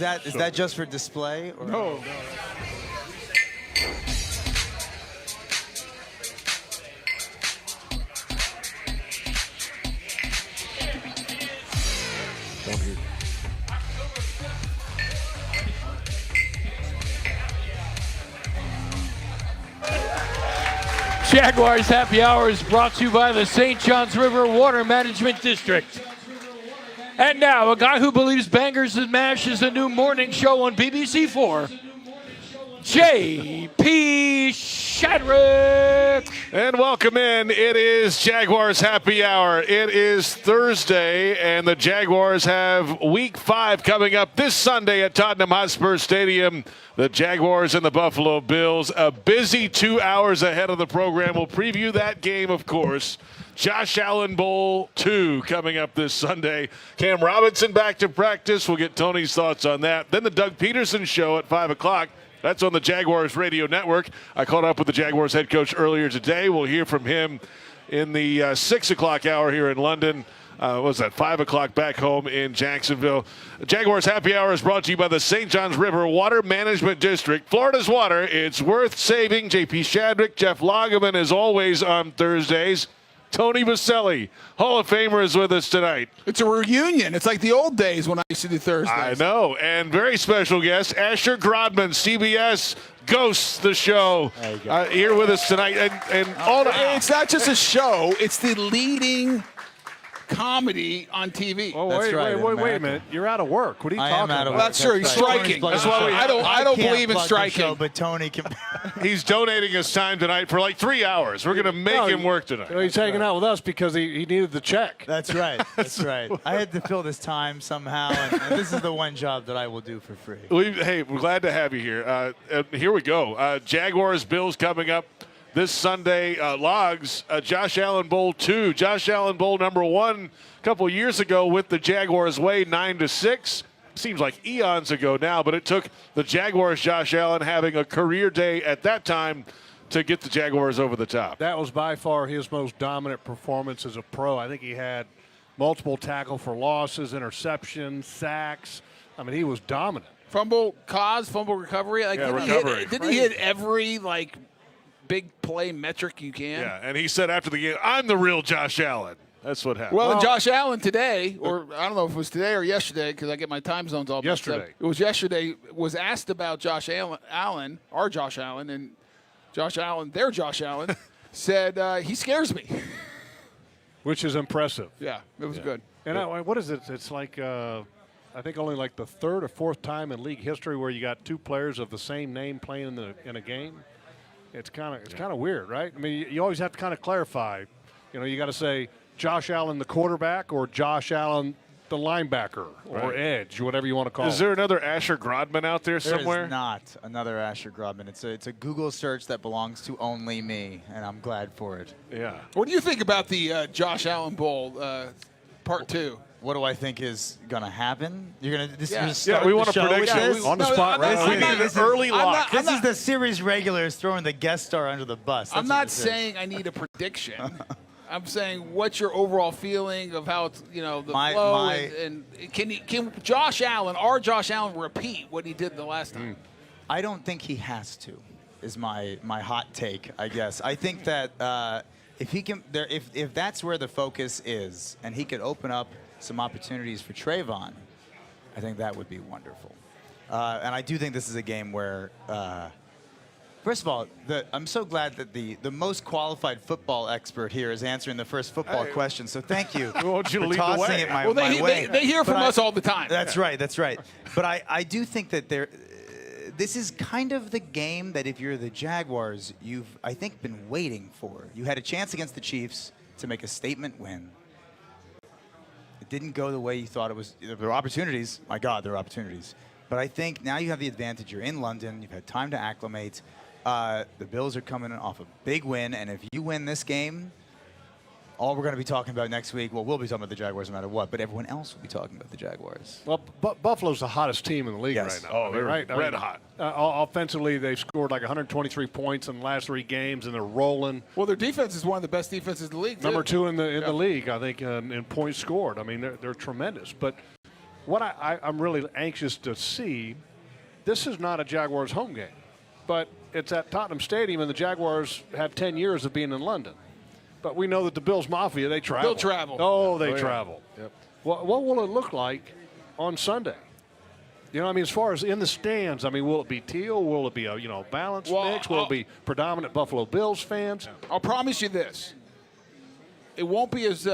Is that just for display? Or? No. Jaguars Happy Hour is brought to you by the St. Johns River Water Management District. And now, a guy who believes Bangers and Mash is a new morning show on BBC4, J.P. Shadrick. And welcome in. It is Jaguars Happy Hour. It is Thursday, and the Jaguars have Week 5 coming up this Sunday at Tottenham Hotspur Stadium. The Jaguars and the Buffalo Bills. A busy 2 hours ahead of the program. We'll preview that game, of course. Josh Allen Bowl 2 coming up this Sunday. Cam Robinson back to practice. We'll get Tony's thoughts on that. Then the Doug Peterson Show at 5 o'clock. That's on the Jaguars Radio Network. I caught up with the Jaguars head coach earlier today. We'll hear from him in the 6 o'clock hour here in London. What was that, 5 o'clock back home in Jacksonville. Jaguars Happy Hour is brought to you by the St. Johns River Water Management District. Florida's water, it's worth saving. J.P. Shadrick, Jeff Lageman, as always on Thursdays. Tony Boselli, Hall of Famer, is with us tonight. It's a reunion. It's like the old days when I used to do Thursdays. I know. And very special guest, Asher Grodman, CBS Ghosts the Show, here with us tonight. It's not just a show. It's the leading comedy on TV. Oh, wait a minute. You're out of work. What are you talking about? That's true. He's striking. That's why I don't believe in striking. Show, but Tony can. He's donating his time tonight for like 3 hours. We're going to make him work tonight. He's hanging out with us because he needed the check. That's right. That's right. I had to fill this time somehow, and this is the one job that I will do for free. We're glad to have you here. Here we go. Jaguars Bills coming up this Sunday. Logs, Josh Allen Bowl 2. Josh Allen Bowl number 1 a couple years ago with the Jaguars way 9-6. Seems like eons ago now, but it took the Jaguars, Josh Allen, having a career day at that time to get the Jaguars over the top. That was by far his most dominant performance as a pro. I think he had multiple tackle for losses, interceptions, sacks. I mean, he was dominant. Fumble recovery. Recovery. Didn't he hit every, big play metric you can? Yeah, and he said after the game, I'm the real Josh Allen. That's what happened. Well, and Josh Allen today, or I don't know if it was today or yesterday because I get my time zones all mixed up. Yesterday. It was yesterday, was asked about Josh Allen, our Josh Allen, and Josh Allen, their Josh Allen, said he scares me. Which is impressive. Yeah, it was good. And what is it? It's like I think only like the third or fourth time in league history where you got two players of the same name playing in a game. It's kind of weird, right? I mean, you always have to kind of clarify. You got to say Josh Allen the quarterback or Josh Allen the linebacker or edge, whatever you want to call it. Is there another Asher Grodman out there somewhere? There is not another Asher Grodman. It's a Google search that belongs to only me, and I'm glad for it. Yeah. What do you think about the Josh Allen Bowl Part 2? What do I think is going to happen? You're going to Yeah, we want to predict on the spot right now. We need an early lock. This is the series regulars throwing the guest star under the bus. I'm not saying I need a prediction. I'm saying, what's your overall feeling of how it's, the flow, and can Josh Allen, our Josh Allen, repeat what he did the last time? I don't think he has to. Is my hot take, I guess. I think that if he can, if that's where the focus is, and he could open up some opportunities for Trayvon, I think that would be wonderful. And I do think this is a game where. First of all, I'm so glad that the most qualified football expert here is answering the first football question. So thank you We want you to for lead the tossing way. it my way. They hear from us all the time. That's right. That's right. But I do think that this is kind of the game that if you're the Jaguars, you've, I think, been waiting for. You had a chance against the Chiefs to make a statement win. It didn't go the way you thought it was. There were opportunities. My God, there were opportunities. But I think now you have the advantage. You're in London. You've had time to acclimate. The Bills are coming off a big win, and if you win this game, all we're going to be talking about next week, well, we'll be talking about the Jaguars no matter what, but everyone else will be talking about the Jaguars. Well, Buffalo's the hottest team in the league Yes. right now. Oh, they're red hot. Offensively, they've scored like 123 points in the last 3 games, and they're rolling. Well, their defense is one of the best defenses in the league, too. Number 2 in the league, I think, in points scored. I mean, they're tremendous. But what I'm really anxious to see, this is not a Jaguars home game, but it's at Tottenham Stadium, and the Jaguars have 10 years of being in London. But we know that the Bills Mafia, they travel. They'll travel. Oh, they yeah. travel. Yep. What will it look like on Sunday? You know, I mean, as far as in the stands, I mean, will it be teal? Will it be a balanced mix? Will it be predominant Buffalo Bills fans? I'll promise you this: it won't be as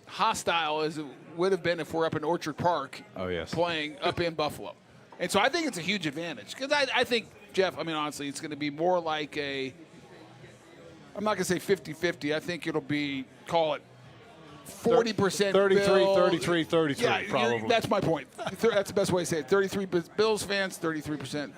hostile as it would have been if we're up in Orchard Park. Oh, yes. Playing up in Buffalo, and so I think it's a huge advantage because I think, Jeff, I mean, honestly, it's going to be more like I'm not going to say 50-50. I think it'll be, call it 40% 33, yeah, probably. That's my point. That's the best way to say it. 33 Bills fans, 33%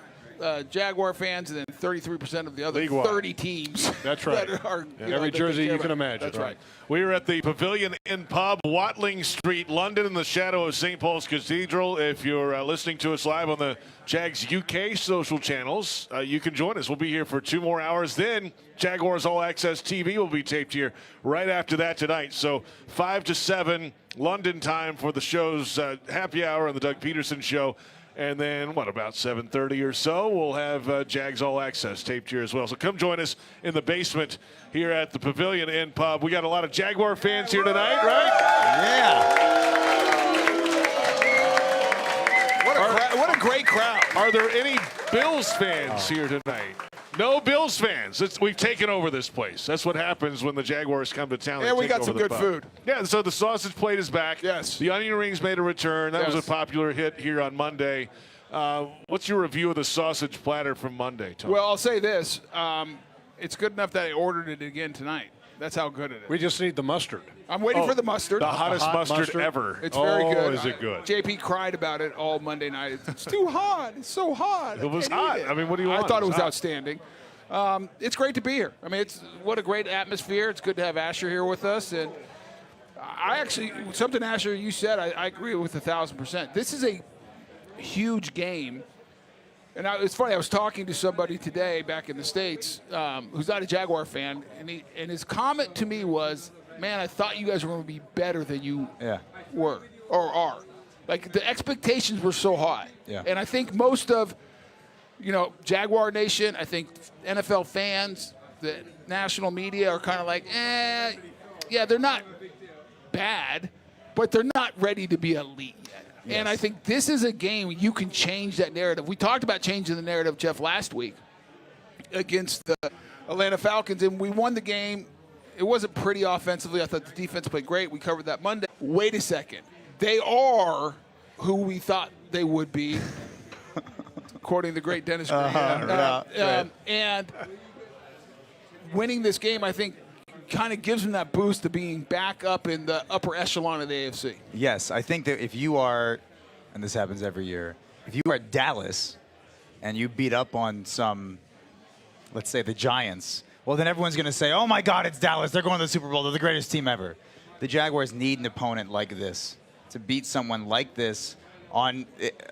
Jaguar fans, and then 33% of the other League-wide. 30 teams. That's right. That are, every jersey you can imagine. That's right. We are at the Pavilion End Pub, Watling Street, London, in the shadow of St. Paul's Cathedral. If you're listening to us live on the Jags UK social channels, you can join us. We'll be here for 2 more hours. Then Jaguars All Access TV will be taped here right after that tonight. So 5 to 7 London time for the show's happy hour on the Doug Peterson Show. And then, about 7:30 or so, we'll have Jags All Access taped here as well. So come join us in the basement here at the Pavilion End Pub. We got a lot of Jaguar fans here tonight, right? Yeah. What a great crowd. Are there any Bills fans here tonight? No Bills fans. We've taken over this place. That's what happens when the Jaguars come to town. And we take got over some the good pub. food. Yeah, so the sausage plate is back. Yes. The onion rings made a return. That was Yes. a popular hit here on Monday. What's your review of the sausage platter from Monday, Tony? Well, I'll say this. It's good enough that I ordered it again tonight. That's how good it is. We just need the mustard. I'm waiting for the mustard. the hottest hot mustard ever. It's very good. Is it good? JP cried about it all Monday night. It's too hot. It's so hot. It was I can't hot. eat it. I mean, what do you want? I thought it It was was hot. outstanding. It's great to be here. I mean, what a great atmosphere. It's good to have Asher here with us. And I actually, something Asher you said, I agree with 1,000%. This is a huge game. And it's funny, I was talking to somebody today back in the States who's not a Jaguar fan, and his comment to me was, man, I thought you guys were going to be better than you were or are. Like, the expectations were so high. Yeah. And I think most of, Jaguar Nation, I think NFL fans, the national media are kind of like, yeah, they're not bad, but they're not ready to be elite yet. Yes. And I think this is a game you can change that narrative. We talked about changing the narrative, Jeff, last week against the Atlanta Falcons, and we won the game. It wasn't pretty offensively. I thought the defense played great. We covered that Monday. Wait a second. They are who we thought they would be, according to the great Dennis Green. And winning this game, I think, kind of gives them that boost to being back up in the upper echelon of the AFC. Yes, I think that if you are, and this happens every year, if you are Dallas and you beat up on some, let's say the Giants, well, then everyone's going to say, oh, my God, it's Dallas. They're going to the Super Bowl. They're the greatest team ever. The Jaguars need an opponent like this to beat someone like this on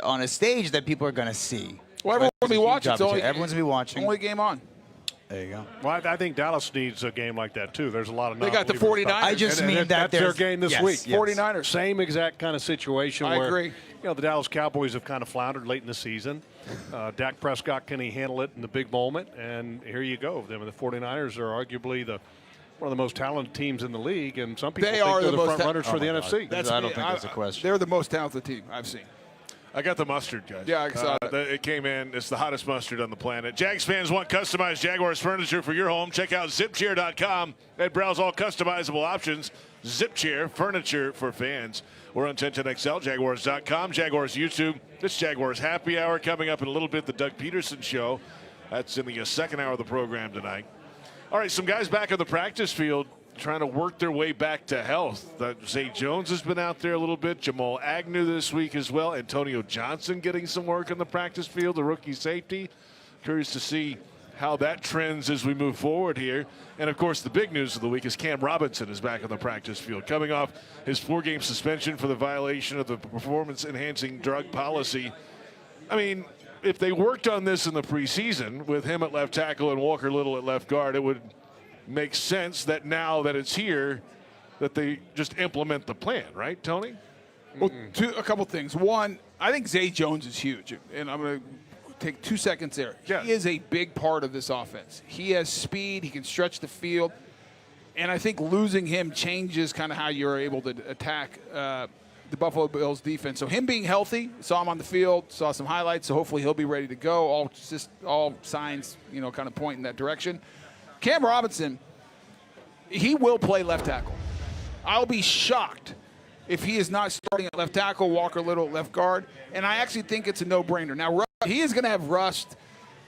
a stage that people are going to see. Well, everyone will be watching. Everyone's going to be watching. Only game on. There you go. Well, I think Dallas needs a game like that, too. There's a lot of They got the non-believers. 49ers. I just mean that that's their there's game this yes, week. yes. 49ers. Same exact kind of situation I where agree. the Dallas Cowboys have kind of floundered late in the season. Dak Prescott, can he handle it in the big moment? And here you go. Them and the 49ers are arguably one of the most talented teams in the league, and some people They think are they're the the most front runners for the NFC. I don't think that's a question. They're the most talented team I've seen. I got the mustard, guys. Yeah, I saw it. It came in. It's the hottest mustard on the planet. Jags fans want customized Jaguars furniture for your home. Check out zipchair.com and browse all customizable options. ZipChair, furniture for fans. We're on 1010XL, Jaguars.com, Jaguars YouTube. This Jaguars Happy Hour coming up in a little bit, the Doug Peterson Show. That's in the second hour of the program tonight. All right, some guys back on the practice field trying to work their way back to health. Zay Jones has been out there a little bit. Jamal Agnew this week as well. Antonio Johnson getting some work on the practice field, the rookie safety. Curious to see how that trends as we move forward here. And, of course, the big news of the week is Cam Robinson is back on the practice field, coming off his 4-game suspension for the violation of the performance-enhancing drug policy. I mean, if they worked on this in the preseason with him at left tackle and Walker Little at left guard, it would makes sense that now that it's here, that they just implement the plan, right, Tony? Well, a couple things. One, I think Zay Jones is huge, and I'm going to take 2 seconds there. Yeah. He is a big part of this offense. He has speed. He can stretch the field. And I think losing him changes kind of how you're able to attack the Buffalo Bills defense. So him being healthy, saw him on the field, saw some highlights, so hopefully he'll be ready to go. All signs, kind of point in that direction. Cam Robinson, he will play left tackle. I'll be shocked if he is not starting at left tackle, Walker Little at left guard, and I actually think it's a no-brainer. Now, he is going to have rust.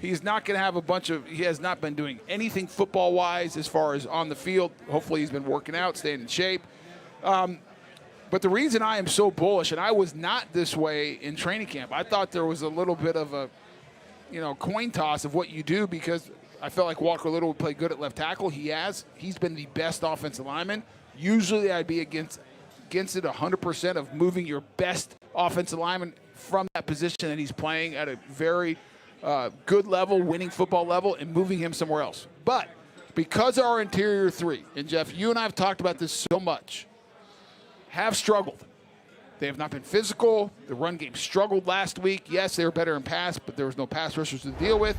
He's not going to have he has not been doing anything football-wise as far as on the field. Hopefully he's been working out, staying in shape. But the reason I am so bullish, and I was not this way in training camp, I thought there was a little bit of a, coin toss of what you do because I felt like Walker Little would play good at left tackle. He has. He's been the best offensive lineman. Usually I'd be against it 100% of moving your best offensive lineman from that position that he's playing at a very good level, winning football level, and moving him somewhere else. But because our interior three, and Jeff, you and I have talked about this so much, have struggled. They have not been physical. The run game struggled last week. Yes, they were better in pass, but there was no pass rushers to deal with.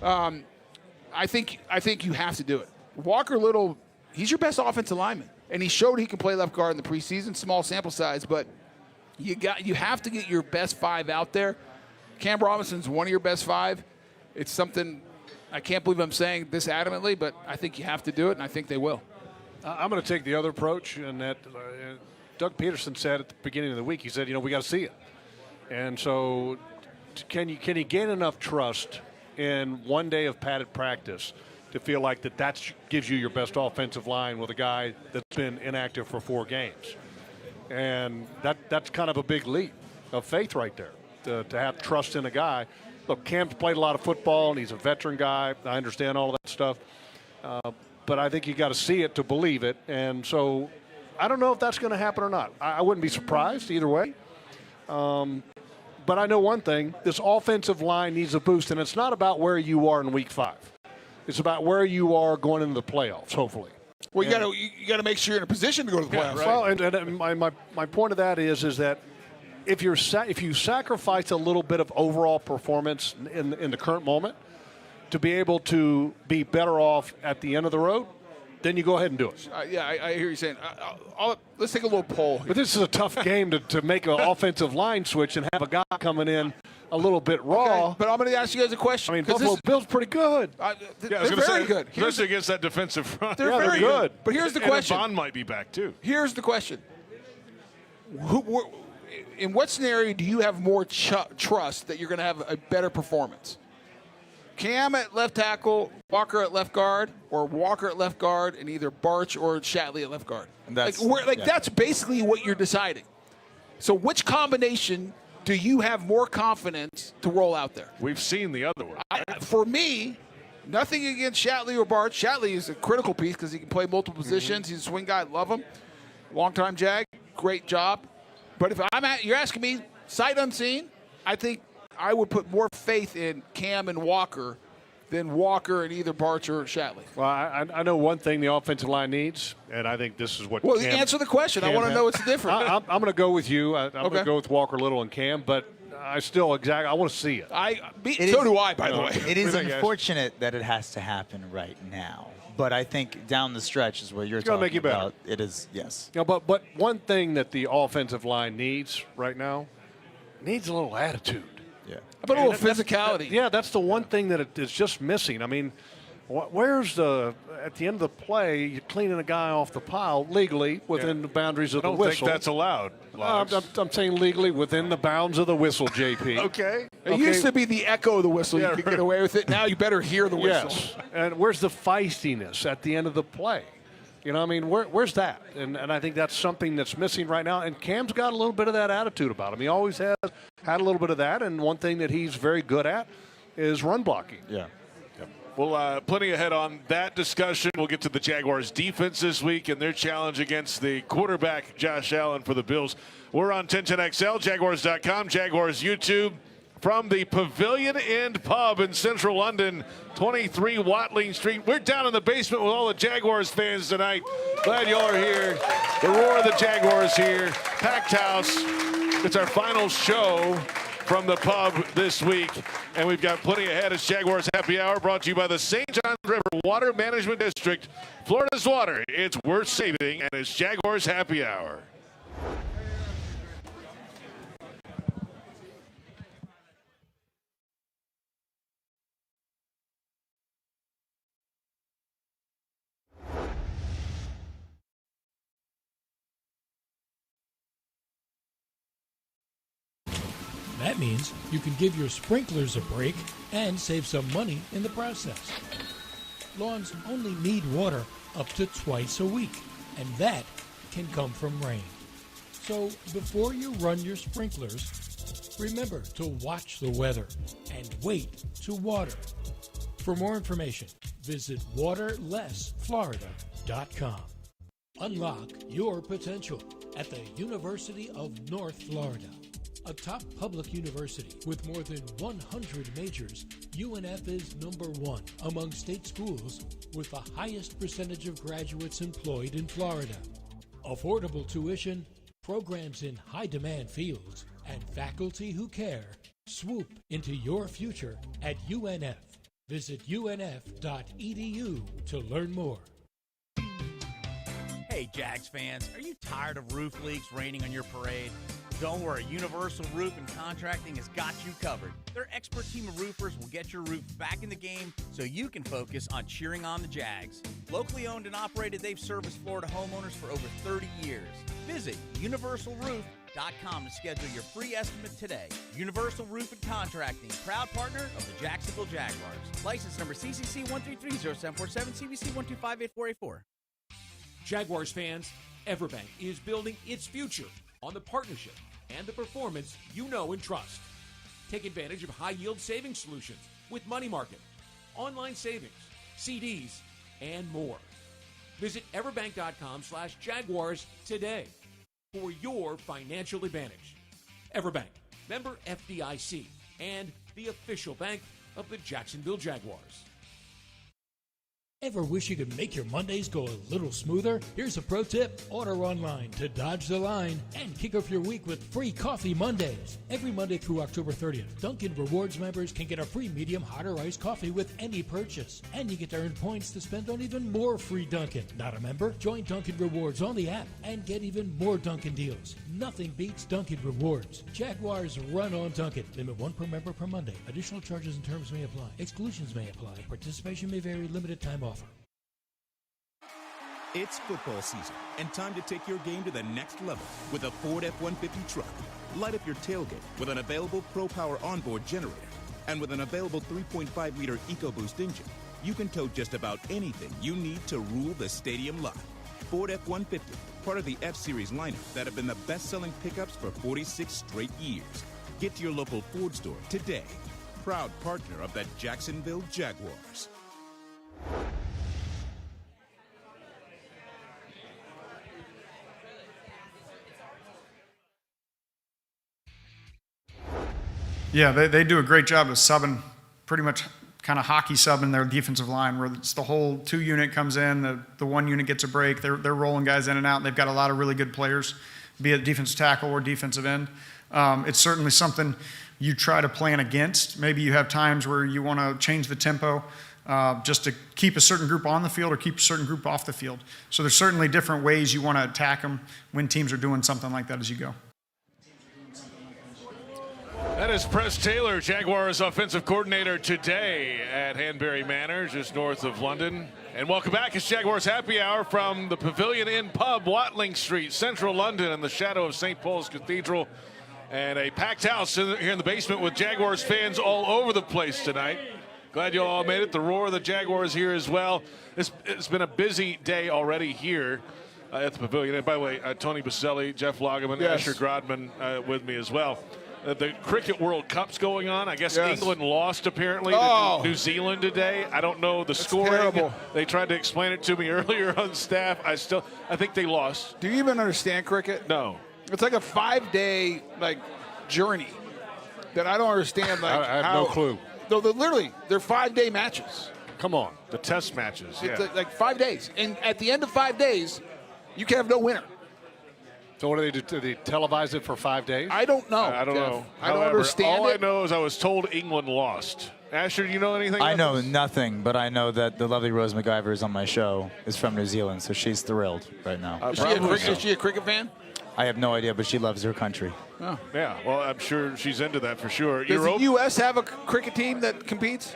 I think you have to do it. Walker Little, he's your best offensive lineman, and he showed he can play left guard in the preseason. Small sample size, but you have to get your best five out there. Cam Robinson's one of your best five. It's something I can't believe I'm saying this adamantly, but I think you have to do it, and I think they will. I'm going to take the other approach, and that Doug Peterson said at the beginning of the week, he said, we got to see it. And so can you gain enough trust in one day of padded practice to feel like that gives you your best offensive line with a guy that's been inactive for 4 games? And that's kind of a big leap of faith right there, to have trust in a guy. Look, Cam's played a lot of football, and he's a veteran guy. I understand all of that stuff. But I think you got to see it to believe it. And so I don't know if that's going to happen or not. I wouldn't be surprised either way. But I know one thing. This offensive line needs a boost, and it's not about where you are in Week 5. It's about where you are going into the playoffs, hopefully. Well, you got to make sure you're in a position to go to the playoffs. Right? Well, and my point of that is that if you sacrifice a little bit of overall performance in the current moment to be able to be better off at the end of the road, then you go ahead and do it. I hear you saying. Let's take a little poll here. But this is a tough game to make an offensive line switch and have a guy coming in a little bit raw. Okay, but I'm going to ask you guys a question. I mean, Buffalo Bill's pretty good. They're very good. Especially against that defensive front. They're very good. But here's the question. And Bond might be back, too. Here's the question. In what scenario do you have more trust that you're going to have a better performance? Cam at left tackle, Walker at left guard, or Walker at left guard and either Barch or Shatley at left guard? That's basically what you're deciding. So which combination do you have more confidence to roll out there? We've seen the other one. For me, nothing against Shatley or Barch. Shatley is a critical piece because he can play multiple positions. He's a swing guy. Love him. Long-time Jag. Great job. But if you're asking me, sight unseen, I think I would put more faith in Cam and Walker than Walker and either Barch or Shatley. Well, I know one thing the offensive line needs, and I think this is what Well, answer the question. I want to know what's different. I'm going to go with you. I'm going to go with Walker Little and Cam, but I want to see it. So do I, by the way. It is unfortunate that it has to happen right now. But I think down the stretch is what you're talking make you better. about. It is, yes. But one thing that the offensive line needs right now, needs a little attitude. Yeah. But a little physicality. That's the one thing that is just missing. I mean, where's at the end of the play, you're cleaning a guy off the pile legally within the boundaries of the whistle. I don't think that's allowed. I'm saying legally within the bounds of the whistle, JP. Okay. It used to be the echo of the whistle. You could get away with it. Now you better hear the whistle. Yes. And where's the feistiness at the end of the play? I mean, where's that? And I think that's something that's missing right now. And Cam's got a little bit of that attitude about him. He always has had a little bit of that. And one thing that he's very good at is run blocking. Yeah. Well, plenty ahead on that discussion. We'll get to the Jaguars defense this week and their challenge against the quarterback, Josh Allen, for the Bills. We're on 1010XL, Jaguars.com, Jaguars YouTube. From the Pavilion End pub in central London, 23 Watling Street. We're down in the basement with all the Jaguars fans tonight. Glad y'all are here. The roar of the Jaguars here. Packed house. It's our final show from the pub this week, and we've got plenty ahead. It's Jaguars Happy Hour, brought to you by the St. Johns River Water Management District. Florida's water, it's worth saving, and it's Jaguars Happy Hour. That means you can give your sprinklers a break and save some money in the process. Lawns only need water up to twice a week, and that can come from rain. So before you run your sprinklers, remember to watch the weather and wait to water. For more information, visit waterlessflorida.com. Unlock your potential at the University of North Florida. A top public university with more than 100 majors, UNF is #1 among state schools with the highest percentage of graduates employed in Florida. Affordable tuition, programs in high-demand fields, and faculty who care. Swoop into your future at UNF. Visit unf.edu to learn more. Hey, Jags fans, are you tired of roof leaks raining on your parade? Don't worry, Universal Roof and Contracting has got you covered. Their expert team of roofers will get your roof back in the game so you can focus on cheering on the Jags. Locally owned and operated, they've serviced Florida homeowners for over 30 years. Visit universalroof.com to schedule your free estimate today. Universal Roof and Contracting, proud partner of the Jacksonville Jaguars. License number CCC 1330747, CBC 1258484. Jaguars fans, Everbank is building its future on the partnership and the performance you know and trust. Take advantage of high-yield savings solutions with money market, online savings, CDs, and more. Visit everbank.com/Jaguars today for your financial advantage. Everbank, member FDIC, and the official bank of the Jacksonville Jaguars. Ever wish you could make your Mondays go a little smoother? Here's a pro tip. Order online to dodge the line and kick off your week with free coffee Mondays. Every Monday through October 30th, Dunkin' Rewards members can get a free medium hot or iced coffee with any purchase. And you get to earn points to spend on even more free Dunkin'. Not a member? Join Dunkin' Rewards on the app and get even more Dunkin' deals. Nothing beats Dunkin' Rewards. Jaguars run on Dunkin'. Limit 1 per member per Monday. Additional charges and terms may apply. Exclusions may apply. Participation may vary. Limited time offer. It's football season and time to take your game to the next level with a Ford F-150 truck. Light up your tailgate with an available Pro Power onboard generator. And with an available 3.5-liter EcoBoost engine, you can tow just about anything you need to rule the stadium lot. Ford F-150, part of the F-Series lineup that have been the best-selling pickups for 46 straight years. Get to your local Ford store today. Proud partner of the Jacksonville Jaguars. Yeah, they do a great job of subbing, pretty much kind of hockey subbing their defensive line, where it's the whole 2 unit comes in, the 1 unit gets a break. They're rolling guys in and out. They've got a lot of really good players, be it defensive tackle or defensive end. It's certainly something you try to plan against. Maybe you have times where you want to change the tempo just to keep a certain group on the field or keep a certain group off the field. So there's certainly different ways you want to attack them when teams are doing something like that as you go. That is Press Taylor, Jaguars offensive coordinator today at Hanbury Manor, just north of London. And welcome back. It's Jaguars Happy Hour from the Pavilion End Pub, Watling Street, central London, in the shadow of St. Paul's Cathedral. And a packed house here in the basement with Jaguars fans all over the place tonight. Glad you all made it. The roar of the Jaguars here as well. It's been a busy day already here at the Pavilion. And by the way, Tony Boselli, Jeff Lageman, Yes. Asher Grodman with me as well. The Cricket World Cup's going on. I guess England lost apparently to New Zealand today. I don't know the scoring. Terrible. They tried to explain it to me earlier on staff. I think they lost. Do you even understand cricket? No. It's like a 5-day journey that I don't understand. I have no clue. No, they're 5-day matches. Come on. The test matches. It's Yeah. like 5 days, and at the end of 5 days, you can have no winner. So what do they do? Do they televise it for 5 days? I don't know. I don't Jeff. know. I don't However, understand all it. I know is I was told England lost. Asher, do you know anything? I about know this? nothing, but I know that the lovely Rose McIver is on my show, is from New Zealand, so she's thrilled right now. Is she a cricket fan? I have no idea, but she loves her country. Oh. Yeah, well, I'm sure she's into that for sure. Does the U.S. have a cricket team that competes?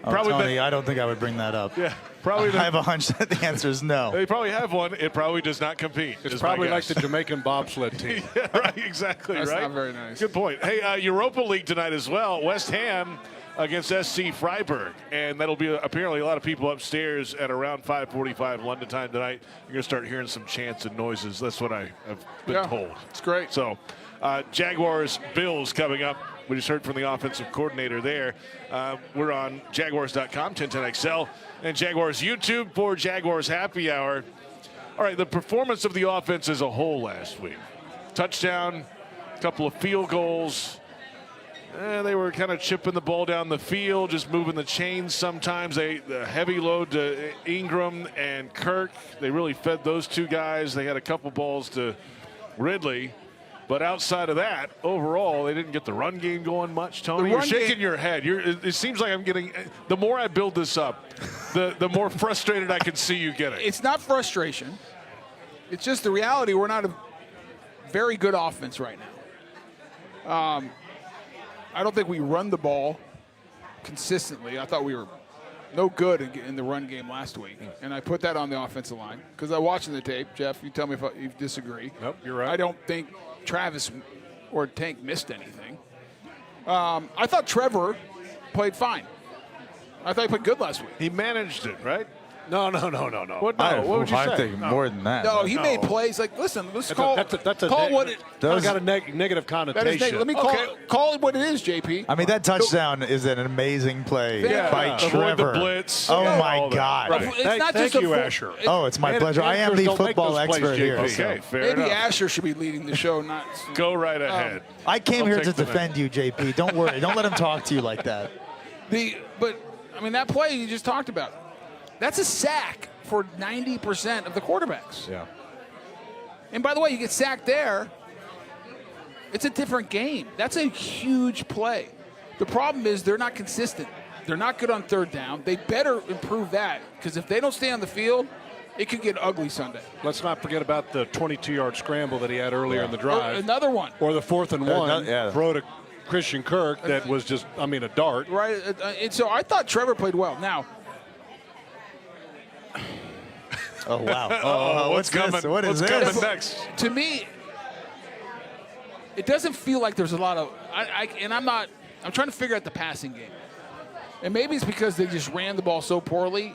Probably Tony, I don't think I would bring that up. Yeah, probably. I have a hunch that the answer is no. They probably have one. It probably does not compete. It's is my probably like guess. the Jamaican bobsled team. Yeah, right, exactly. That's right. not very nice. Good point. Hey, Europa League tonight as well. West Ham against SC Freiburg, and that'll be apparently a lot of people upstairs at around 5:45 London time tonight. You're gonna start hearing some chants and noises. That's what I have been told. It's great. So, Jaguars Bills coming up. We just heard from the offensive coordinator there. We're on Jaguars.com, 1010XL, and Jaguars YouTube for Jaguars Happy Hour. All right, the performance of the offense as a whole last week. Touchdown, a couple of field goals. They were kind of chipping the ball down the field, just moving the chains sometimes. The heavy load to Ingram and Kirk. They really fed those two guys. They had a couple balls to Ridley. But outside of that, overall, they didn't get the run game going much. Tony, you're shaking your head. It seems like I'm getting – the more I build this up, the more frustrated I can see you getting. It's not frustration. It's just the reality. We're not a very good offense right now. I don't think we run the ball consistently. I thought we were no good in the run game last week, and I put that on the offensive line because I'm watching the tape. Jeff, you tell me if you disagree. Nope, you're right. I don't think Travis or Tank missed anything. I thought Trevor played fine. I thought he played good last week. He managed it, right? No. What would you say? I think more than that. No, he made plays like, listen, let's call what it got a negative connotation. Let me call it what it is, JP. I mean, that touchdown is an amazing play by Avoid Trevor. the blitz. Oh, Yeah, my all that. God. Right. It's not Thank just you, a Asher. Oh, it's my pleasure. I am the Managers don't make football those plays, expert here. JP. so. Okay, fair Maybe enough. Asher should be leading the show, not. Go right ahead. I came I'll here take to the defend you, JP. Don't worry. Don't let him talk to you like that. But I mean, that play you just talked about, that's a sack for 90% of the quarterbacks. Yeah. And by the way, you get sacked there, it's a different game. That's a huge play. The problem is they're not consistent. They're not good on third down. They better improve that because if they don't stay on the field, it could get ugly Sunday. Let's not forget about the 22-yard scramble that he had earlier in the Or drive. another one. Or the 4th and 1 yeah. throw to Christian Kirk that was just, a dart. Right. And so I thought Trevor played well. Now, Oh, wow. Oh, what's coming? this? What is What's this? coming next? to me, it doesn't feel like there's a lot of. I'm trying to figure out the passing game, and maybe it's because they just ran the ball so poorly.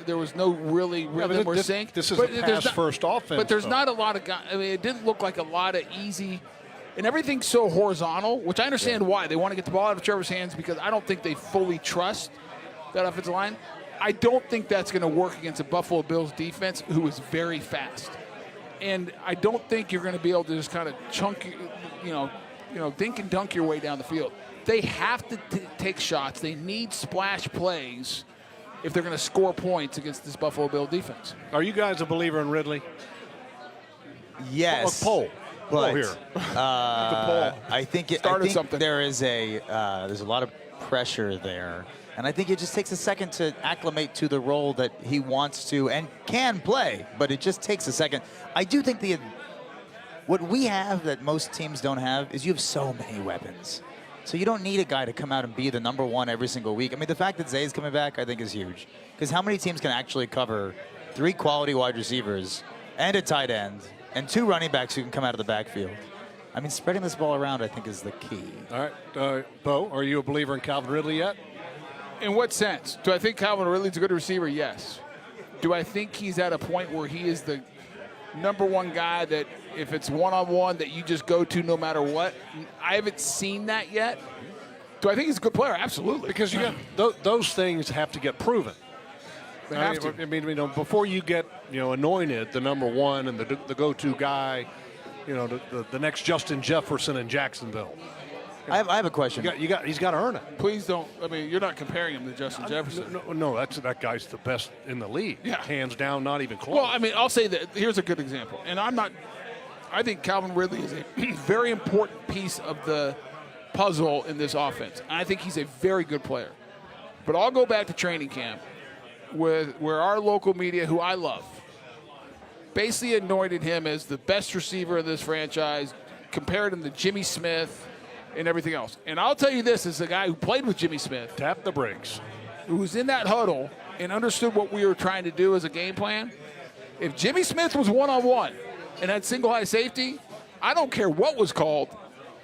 There was no really rhythm or sync. This is But a there's pass-first offense. But there's though. not a lot of guys. I mean, it didn't look like a lot of easy, and everything's so horizontal, which I understand why they want to get the ball out of Trevor's hands because I don't think they fully trust that offensive line. I don't think that's going to work against a Buffalo Bills defense who is very fast. And I don't think you're going to be able to just kind of chunk, dink and dunk your way down the field. They have to take shots. They need splash plays if they're going to score points against this Buffalo Bill defense. Are you guys a believer in Ridley? Yes. Poll But, here. I think something. there is there's a lot of pressure there. And I think it just takes a second to acclimate to the role that he wants to and can play, but it just takes a second. I do think what we have that most teams don't have is you have so many weapons. So you don't need a guy to come out and be the number one every single week. I mean, the fact that Zay's coming back, I think, is huge. Because how many teams can actually cover 3 quality wide receivers and a tight end and 2 running backs who can come out of the backfield? I mean, spreading this ball around, I think, is the key. All right. Bo, are you a believer in Calvin Ridley yet? In what sense? Do I think Calvin Ridley's a good receiver? Yes. Do I think he's at a point where he is the number one guy that if it's one-on-one that you just go to no matter what? I haven't seen that yet. Do I think he's a good player? Absolutely. Because you got those things have to get proven. They have to. I mean, before you get anointed the number one and the go-to guy, the next Justin Jefferson in Jacksonville. I have a question. He's got to earn it. Please don't. I mean, you're not comparing him to Justin Jefferson. No, that guy's the best in the league. Yeah. Hands down, not even close. Well, I mean, I'll say that. Here's a good example. And I I think Calvin Ridley is a very important piece of the puzzle in this offense. I think he's a very good player. But I'll go back to training camp where our local media, who I love, basically anointed him as the best receiver in this franchise, compared him to Jimmy Smith and everything else. And I'll tell you this, as a guy who played with Jimmy Smith. Tap the brakes. Who was in that huddle and understood what we were trying to do as a game plan. If Jimmy Smith was one-on-one and had single high safety, I don't care what was called,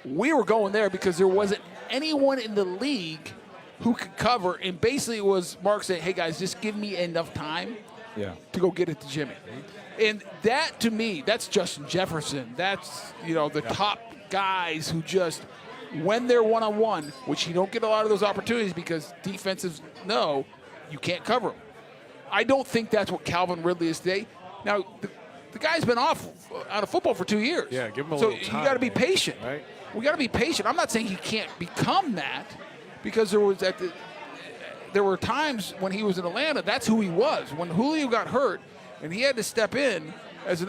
we were going there because there wasn't anyone in the league who could cover. And basically it was Mark saying, hey, guys, just give me enough time to go get it to Jimmy. And that, to me, that's Justin Jefferson. That's, the top guys who just, when they're one-on-one, which you don't get a lot of those opportunities because defenses know you can't cover them. I don't think that's what Calvin Ridley is today. Now, the guy's been out of football for 2 years. Yeah, give him a so little time. You got to be patient. Right? We got to be patient. I'm not saying he can't become that, because there were times when he was in Atlanta, that's who he was. When Julio got hurt and he had to step in,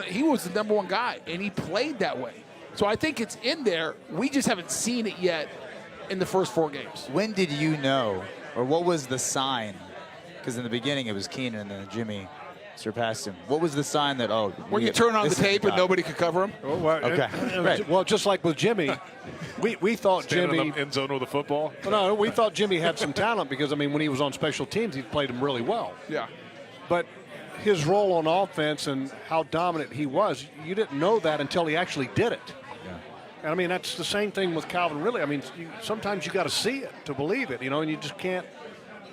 he was the number one guy, and he played that way. So I think it's in there. We just haven't seen it yet in the first 4 games. When did you know, or what was the sign? Because in the beginning it was Keenan and then Jimmy surpassed him. What was the sign that, when you turn on the tape and nobody could cover him? Okay. Well, just like with Jimmy, we thought Standing Jimmy in the end zone with the football. No, we thought Jimmy had some talent because, when he was on special teams, he played him really well. Yeah. But his role on offense and how dominant he was, you didn't know that until he actually did it. Yeah. And, that's the same thing with Calvin Ridley. Sometimes you got to see it to believe it, and you just can't,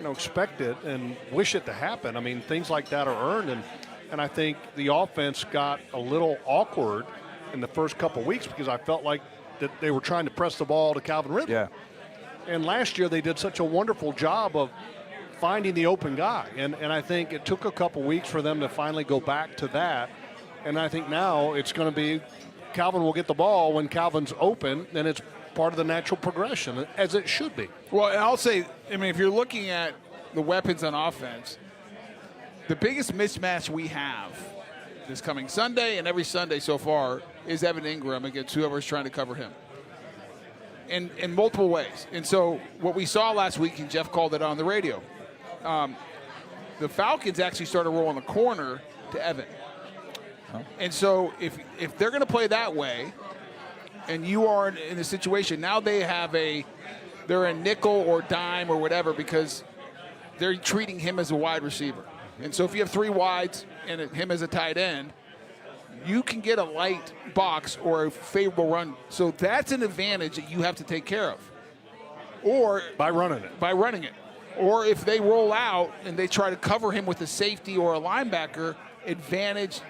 expect it and wish it to happen. Things like that are earned, and I think the offense got a little awkward in the first couple weeks because I felt like that they were trying to press the ball to Calvin Ridley. Yeah. And last year they did such a wonderful job of finding the open guy, and I think it took a couple weeks for them to finally go back to that, and I think now it's going to be Calvin will get the ball when Calvin's open, and it's part of the natural progression, as it should be. Well, and I'll say, if you're looking at the weapons on offense, the biggest mismatch we have this coming Sunday and every Sunday so far is Evan Ingram against whoever's trying to cover him in multiple ways. And so what we saw last week, and Jeff called it on the radio, the Falcons actually started rolling the corner to Evan. Oh. And so if they're going to play that way, and you are in a situation, now they're a nickel or dime or whatever because they're treating him as a wide receiver. And so if you have 3 wides and him as a tight end, you can get a light box or a favorable run. So that's an advantage that you have to take care of. Or by running it. Or if they roll out and they try to cover him with a safety or a linebacker, advantage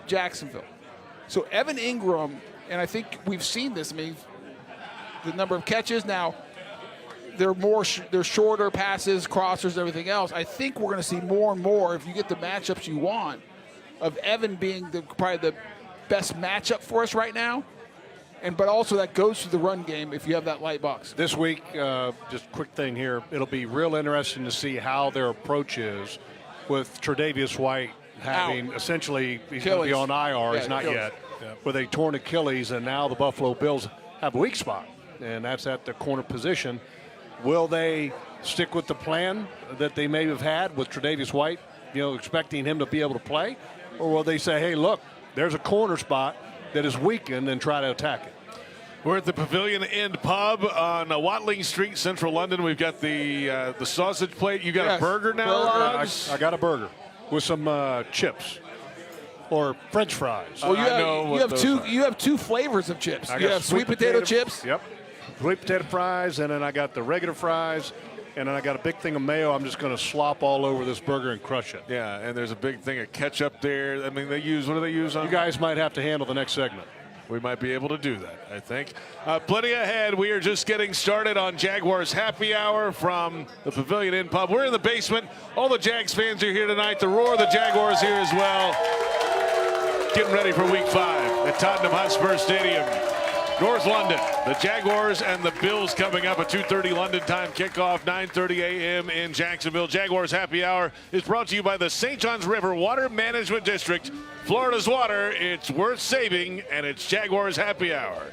Jacksonville. So Evan Ingram, and I think we've seen this. The number of catches now, they're shorter passes, crossers, everything else. I think we're going to see more and more, if you get the matchups you want, of Evan being probably the best matchup for us right now. But also that goes to the run game if you have that light box. This week, just quick thing here, it'll be real interesting to see how their approach is with Tre'Davious White having essentially, he's going to be on IR, he's not yet, with a torn Achilles, and now the Buffalo Bills have a weak spot, and that's at the corner position. Will they stick with the plan that they may have had with Tre'Davious White, expecting him to be able to play? Or will they say, hey, look, there's a corner spot that is weakened and try to attack it? We're at the Pavilion End Pub on Watling Street, Central London. We've got the sausage plate. You got a burger now? I got a burger with some chips or French fries. Well, you have two flavors of chips. You have sweet potato chips. Yep. Sweet potato fries, and then I got the regular fries, and then I got a big thing of mayo. I'm just going to slop all over this burger and crush it. Yeah, and there's a big thing of ketchup there. What do they use on? You guys might have to handle the next segment. We might be able to do that, I think. Plenty ahead. We are just getting started on Jaguars Happy Hour from the Pavilion End Pub. We're in the basement. All the Jags fans are here tonight. The roar of the Jaguars here as well. Getting ready for Week 5 at Tottenham Hotspur Stadium. North London, the Jaguars and the Bills coming up at 2:30 London time kickoff, 9:30 a.m. in Jacksonville. Jaguars Happy Hour is brought to you by the St. Johns River Water Management District. Florida's water, it's worth saving, and it's Jaguars Happy Hour.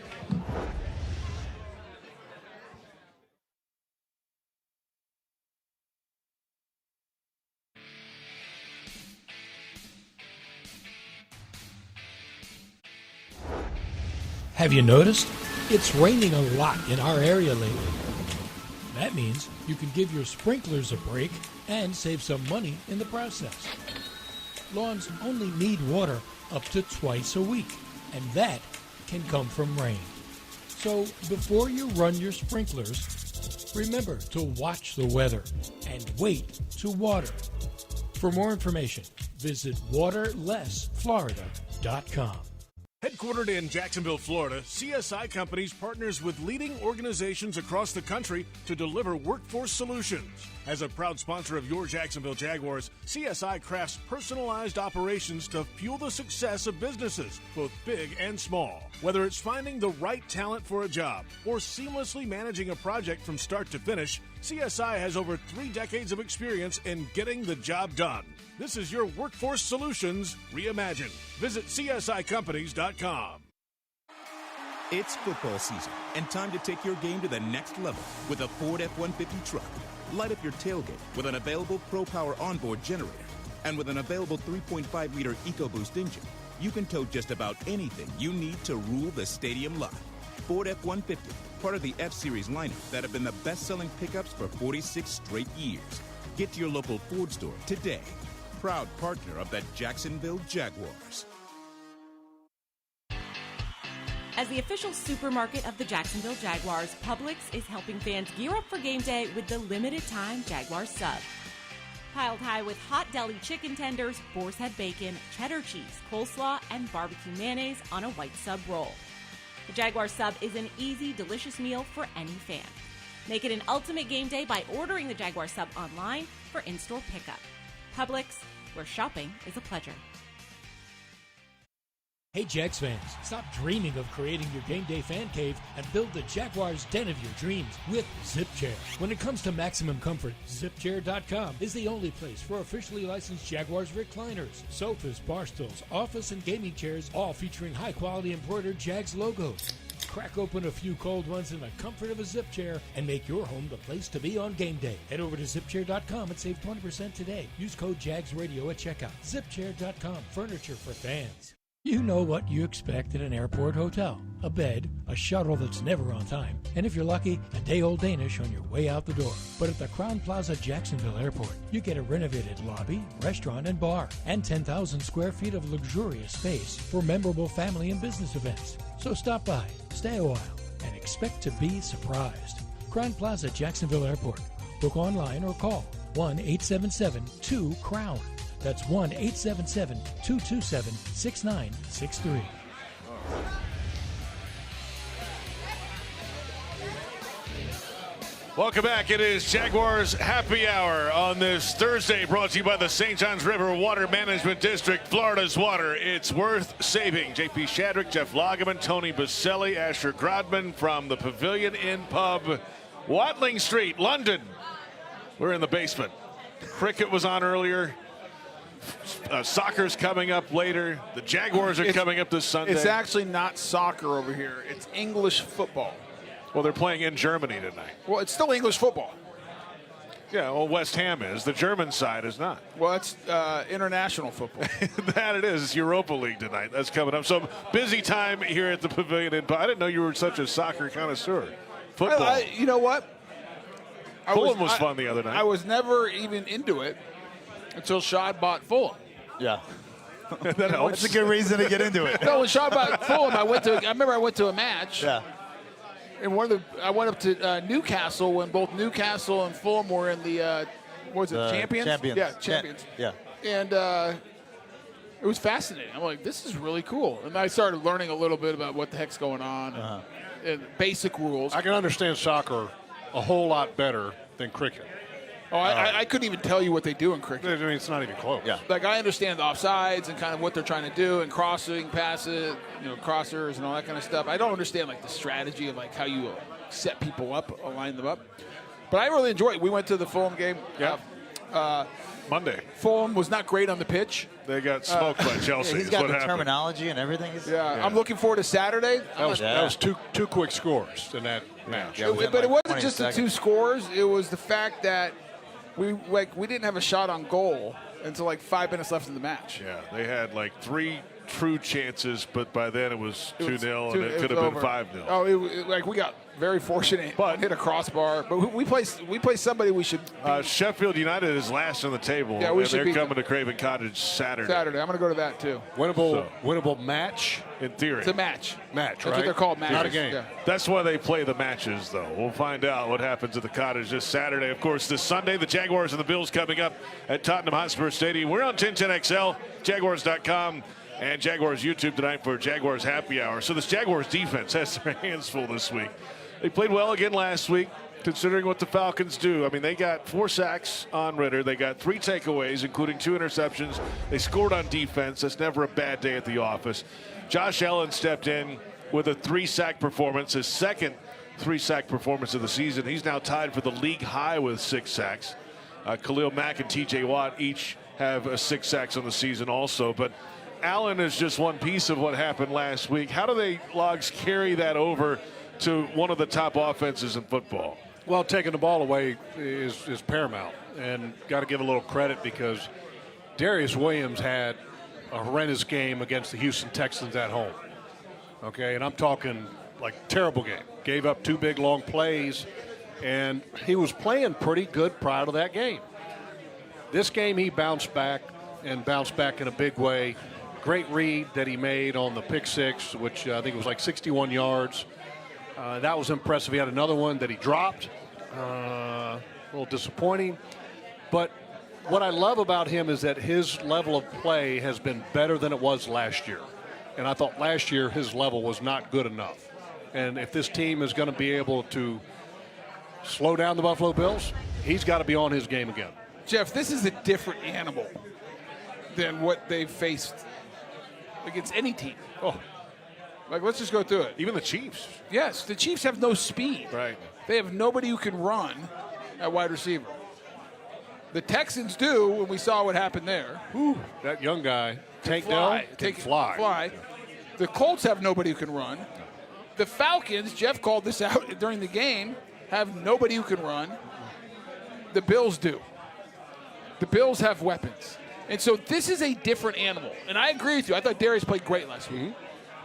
Have you noticed? It's raining a lot in our area lately. That means you can give your sprinklers a break and save some money in the process. Lawns only need water up to twice a week, and that can come from rain. So before you run your sprinklers, remember to watch the weather and wait to water. For more information, visit waterlessflorida.com. Headquartered in Jacksonville, Florida, CSI Companies partners with leading organizations across the country to deliver workforce solutions. As a proud sponsor of your Jacksonville Jaguars, CSI crafts personalized operations to fuel the success of businesses, both big and small. Whether it's finding the right talent for a job or seamlessly managing a project from start to finish, CSI has over 3 decades of experience in getting the job done. This is your workforce solutions reimagined. Visit CSICompanies.com. It's football season and time to take your game to the next level with a Ford F-150 truck. Light up your tailgate with an available Pro Power onboard generator. And with an available 3.5-liter EcoBoost engine, you can tow just about anything you need to rule the stadium lot. Ford F-150, part of the F-Series lineup that have been the best-selling pickups for 46 straight years. Get to your local Ford store today. Proud partner of the Jacksonville Jaguars. As the official supermarket of the Jacksonville Jaguars, Publix is helping fans gear up for game day with the limited-time Jaguars sub. Piled high with hot deli chicken tenders, boar's head bacon, cheddar cheese, coleslaw, and barbecue mayonnaise on a white sub roll. The Jaguars sub is an easy, delicious meal for any fan. Make it an ultimate game day by ordering the Jaguars sub online for in-store pickup. Publix, where shopping is a pleasure. Hey Jags fans, stop dreaming of creating your game day fan cave and build the Jaguars den of your dreams with ZipChair. When it comes to maximum comfort, ZipChair.com is the only place for officially licensed Jaguars recliners, sofas, bar stools, office and gaming chairs, all featuring high-quality embroidered Jags logos. Crack open a few cold ones in the comfort of a ZipChair and make your home the place to be on game day. Head over to ZipChair.com and save 20% today. Use code JagsRadio at checkout. ZipChair.com, furniture for fans. You know what you expect at an airport hotel. A bed, a shuttle that's never on time, and if you're lucky, a day-old Danish on your way out the door. But at the Crowne Plaza Jacksonville Airport, you get a renovated lobby, restaurant, and bar, and 10,000 square feet of luxurious space for memorable family and business events. So stop by, stay a while, and expect to be surprised. Crowne Plaza Jacksonville Airport. Book online or call 1-877-2-CROWN. That's 1-877-227-6963. Welcome back. It is Jaguars Happy Hour on this Thursday, brought to you by the St. Johns River Water Management District. Florida's water, it's worth saving. JP Shadrick, Jeff Lageman, Tony Boselli, Asher Grodman from the Pavilion End Pub, Watling Street, London. We're in the basement. Cricket was on earlier. Soccer's coming up later. The Jaguars are coming up this Sunday. It's actually not soccer over here. It's English football. Well, they're playing in Germany tonight. Well, it's still English football. Yeah, well, West Ham is. The German side is not. Well, it's international football. That it is. It's Europa League tonight. That's coming up. So busy time here at the Pavilion End. I didn't know you were such a soccer connoisseur. Football. You know what? Fulham was fun the other night. I was never even into it until Shad bought Fulham. Yeah. That helps. That's a good reason to get into it. No, when Shad bought Fulham, I remember I went to a match. Yeah. And I went up to Newcastle when both Newcastle and Fulham were in the Champions? Champions. Yeah, Champions. Yeah. And it was fascinating. I'm like, this is really cool. And I started learning a little bit about what the heck's going on and basic rules. I can understand soccer a whole lot better than cricket. Oh, I couldn't even tell you what they do in cricket. I mean, it's not even close. Yeah. Like, I understand the offsides and kind of what they're trying to do and crossing passes, crossers and all that kind of stuff. I don't understand, like, the strategy of, like, how you set people up, line them up. But I really enjoy it. We went to the Fulham game. Yeah. Monday. Fulham was not great on the pitch. They got smoked by Chelsea. He's is got what the happened. terminology and everything. Yeah, I'm looking forward to Saturday. That was two quick scores in that match. Yeah, But it wasn't 20 just the seconds. 2 scores. It was the fact that we didn't have a shot on goal until like 5 minutes left in the match. Yeah, they had like 3 true chances, but by then it was 2-0, and it could was have been over. 5-0. Oh, we got very fortunate. But- hit a crossbar. But we play somebody we should beat Sheffield United is last on the table, Yeah, we and should they're beat coming them. to Craven Cottage Saturday. Saturday. I'm going to go to that too. Winnable match. In theory. It's a match. Match, That's right? what they're called, matches. Not a game. Yeah. That's why they play the matches, though. We'll find out what happens at the Cottage this Saturday. Of course, this Sunday, the Jaguars and the Bills coming up at Tottenham Hotspur Stadium. We're on 1010XL, Jaguars.com, and Jaguars YouTube tonight for Jaguars Happy Hour. So this Jaguars defense has their hands full this week. They played well again last week, considering what the Falcons do. I mean, they got 4 sacks on Ritter. They got 3 takeaways, including 2 interceptions. They scored on defense. That's never a bad day at the office. Josh Allen stepped in with a 3-sack performance, his second 3-sack performance of the season. He's now tied for the league high with 6 sacks. Khalil Mack and TJ Watt each have 6 sacks on the season also. But Allen is just one piece of what happened last week. How do they, Logs, carry that over to one of the top offenses in football? Well, taking the ball away is paramount, and got to give a little credit because Darius Williams had a horrendous game against the Houston Texans at home. Okay, and I'm talking like terrible game. Gave up 2 big long plays, and he was playing pretty good prior to that game. This game he bounced back in a big way. Great read that he made on the pick 6, which I think was like 61 yards. That was impressive. He had another one that he dropped. A little disappointing. But what I love about him is that his level of play has been better than it was last year. And I thought last year his level was not good enough. And if this team is going to be able to slow down the Buffalo Bills, he's got to be on his game again. Jeff, this is a different animal than what they've faced against any team. Oh, Like, let's just go through it. even the Chiefs. Yes, the Chiefs have no speed. Right. They have nobody who can run at wide receiver. The Texans do, when we saw what happened there. That young guy, Tank Fly. Dell, can fly. The Colts have nobody who can run. The Falcons, Jeff called this out during the game, have nobody who can run. The Bills do. The Bills have weapons. And so this is a different animal. And I agree with you. I thought Darius played great last week.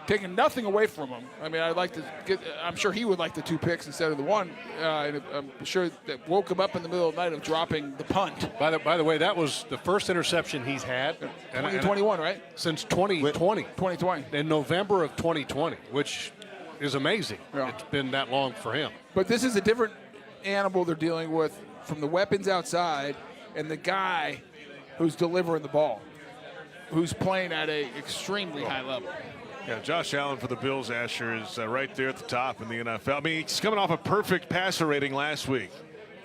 Taking nothing away from him. I mean, I'm sure he would like the 2 picks instead of the 1. And I'm sure that woke him up in the middle of the night of dropping the punt. By the way, that was the first interception he's had 2021, right? since 2020. 2020. In November of 2020, which is amazing. Yeah. It's been that long for him. But this is a different animal they're dealing with from the weapons outside and the guy who's delivering the ball, who's playing at an extremely high level. Yeah, Josh Allen for the Bills, Asher, is right there at the top in the NFL. I mean, he's coming off a perfect passer rating last week,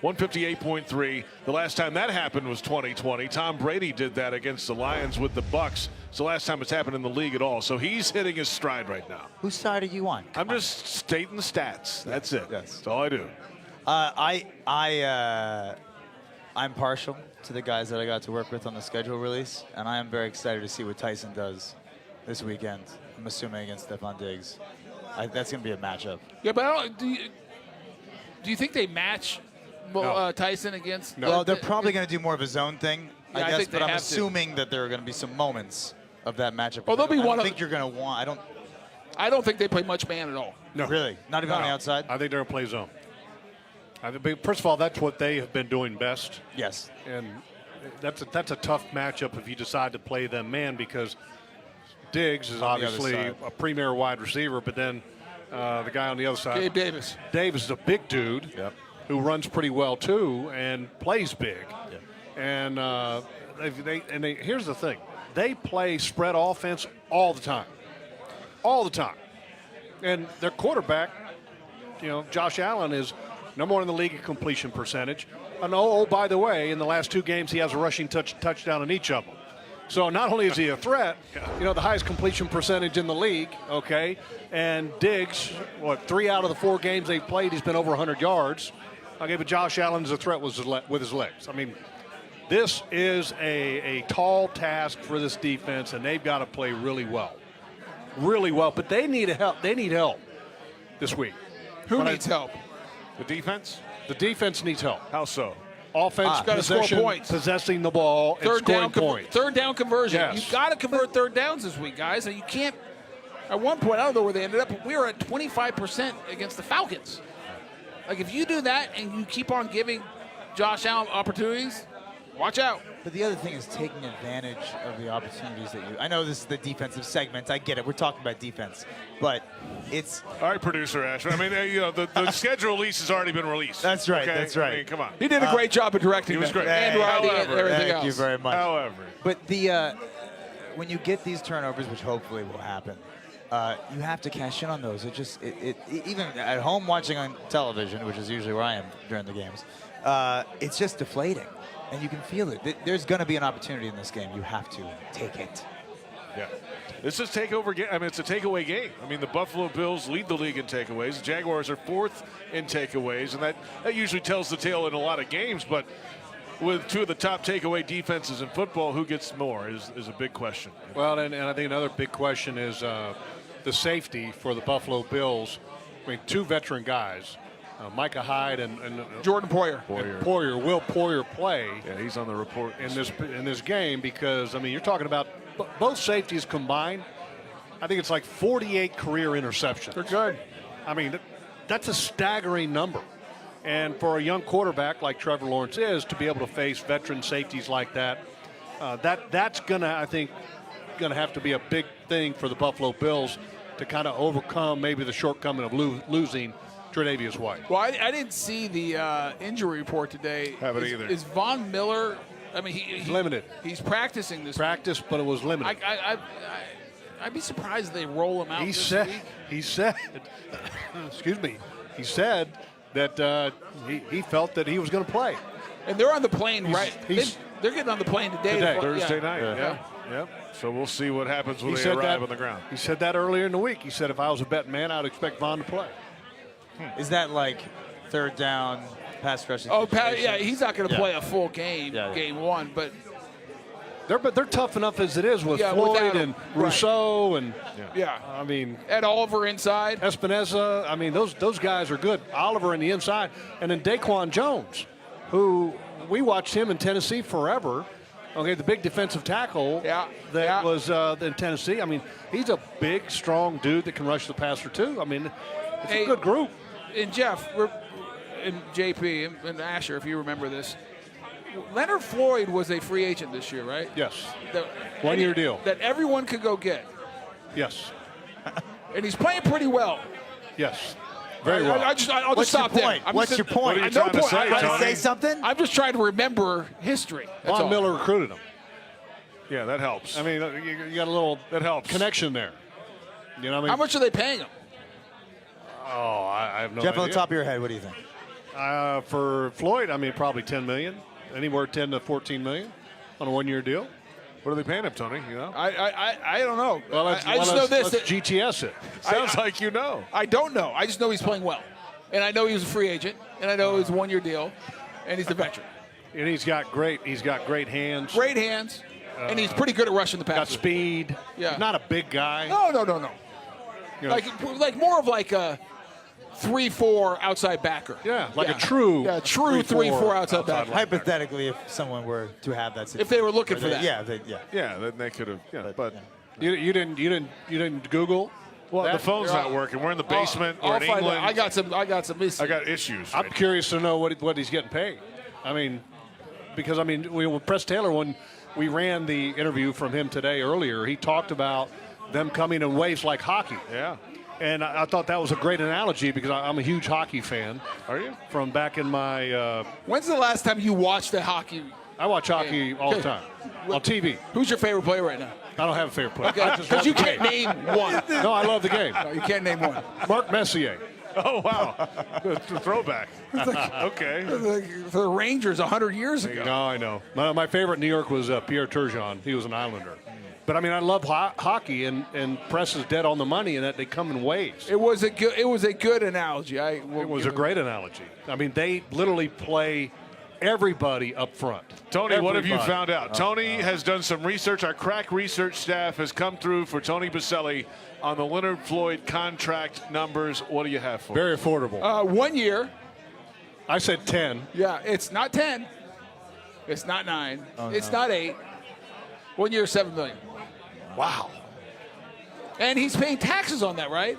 158.3. The last time that happened was 2020. Tom Brady did that against the Lions with the Bucks. It's the last time it's happened in the league at all. So he's hitting his stride right now. Whose side are you on? I'm just stating the stats. That's it. Yes. That's all I do. I'm partial to the guys that I got to work with on the schedule release, and I am very excited to see what Tyson does this weekend. I'm assuming against Stephon Diggs. That's going to be a matchup. Yeah, but do you think they match Tyson against? No. Well, they're probably going to do more of a zone thing, Yeah, I I guess, think but they I'm have to. assuming that there are going to be some moments of that matchup. Well, there'll be I one don't of- think you're going to want. I don't think they play much man at all. No. Really? Not even on the No. outside? I think they're going to play zone. First of all, that's what they have been doing best. Yes. And that's a tough matchup if you decide to play them man, because Diggs is On the other obviously side. a premier wide receiver, but then the guy on the other side, Gabe Davis. Davis is a big dude who runs pretty well too and plays big. And here's the thing: they play spread offense all the time, and their quarterback, Josh Allen, is Number 1 in the league in completion percentage. And oh, by the way, in the last 2 games, he has a rushing touchdown in each of them. So not only is he a threat, the highest completion percentage in the league, okay? And Diggs, 3 out of the 4 games they've played, he's been over 100 yards. Okay, but Josh Allen is a threat with his legs. I mean, this is a tall task for this defense, and they've got to play really well. Really well, but they need help. They need help this week. Who needs help? The defense? The defense needs help. How so? Offense, got to score points, possessing the ball, and scoring points. Third down conversion. Yes. You got to convert third downs this week, guys. And you can't. At one point, I don't know where they ended up, but we were at 25% against the Falcons. Like, if you do that and you keep on giving Josh Allen opportunities, watch out. But the other thing is taking advantage of the opportunities that you. I know this is the defensive segment. I get it. We're talking about defense, but it's. All right, producer Ashman. I mean, the schedule release has already been released. That's right. Okay? That's right. I mean, come on. He did a great job of directing. He was great. And Riley and everything else. Thank you very much. However, but the when you get these turnovers, which hopefully will happen, you have to cash in on those. Even at home watching on television, which is usually where I am during the games, it's just deflating. And you can feel it. There's going to be an opportunity in this game. You have to take it. yeah. This is takeover game. I mean, it's a takeaway game. I mean, the Buffalo Bills lead the league in takeaways. The Jaguars are 4th in takeaways, and that usually tells the tale in a lot of games. But with 2 of the top takeaway defenses in football, who gets more is a big question. Well, and I think another big question is the safety for the Buffalo Bills. I mean, 2 veteran guys. Micah Hyde and Jordan Poyer. Will Poyer play? Yeah, he's on the report in this game because I mean you're talking about both safeties combined. I think it's like 48 career interceptions. They're good. I mean that's a staggering number, and for a young quarterback like Trevor Lawrence is to be able to face veteran safeties like that, that's gonna have to be a big thing for the Buffalo Bills to kind of overcome maybe the shortcoming of losing Tre'Davious White. Well, I didn't see the injury report today. Haven't either. Is Von Miller? I mean, he's limited. He's practicing this. Practice, but it was limited. I'd be surprised if they roll him out. He said, excuse me. He said that he felt that he was going to play. And they're on the plane, right? They're getting on the plane today. Thursday night. Yeah. So we'll see what happens when they arrive on the ground. He said that earlier in the week. He said if I was a betting man, I'd expect Von to play. Is that like third down pass rushing? Oh, yeah, he's not going to play a full game, game 1, but they're tough enough as it is with Floyd and Rousseau and I mean Ed Oliver inside, Espinoza. I mean those guys are good. Oliver in the inside, and then Daquan Jones, who we watched him in Tennessee forever. Okay, the big defensive tackle that was in Tennessee. I mean, he's a big, strong dude that can rush the passer too. I mean, it's a good group. And Jeff, and JP, and Asher, if you remember this, Leonard Floyd was a free agent this year, right? Yes. 1-year deal. That everyone could go get. Yes. And he's playing pretty well. Yes. Very well. I'll just stop there. What's your point? What are you trying to say, Tony? Say something? I'm just trying to remember history. Von Miller recruited him. Yeah, that helps. I mean, you got a little connection there. You know what I mean? How much are they paying him? Oh, I have no idea. Jeff, on the top of your head, what do you think? For Floyd, I mean, probably $10 million, anywhere 10 to 14 million on a 1-year deal. What are they paying him, Tony? You know? I don't know. Well, I just know this. Let's GTS it. Sounds like you know. I don't know. I just know he's playing well, and I know he was a free agent, and I know it was a 1-year deal, and he's a veteran. And he's got great hands. Great hands, and he's pretty good at rushing the passer. Got speed. Yeah. He's not a big guy. No. You know, like more of like a 3-4 outside backer. Yeah, like a true 3-4 outside backer. Hypothetically, if someone were to have that situation. If they were looking for that. Yeah, then they could have. Yeah, but you didn't Google. Well, the phone's not working. We're in the basement. We're in England. I got some issues. I got issues. I'm curious to know what he's getting paid. I mean, because with Press Taylor, when we ran the interview from him today earlier, he talked about them coming in waves like hockey. Yeah. And I thought that was a great analogy because I'm a huge hockey fan. Are you? From back in my. When's the last time you watched a hockey? I watch hockey all the time on TV. Who's your favorite player right now? I don't have a favorite player. Okay, because you can't name one. No, I love the game. No, you can't name one. Mark Messier. Oh, wow. It's a throwback. Okay. The Rangers 100 years ago. No, I know. My favorite in New York was Pierre Turgeon. He was an Islander. But I mean, I love hockey, and press is dead on the money in that they come in waves. It was a good analogy. It was a great analogy. I mean, they literally play everybody up front. Tony, what have you found out? Tony has done some research. Our crack research staff has come through for Tony Boselli on the Leonard Floyd contract numbers. What do you have for Very affordable. 1 year. I said 10. Yeah, it's not 10. It's not 9. It's not 8. 1 year, $7 million. Wow. And he's paying taxes on that, right?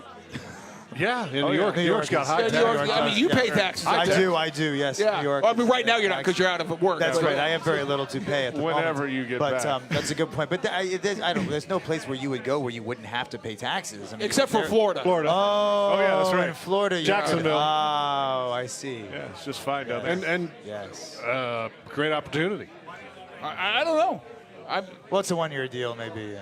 Yeah, in New York. New York's got high New York, taxes. I mean, you pay taxes. I do, yes. Yeah. New York. Well, I mean, right now you're not because you're out of work. That's right. I have very little to pay at the moment. Whenever you get but, back. that's a good point. But there's no place where you would go where you wouldn't have to pay taxes. I mean, Except for Florida. Oh, yeah, that's right. In Florida, Jacksonville. Oh, I see. Yeah, it's just fine down there. And Yes. great opportunity. I don't know. Well, it's a 1 year deal, maybe.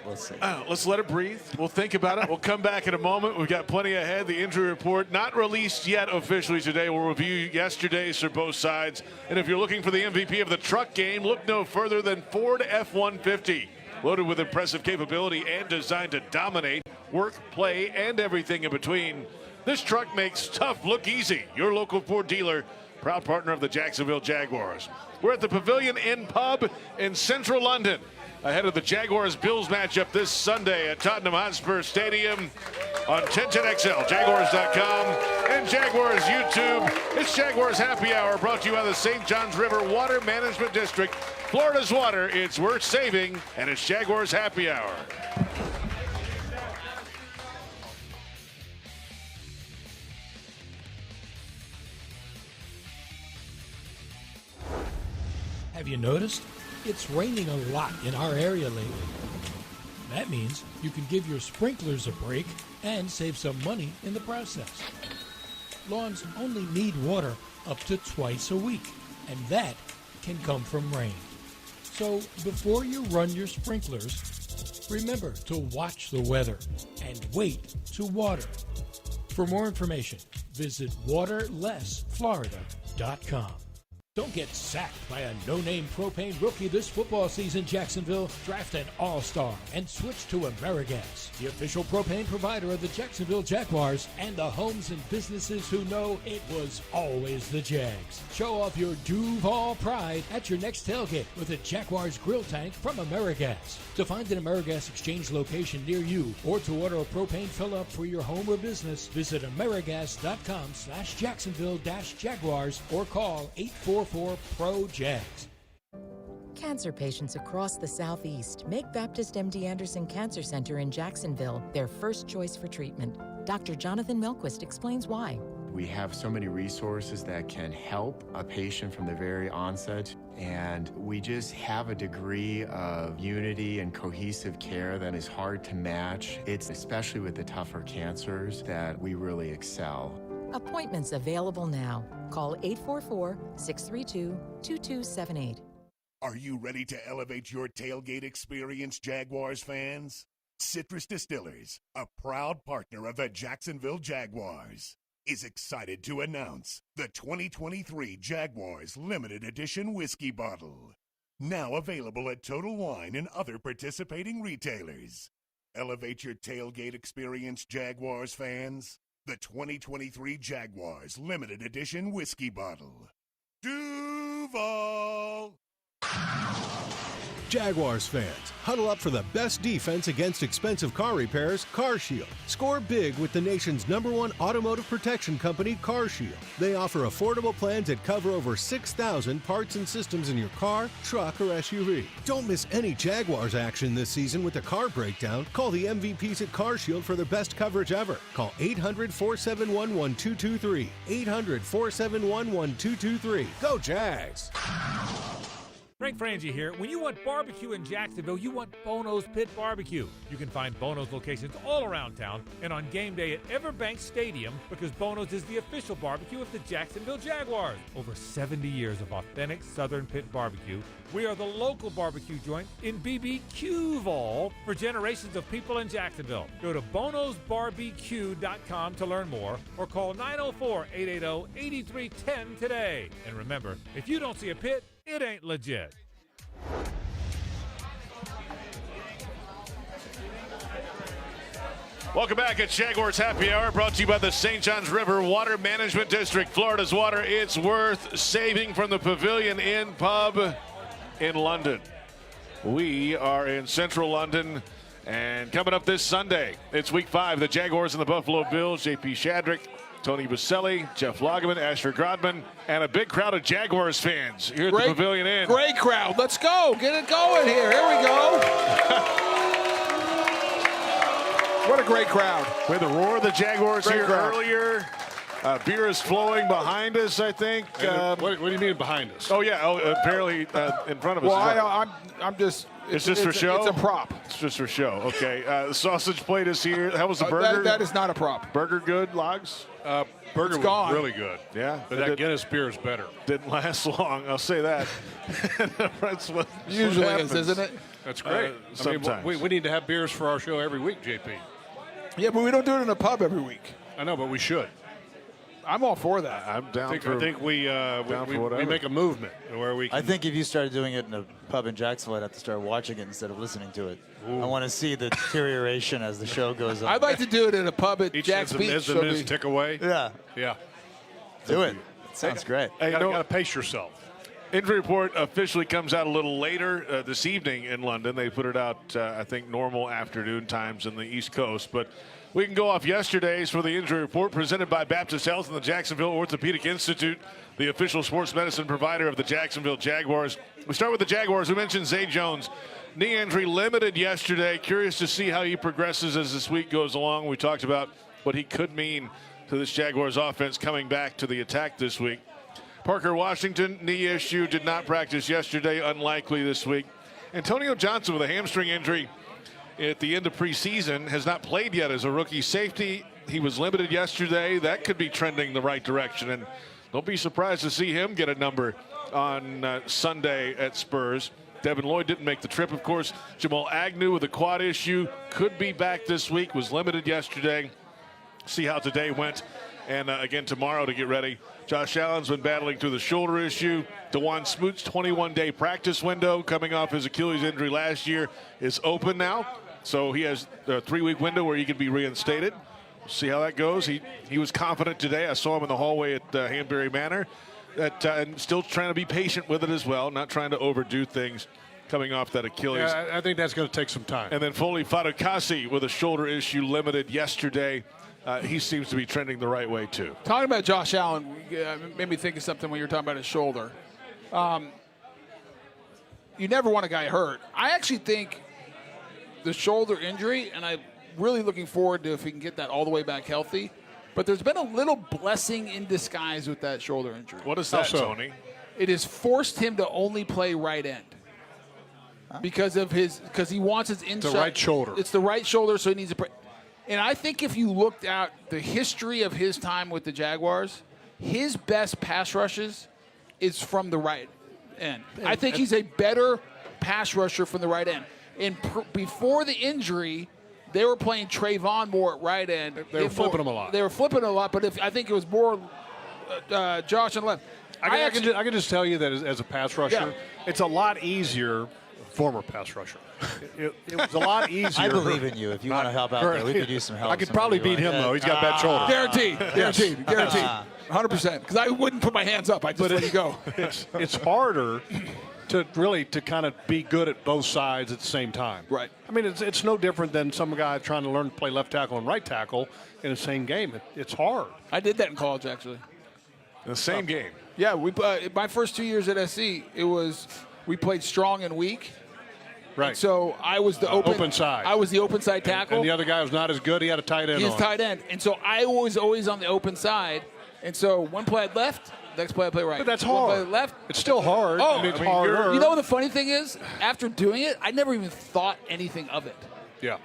Let's see. Let's let it breathe. We'll think about it. We'll come back in a moment. We've got plenty ahead. The injury report not released yet officially today. We'll review yesterday's for both sides. And if you're looking for the MVP of the truck game, look no further than Ford F-150. Loaded with impressive capability and designed to dominate work, play, and everything in between. This truck makes tough look easy. Your local Ford dealer, proud partner of the Jacksonville Jaguars. We're at the Pavilion End pub in central London, ahead of the Jaguars-Bills matchup this Sunday at Tottenham Hotspur Stadium on 1010XL, Jaguars.com, and Jaguars YouTube. It's Jaguars Happy Hour, brought to you by the St. Johns River Water Management District. Florida's water, it's worth saving, and it's Jaguars Happy Hour. Have you noticed? It's raining a lot in our area lately. That means you can give your sprinklers a break and save some money in the process. Lawns only need water up to twice a week, and that can come from rain. So before you run your sprinklers, remember to watch the weather and wait to water. For more information, visit waterlessflorida.com. Don't get sacked by a no-name propane rookie this football season, Jacksonville. Draft an all-star and switch to AmeriGas, the official propane provider of the Jacksonville Jaguars and the homes and businesses who know it was always the Jags. Show off your Duval pride at your next tailgate with a Jaguars grill tank from AmeriGas. To find an AmeriGas exchange location near you or to order a propane fill-up for your home or business, visit AmeriGas.com/Jacksonville-Jaguars or call 844-PRO-JAGS. Cancer patients across the Southeast make Baptist MD Anderson Cancer Center in Jacksonville their first choice for treatment. Dr. Jonathan Melquist explains why. We have so many resources that can help a patient from the very onset, and we just have a degree of unity and cohesive care that is hard to match. It's especially with the tougher cancers that we really excel. Appointments available now. Call 844-632-2278. Are you ready to elevate your tailgate experience, Jaguars fans? Citrus Distillers, a proud partner of the Jacksonville Jaguars, is excited to announce the 2023 Jaguars Limited Edition Whiskey Bottle. Now available at Total Wine and other participating retailers. Elevate your tailgate experience, Jaguars fans. The 2023 Jaguars Limited Edition Whiskey Bottle. Duval! Jaguars fans, huddle up for the best defense against expensive car repairs, CarShield. Score big with the nation's #1 automotive protection company, CarShield. They offer affordable plans that cover over 6,000 parts and systems in your car, truck, or SUV. Don't miss any Jaguars action this season with a car breakdown. Call the MVPs at CarShield for the best coverage ever. Call 800-471-1223. 800-471-1223. Go Jags! Frank Frangie here. When you want barbecue in Jacksonville, you want Bono's Pit Barbecue. You can find Bono's locations all around town and on game day at Everbank Stadium because Bono's is the official barbecue of the Jacksonville Jaguars. Over 70 years of authentic Southern Pit Barbecue. We are the local barbecue joint in BBQval for generations of people in Jacksonville. Go to bonosbarbecue.com to learn more or call 904-880-8310 today. And remember, if you don't see a pit, it ain't legit. Welcome back at Jaguars Happy Hour, brought to you by the St. Johns River Water Management District. Florida's water, it's worth saving, from the Pavilion End pub in London. We are in central London, and coming up this Sunday, it's week 5. The Jaguars and the Buffalo Bills. JP Shadrick, Tony Boselli, Jeff Lageman, Asher Grodman, and a big crowd of Jaguars fans here at the Pavilion End. Great crowd. Let's go. Get it going here. Here we go. What a great crowd. We had the roar of the Jaguars here earlier. Beer is flowing behind us, I think. What do you mean behind us? Oh, yeah. Apparently in front of us. Well, I'm just... It's just for show? It's a prop. It's just for show. Okay. The sausage plate is here. How was the burger? That is not a prop. Burger good, Logs? Burger was gone. really good. Yeah. But that Guinness beer is better. Didn't last long, I'll say that. That's what Usually happens. is, isn't it? That's great. Sometimes. We need to have beers for our show every week, JP. Yeah, but we don't do it in a pub every week. I know, but we should. I'm all for that. I'm down I think we make a movement where we can. I think if you started doing it in a pub in Jacksonville, I'd have to start watching it instead of listening to it. I want to see the deterioration as the show goes on. I'd like to do it in a pub at Jack's Beach. As the minutes tick away. Yeah. Yeah. Do it. Sounds great. You got to pace yourself. Injury report officially comes out a little later this evening in London. They put it out, I think, normal afternoon times in the East Coast. But we can go off yesterday's for the injury report, presented by Baptist Health and the Jacksonville Orthopedic Institute, the official sports medicine provider of the Jacksonville Jaguars. We start with the Jaguars. We mentioned Zay Jones. Knee injury limited yesterday. Curious to see how he progresses as this week goes along. We talked about what he could mean to this Jaguars offense coming back to the attack this week. Parker Washington, knee issue, did not practice yesterday, unlikely this week. Antonio Johnson with a hamstring injury at the end of preseason has not played yet as a rookie safety. He was limited yesterday. That could be trending the right direction, and don't be surprised to see him get a number on Sunday at Spurs. Devin Lloyd didn't make the trip, of course. Jamal Agnew with a quad issue could be back this week, was limited yesterday. See how today went, and again tomorrow to get ready. Josh Allen's been battling through the shoulder issue. DeJuan Smoot's 21-day practice window coming off his Achilles injury last year is open now. So he has a 3-week window where he can be reinstated. We'll see how that goes. He was confident today. I saw him in the hallway at Hanbury Manor. And still trying to be patient with it as well, not trying to overdo things coming off that Achilles. Yeah, I think that's going to take some time. And then Foley Fatukasi with a shoulder issue limited yesterday. He seems to be trending the right way, too. Talking about Josh Allen made me think of something when you were talking about his shoulder. You never want a guy hurt. I actually think the shoulder injury, and I'm really looking forward to if he can get that all the way back healthy, but there's been a little blessing in disguise with that shoulder injury. What is that, Tony? It has forced him to only play right end because he wants his inside. It's the right shoulder. It's the right shoulder, so he needs to – and I think if you looked at the history of his time with the Jaguars, his best pass rushes is from the right end. I think he's a better pass rusher from the right end. And before the injury, they were playing Trayvon more at right end. They were flipping him a lot. They were flipping a lot, but I think it was more Josh on the left. I can just tell you that as a pass rusher, it's a lot easier. Former pass rusher. It was a lot easier. I believe in you. If you want to help out there, we could use some help. I could probably beat him, though. He's got bad shoulder. Guaranteed. 100%. Because I wouldn't put my hands up. I just let you go. It's harder to kind of be good at both sides at the same time. Right. I mean, it's no different than some guy trying to learn to play left tackle and right tackle in the same game. It's hard. I did that in college, actually. In the same game? Yeah. My first 2 years at SC, we played strong and weak. Right. And so I was the open side. I was the open side tackle. And the other guy was not as good. He had a tight end. He's tight end. And so I was always on the open side. And so one play I'd left, Next play I play right. But that's One play hard. left. It's still hard. Oh, it's harder. You know what the funny thing is? After doing it, I never even thought anything of it. Yeah.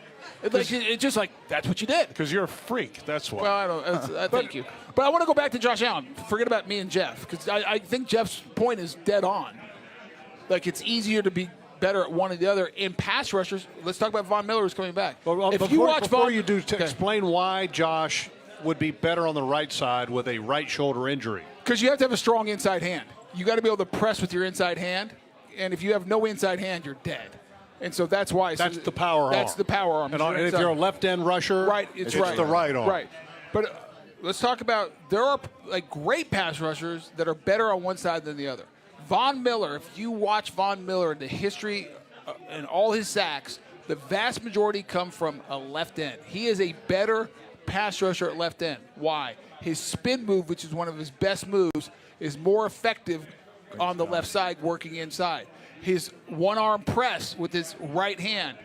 It's just like, that's what you did. Because you're a freak. That's why. Well, I don't. Thank you. But I want to go back to Josh Allen. Forget about me and Jeff, because I think Jeff's point is dead on. Like, it's easier to be better at one or the other. In pass rushers, let's talk about Von Miller, who's coming back. Well, if before, you watch before Von, you do, okay. explain why Josh would be better on the right side with a right shoulder injury. Because you have to have a strong inside hand. You got to be able to press with your inside hand, and if you have no inside hand, you're dead. And so that's why. That's the power arm. That's the power arm. And if you're a left end rusher, right, it's right. the right arm. Right. But let's talk about, there are like great pass rushers that are better on one side than the other. Von Miller, if you watch Von Miller in the history and all his sacks, the vast majority come from a left end. He is a better pass rusher at left end. Why? His spin move, which is one of his best moves, is more effective on the left side working inside. His one-arm press with his right hand,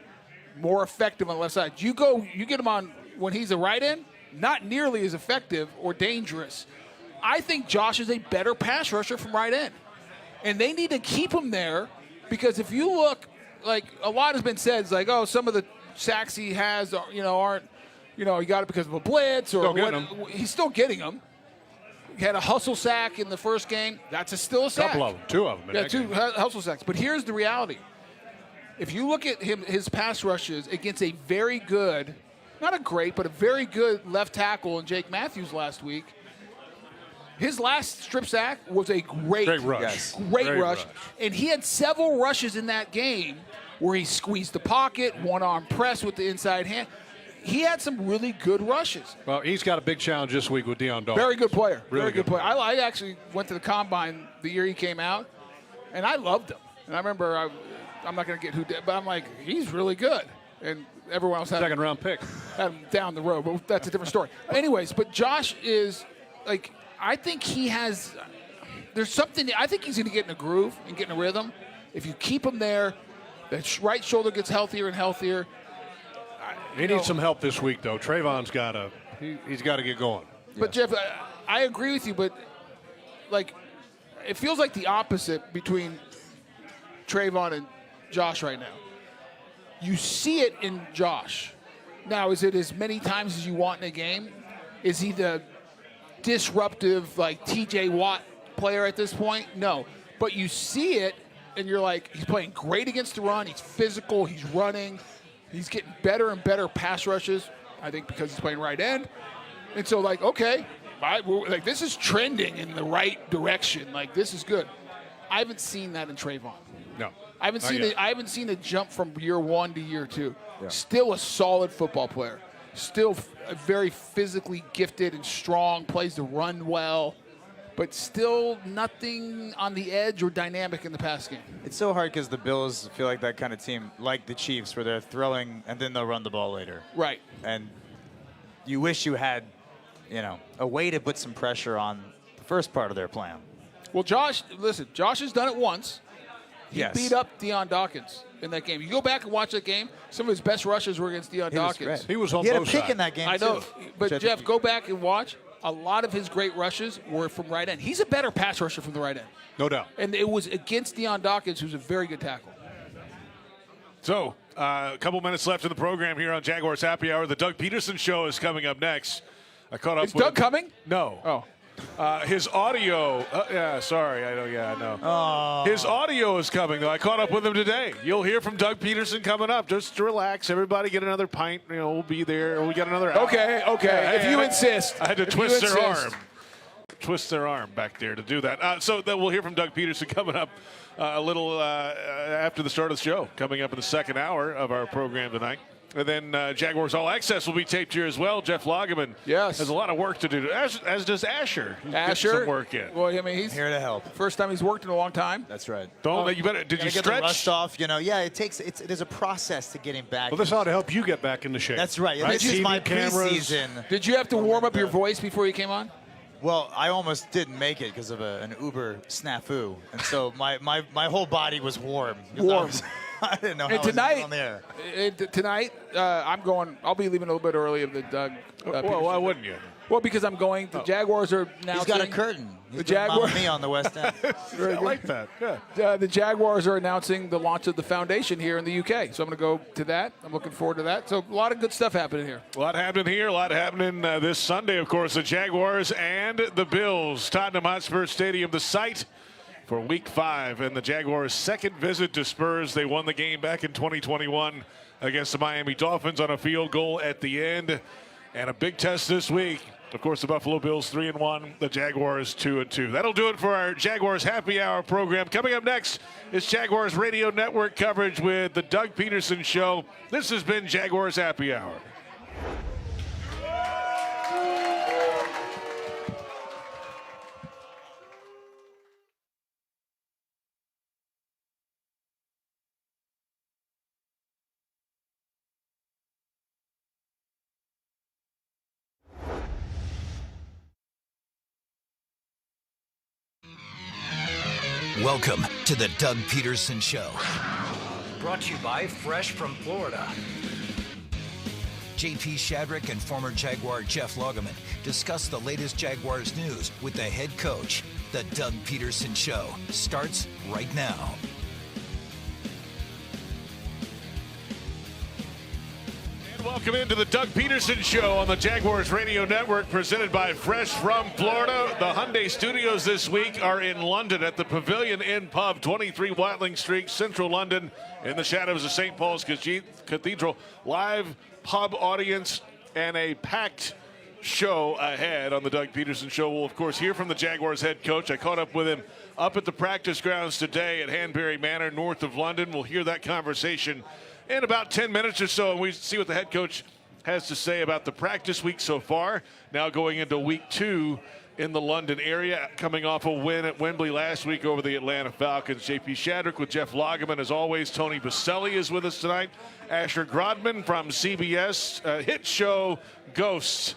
more effective on the left side. You get him on when he's a right end, not nearly as effective or dangerous. I think Josh is a better pass rusher from right end. And they need to keep him there, because if you look, like a lot has been said, it's like, oh, some of the sacks he has, aren't, he got it because of a blitz or he's still getting them. He had a hustle sack in the first game. That's still a sack. Couple of them, two of them. Yeah, two hustle sacks. But here's the reality. If you look at his pass rushes against a very good, not a great, but a very good left tackle in Jake Matthews last week, his last strip sack was a great rush. Yes. Great rush. And he had several rushes in that game where he squeezed the pocket, one-arm press with the inside hand. He had some really good rushes. Well, he's got a big challenge this week with Deion Dawkins. Very good player. Really Very good player. I actually went to the Combine the year he came out, and I loved him. And I remember, I'm not going to get who did, but I'm like, he's really good. And everyone else had second-round pick. Had him down the road, but that's a different story. Anyways, but Josh is, like, I think he has – there's something – I think he's going to get in a groove and get in a rhythm. If you keep him there, the right shoulder gets healthier and healthier. He needs some help this week, though. Trayvon's got to he's got to get going. But, Jeff, I agree with you, but, like, it feels like the opposite between Trayvon and Josh right now. You see it in Josh. Now, is it as many times as you want in a game? Is he the disruptive, like, T.J. Watt player at this point? No. But you see it, and you're like, he's playing great against the run. He's physical. He's running. He's getting better and better pass rushes, I think, because he's playing right end. And so, like, okay, like, this is trending in the right direction. Like, this is good. I haven't seen that in Trayvon. No. I haven't seen a jump from year one to year two. Yeah. Still a solid football player. Still very physically gifted and strong, plays the run well, but still nothing on the edge or dynamic in the pass game. It's so hard because the Bills feel like that kind of team, like the Chiefs, where they're throwing and then they'll run the ball later. Right. And you wish you had, a way to put some pressure on the first part of their plan. Well, Josh has done it once. He Yes. beat up Deion Dawkins in that game. You go back and watch that game, some of his best rushes were against Deion Dawkins. He was on He had a both pick sides. in that game, I know, too. but Jeff, go back and watch. A lot of his great rushes were from right end. He's a better pass rusher from the right end. No doubt. And it was against Deion Dawkins, who's a very good tackle. So, a couple minutes left in the program here on Jaguars Happy Hour. The Doug Peterson Show is coming up next. I caught up Is Doug coming? No. Oh. His audio, sorry, I know. His audio is coming, though. I caught up with him today. You'll hear from Doug Peterson coming up. Just relax. Everybody get another pint. We'll be there. We got another hour. Okay. If you insist. I had to twist their arm. Twist their arm back there to do that. So then we'll hear from Doug Peterson coming up a little after the start of the show, coming up in the second hour of our program tonight. And then Jaguars All Access will be taped here as well. Jeff Lageman has a lot of work to do, as does Asher. He's getting some work in. Well, I mean, he's here to help. First time he's worked in a long time. That's right. You better. Did you get stretch? the rust off? Yeah, there's a process to getting back. Well, this ought to help you get back into shape. That's right. Right? This is TV my cameras. preseason. Did you have to warm up your voice before you came on? Well, I almost didn't make it because of an Uber snafu, and so my whole body was warm. I didn't know how And I was tonight, on the air. I'll be leaving a little bit early of the Doug. Well, why wouldn't you? Well, because I'm going. The Jaguars are now. He's got a curtain. He's the Mamma Mia on the West End. I like that. Yeah. The Jaguars are announcing the launch of the foundation here in the UK, so I'm going to go to that. I'm looking forward to that. So a lot of good stuff happening here. A lot happening here. A lot happening this Sunday, of course. The Jaguars and the Bills. Tottenham Hotspur Stadium, the site for Week 5, and the Jaguars' second visit to Spurs. They won the game back in 2021 against the Miami Dolphins on a field goal at the end. And a big test this week. Of course, the Buffalo Bills 3-1, the Jaguars 2-2. That'll do it for our Jaguars Happy Hour program. Coming up next is Jaguars Radio Network coverage with the Doug Peterson Show. This has been Jaguars Happy Hour. Welcome to the Doug Peterson Show. Brought to you by Fresh from Florida. JP Shadrick and former Jaguar Jeff Lageman discuss the latest Jaguars news with the head coach. The Doug Peterson Show starts right now. Welcome into the Doug Peterson Show on the Jaguars Radio Network, presented by Fresh from Florida. The Hyundai Studios this week are in London at the Pavilion End Pub, 23 Watling Street, Central London, in the shadows of St. Paul's Cathedral. Live pub audience and a packed show ahead on the Doug Peterson Show. We'll, of course, hear from the Jaguars head coach. I caught up with him up at the practice grounds today at Hanbury Manor, north of London. We'll hear that conversation in about 10 minutes or so, and we see what the head coach has to say about the practice week so far. Now going into week 2 in the London area, coming off a win at Wembley last week over the Atlanta Falcons. JP Shadrick with Jeff Lageman, as always. Tony Boselli is with us tonight. Asher Grodman from CBS hit show Ghosts,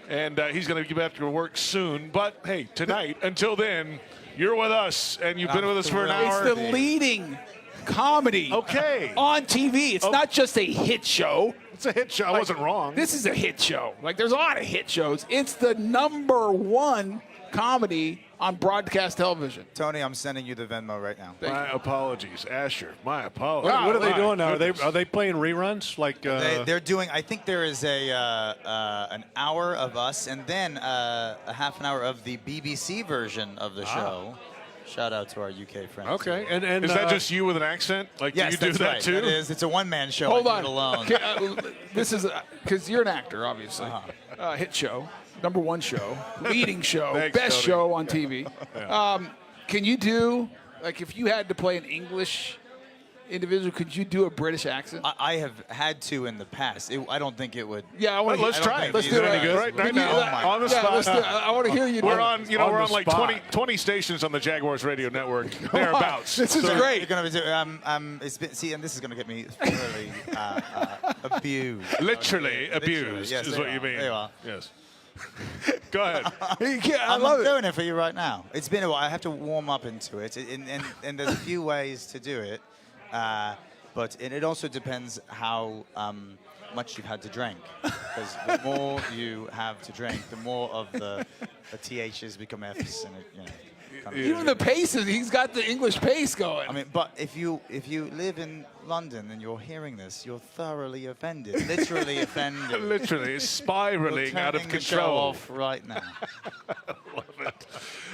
and he's going to get back to work soon. But hey, tonight, until then, you're with us, and you've been with us for an hour. It's the leading comedy on TV. It's not just a hit show. It's a hit show. I wasn't wrong. This is a hit show. Like, there's a lot of hit shows. It's the #1 comedy on broadcast television. Tony, I'm sending you the Venmo right now. My apologies, Asher. My apologies. What are they doing now? Are they playing reruns? Like they're doing. I think there is an hour of us, and then a half an hour of the BBC version of the show. Shout out to our UK friends. Okay, and is that just you with an accent? Like, yes, do you do that right. too? That is. It's a one-man show. Hold I on. do it alone. Okay, this is because you're an actor, obviously. Hit show, #1 show, leading show, Thanks, best Tony. show on TV. Can you do, like, if you had to play an English individual, could you do a British accent? I have had to in the past. I don't think it would. Yeah, I want to. Let's try it. Let's do it. Right now, on the spot. Let's do it. I want to hear you. We're do on. it. We're on the like spot. 20 stations on the Jaguars Radio Network. Thereabouts. This is great. You're gonna do. See, and this is gonna get me thoroughly abused. Literally abused Yes, is there what you you are. mean. There you are. Yes. Go ahead. I I'm love it. doing it for you right now. It's been a while. I have to warm up into it, and there's a few ways to do it. But it also depends how much you've had to drink. Because the more you have to drink, the more of the THs become Fs. And Even the paces, he's got the English pace going. I mean, but if you live in London and you're hearing this, you're thoroughly offended. Literally offended. Literally spiraling out of Turning the show control. off right now. Love it.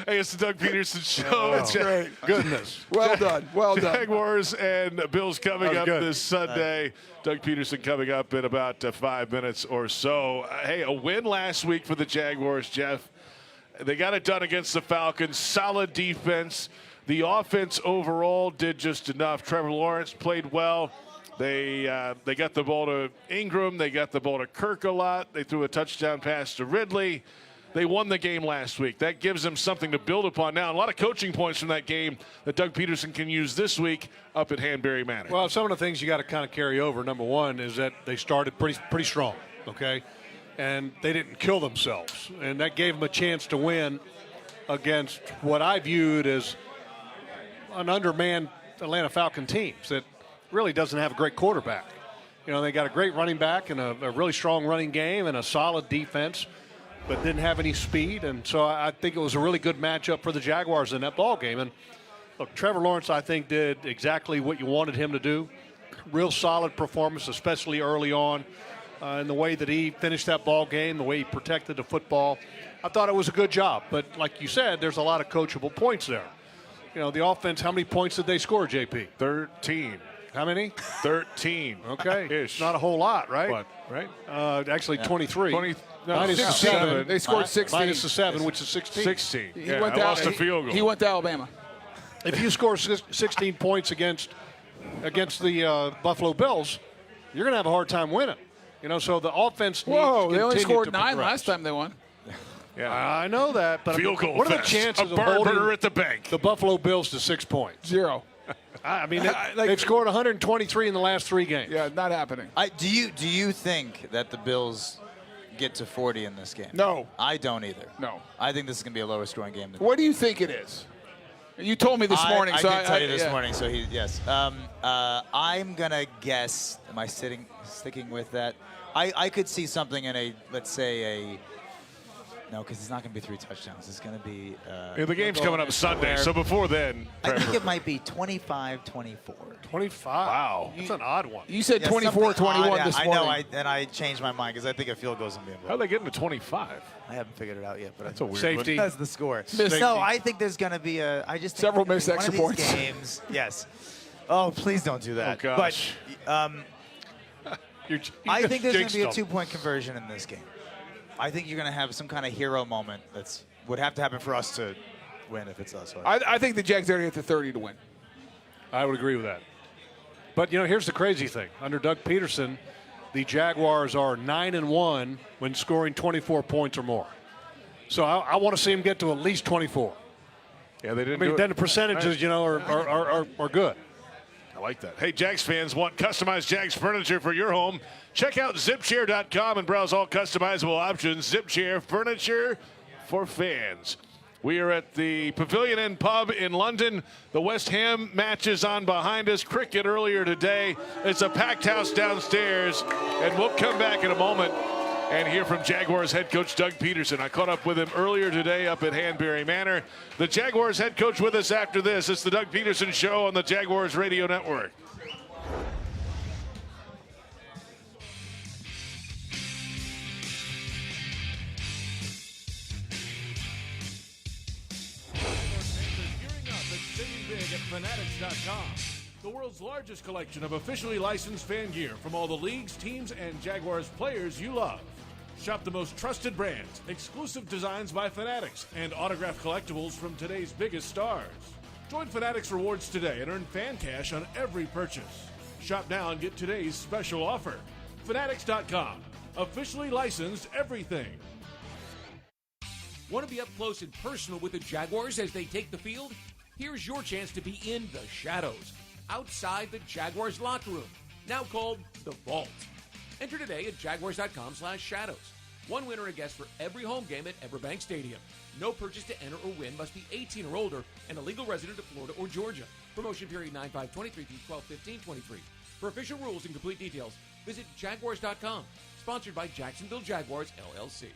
Hey, it's the Doug Peterson Show. It's great. Goodness. Well done. Well done. Jaguars and Bills coming up good. this Sunday. Doug Peterson coming up in about 5 minutes or so. Hey, a win last week for the Jaguars, Jeff. They got it done against the Falcons. Solid defense. The offense overall did just enough. Trevor Lawrence played well. They got the ball to Ingram. They got the ball to Kirk a lot. They threw a touchdown pass to Ridley. They won the game last week. That gives them something to build upon now. A lot of coaching points from that game that Doug Peterson can use this week up at Hanbury Manor. Well, some of the things you got to kind of carry over. #1 is that they started pretty strong. Okay. And they didn't kill themselves. And that gave them a chance to win against what I viewed as an undermanned Atlanta Falcon team that really doesn't have a great quarterback. You know, they got a great running back and a really strong running game and a solid defense. but didn't have any speed. And so I think it was a really good matchup for the Jaguars in that ball game. And look, Trevor Lawrence, I think, did exactly what you wanted him to do. Real solid performance, especially early on, in the way that he finished that ball game, the way he protected the football. I thought it was a good job. But like you said, there's a lot of coachable points there. You know, the offense, how many points did they score, JP? 13. How many? 13. Okay. Ish. Not a whole lot, right? What, right? Actually, 23. Minus the 7. They scored 16. Minus the 7, which is 16. 16. He Yeah, went I to lost a field goal. He went to Alabama. If you score 16 points against the Buffalo Bills, you're going to have a hard time winning. You know, so the offense needs to they only continue scored to 9 progress. last time they won. Yeah, I know that, but field goal what are the fest. chances A of barn holding burner at the bank? the Buffalo Bills to 6 points? 0. I mean, they've scored 123 in the last 3 games. Yeah, not happening. Do you think that the Bills get to 40 in this game? No. I don't either. No. I think this is going to be a lower scoring game. What do you think it is? You told me this morning. I so did tell you this yeah. morning. So yes. I'm gonna guess. Am I sticking with that? I could see something in a, let's say no, because it's not going to be 3 touchdowns. It's going to be. Yeah, the game's coming up Sunday, so before then. I think it might be 25-24. 25. Wow. That's an odd one. You said 24-21 this morning. I know, and I changed my mind because I think a field goal's going to be involved. How are they getting to 25? I haven't figured it out yet, but That's a weird Safety. That's the score. Safety. No, I think there's going to be Several missed one extra of these points. games. Yes. Oh, please don't do that. Oh, gosh. But You I just think there's going to be a jinxed them. 2-point conversion in this game. I think you're going to have some kind of hero moment that's would have to happen for us to win if it's us. I think the Jags are going to get to 30 to win. I would agree with that. But, you know, here's the crazy thing. Under Doug Peterson, the Jaguars are 9-1 when scoring 24 points or more. So I want to see them get to at least 24. Yeah, they didn't I mean, do then it. the percentages, you know, are good. I like that. Hey, Jags fans, want customized Jags furniture for your home? Check out zipchair.com and browse all customizable options. Zipchair furniture for fans. We are at the Pavilion End pub in London. The West Ham match is on behind us. Cricket earlier today. It's a packed house downstairs. And we'll come back in a moment and hear from Jaguars head coach Doug Peterson. I caught up with him earlier today up at Hanbury Manor. The Jaguars head coach with us after this. It's the Doug Peterson Show on the Jaguars Radio Network. Fanatics.com, the world's largest collection of officially licensed fan gear from all the leagues, teams, and Jaguars players you love. Shop the most trusted brands, exclusive designs by Fanatics, and autographed collectibles from today's biggest stars. Join Fanatics Rewards today and earn fan cash on every purchase. Shop now and get today's special offer. Fanatics.com, officially licensed everything. Want to be up close and personal with the Jaguars as they take the field? Here's your chance to be in the shadows, outside the Jaguars locker room, now called the Vault. Enter today at jaguars.com/shadows. One winner a guest for every home game at Everbank Stadium. No purchase to enter or win, must be 18 or older and a legal resident of Florida or Georgia. Promotion period 9/5/23 through 12/15/23. For official rules and complete details, visit jaguars.com. Sponsored by Jacksonville Jaguars, LLC.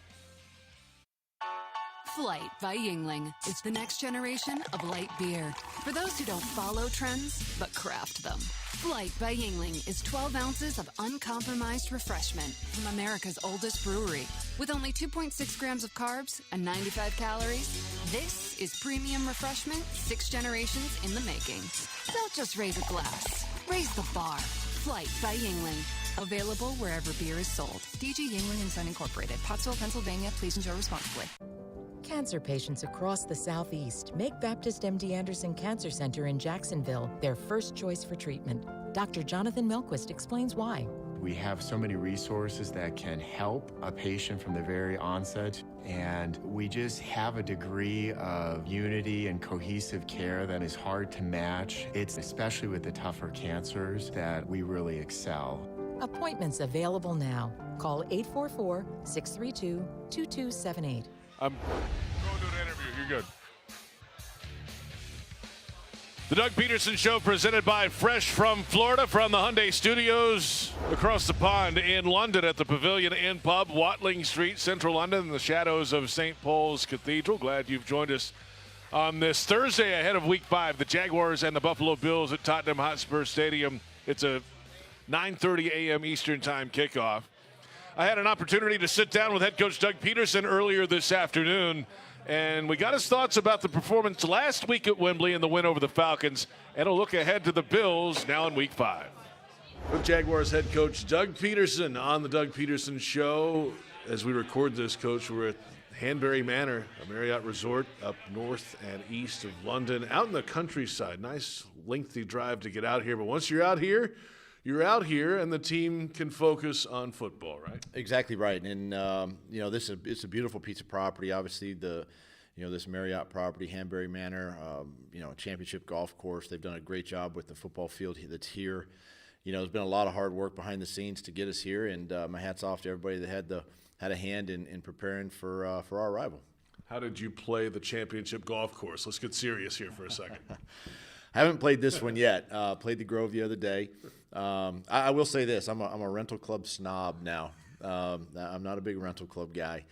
Flight by Yingling is the next generation of light beer. For those who don't follow trends, but craft them. Flight by Yingling is 12 ounces of uncompromised refreshment from America's oldest brewery. With only 2.6 grams of carbs and 95 calories, this is premium refreshment 6 generations in the making. Don't just raise a glass, raise the bar. Flight by Yingling. Available wherever beer is sold. DG Yingling & Son Incorporated, Pottsville, Pennsylvania. Please enjoy responsibly. Cancer patients across the Southeast make Baptist MD Anderson Cancer Center in Jacksonville their first choice for treatment. Dr. Jonathan Milquist explains why. We have so many resources that can help a patient from the very onset, and we just have a degree of unity and cohesive care that is hard to match. It's especially with the tougher cancers that we really excel. Appointments available now. Call 844-632-2278. I'm going to an interview. You're good. The Doug Peterson Show presented by Fresh from Florida from the Hyundai Studios across the pond in London at the Pavilion End Pub, Watling Street, Central London, in the shadows of St. Paul's Cathedral. Glad you've joined us on this Thursday ahead of Week 5. The Jaguars and the Buffalo Bills at Tottenham Hotspur Stadium. It's a 9:30 a.m. Eastern Time kickoff. I had an opportunity to sit down with head coach Doug Peterson earlier this afternoon, and we got his thoughts about the performance last week at Wembley and the win over the Falcons, and a look ahead to the Bills now in Week 5. With Jaguars head coach Doug Peterson on the Doug Peterson Show. As we record this, Coach, we're at Hanbury Manor, a Marriott resort up north and east of London, out in the countryside. Nice lengthy drive to get out here, but once you're out here, and the team can focus on football, right? Exactly right. And it's a beautiful piece of property. Obviously, this Marriott property, Hanbury Manor, a championship golf course. They've done a great job with the football field that's here. There's been a lot of hard work behind the scenes to get us here, and my hat's off to everybody that had a hand in preparing for our arrival. How did you play the championship golf course? Let's get serious here for a second. I haven't played this one yet. Played the Grove the other day. I will say this: I'm a rental club snob now. I'm not a big rental club guy,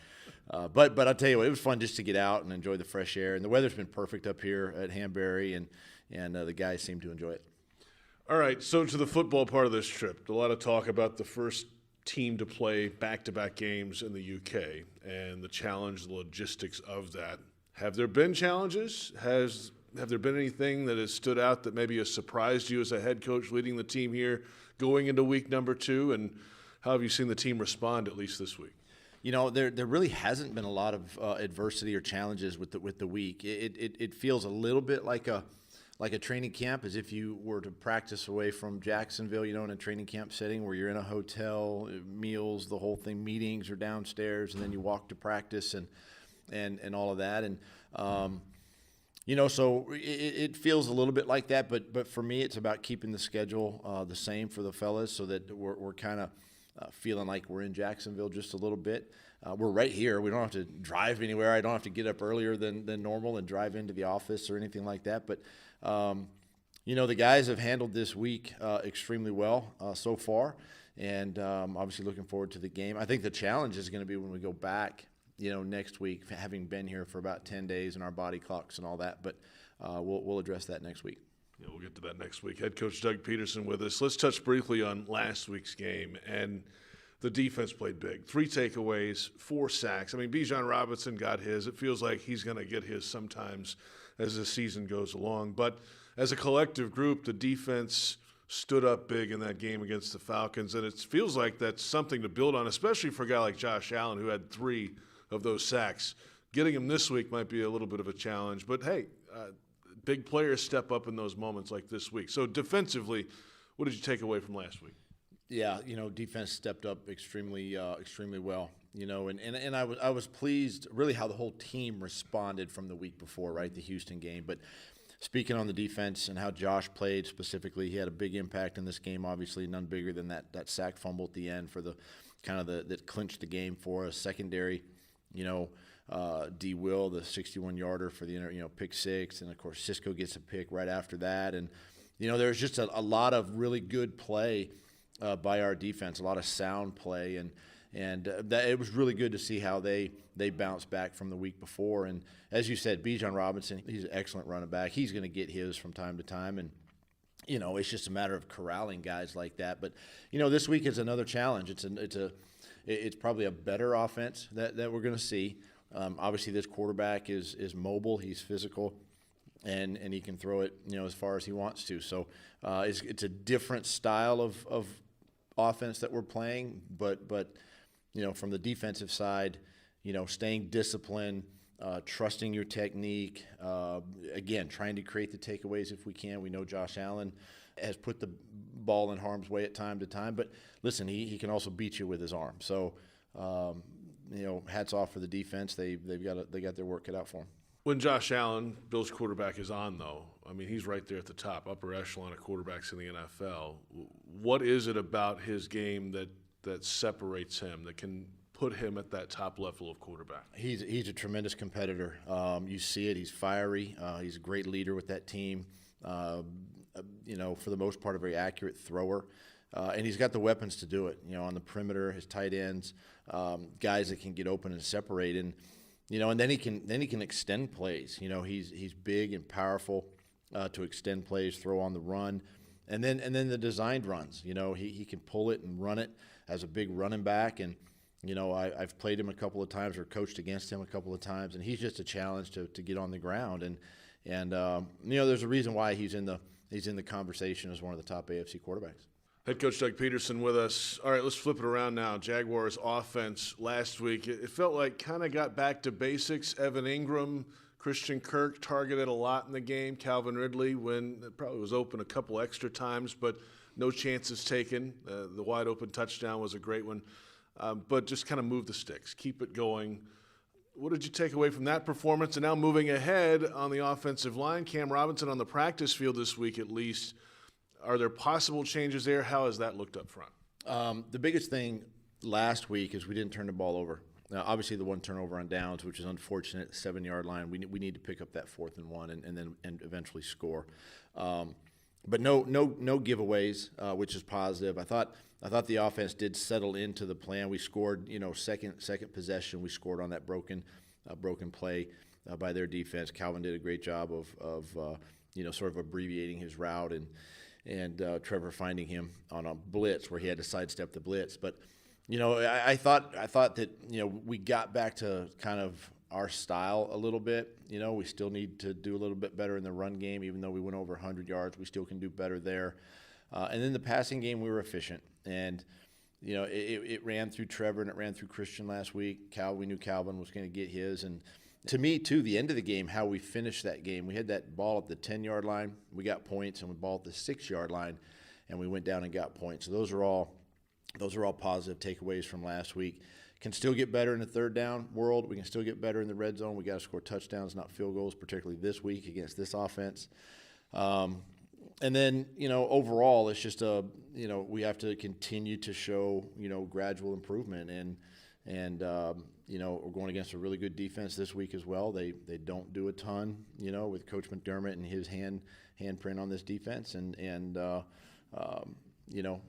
but I'll tell you what, it was fun just to get out and enjoy the fresh air. And the weather's been perfect up here at Hanbury, and the guys seem to enjoy it. All right, so to the football part of this trip, a lot of talk about the first team to play back-to-back games in the UK and the challenge, the logistics of that. Have there been challenges? Have there been anything that has stood out that maybe has surprised you as a head coach leading the team here going into week number 2? And how have you seen the team respond, at least this week? There really hasn't been a lot of adversity or challenges with the week. It feels a little bit like a training camp, as if you were to practice away from Jacksonville, in a training camp setting where you're in a hotel, meals, the whole thing, meetings are downstairs, and then you walk to practice and all of that. And so it feels a little bit like that, but for me, it's about keeping the schedule the same for the fellas, so that we're kind of feeling like we're in Jacksonville just a little bit. We're right here. We don't have to drive anywhere. I don't have to get up earlier than normal and drive into the office or anything like that. But the guys have handled this week extremely well so far, and obviously looking forward to the game. I think the challenge is going to be when we go back, next week, having been here for about 10 days and our body clocks and all that. But we'll address that next week. Yeah, we'll get to that next week. Head coach Doug Peterson with us. Let's touch briefly on last week's game. And the defense played big. 3 takeaways, 4 sacks. I mean, Bijan Robinson got his. It feels like he's going to get his sometimes as the season goes along. But as a collective group, the defense stood up big in that game against the Falcons. And it feels like that's something to build on, especially for a guy like Josh Allen, who had 3 of those sacks. Getting him this week might be a little bit of a challenge. But, hey, big players step up in those moments like this week. So defensively, what did you take away from last week? Yeah, defense stepped up extremely well. And I was pleased really how the whole team responded from the week before, right, the Houston game. But speaking on the defense and how Josh played specifically, he had a big impact in this game. Obviously, none bigger than that sack fumble at the end for the that clinched the game for us. Secondary, D. Will, the 61-yarder for the pick 6, and of course Cisco gets a pick right after that. And there's just a lot of really good play by our defense, a lot of sound play, and that it was really good to see how they bounced back from the week before. And as you said, Bijan Robinson, he's an excellent running back. He's going to get his from time to time, and it's just a matter of corralling guys like that. But this week is another challenge. It's probably a better offense that we're going to see. Obviously, this quarterback is mobile. He's physical, and he can throw it as far as he wants to. So it's a different style of offense that we're playing. But from the defensive side, staying disciplined, trusting your technique. Again, trying to create the takeaways if we can. We know Josh Allen has put the ball in harm's way at time to time, but listen, he can also beat you with his arm. So. Hats off for the defense. They got their work cut out for them. When Josh Allen, Bills quarterback, is on, though, I mean, he's right there at the top, upper echelon of quarterbacks in the NFL. What is it about his game that separates him, that can put him at that top level of quarterback? He's a tremendous competitor. You see it. He's fiery. He's a great leader with that team. For the most part, a very accurate thrower. And he's got the weapons to do it, on the perimeter, his tight ends, guys that can get open and separate. And, and then he can extend plays. He's big and powerful to extend plays, throw on the run. And then the designed runs, he can pull it and run it as a big running back. And, I've played him a couple of times or coached against him a couple of times, and he's just a challenge to get on the ground. And there's a reason why he's in the conversation as one of the top AFC quarterbacks. Head coach Doug Peterson with us. All right, let's flip it around now. Jaguars offense last week, it felt like kind of got back to basics. Evan Ingram, Christian Kirk targeted a lot in the game. Calvin Ridley, when it probably was open a couple extra times, but no chances taken. The wide open touchdown was a great one. But just kind of move the sticks, keep it going. What did you take away from that performance? And now moving ahead on the offensive line, Cam Robinson on the practice field this week at least. Are there possible changes there? How has that looked up front? The biggest thing last week is we didn't turn the ball over. Now, obviously, the one turnover on downs, which is unfortunate, 7-yard line. We need to pick up that 4th and 1 and eventually score. But no giveaways, which is positive. I thought the offense did settle into the plan. We scored, second possession. We scored on that broken play by their defense. Calvin did a great job of sort of abbreviating his route and Trevor finding him on a blitz where he had to sidestep the blitz. But I thought that we got back to kind of our style a little bit. We still need to do a little bit better in the run game, even though we went over 100 yards. We still can do better there. And then the passing game, we were efficient. And, it ran through Trevor and it ran through Christian last week. We knew Calvin was going to get his. And to me, too, the end of the game, how we finished that game, we had that ball at the 10-yard line. We got points, and we ball at the 6-yard line, and we went down and got points. So those are all positive takeaways from last week. Can still get better in the third down world. We can still get better in the red zone. We got to score touchdowns, not field goals, particularly this week against this offense. And then, overall, it's just we have to continue to show, gradual improvement. And we're going against a really good defense this week as well. They don't do a ton, with Coach McDermott and his handprint on this defense. And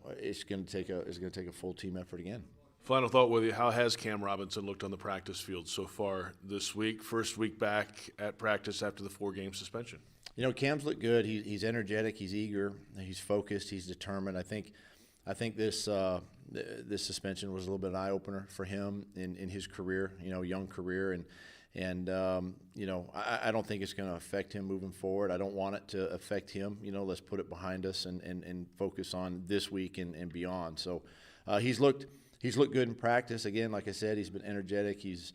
it's going to take a full team effort again. Final thought with you, how has Cam Robinson looked on the practice field so far this week? First week back at practice after the 4-game suspension. Cam's looked good. He's energetic. He's eager. He's focused. He's determined. I think this suspension was a little bit of an eye-opener for him in his career, young career. And I don't think it's going to affect him moving forward. I don't want it to affect him. Let's put it behind us and focus on this week and beyond. So he's looked good in practice. Again, like I said, he's been energetic. He's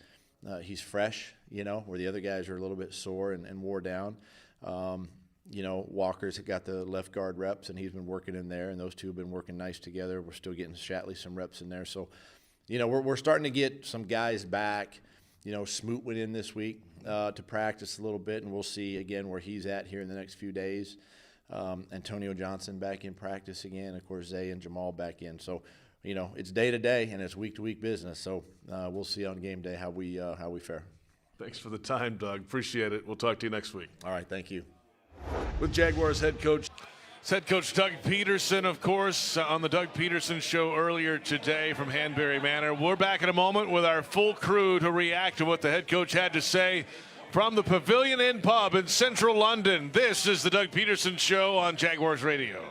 fresh, where the other guys are a little bit sore and wore down. Walker's got the left guard reps, and he's been working in there, and those two have been working nice together. We're still getting Shatley some reps in there. So, we're starting to get some guys back. Smoot went in this week to practice a little bit, and we'll see again where he's at here in the next few days. Antonio Johnson back in practice again. Of course, Zay and Jamal back in. So, it's day to day and it's week to week business. So we'll see on game day how we fare. Thanks for the time, Doug. Appreciate it. We'll talk to you next week. All right, thank you. With Jaguars head coach Doug Peterson, of course, on the Doug Peterson Show earlier today from Hanbury Manor. We're back in a moment with our full crew to react to what the head coach had to say from the Pavilion End pub in central London. This is the Doug Peterson Show on Jaguars Radio.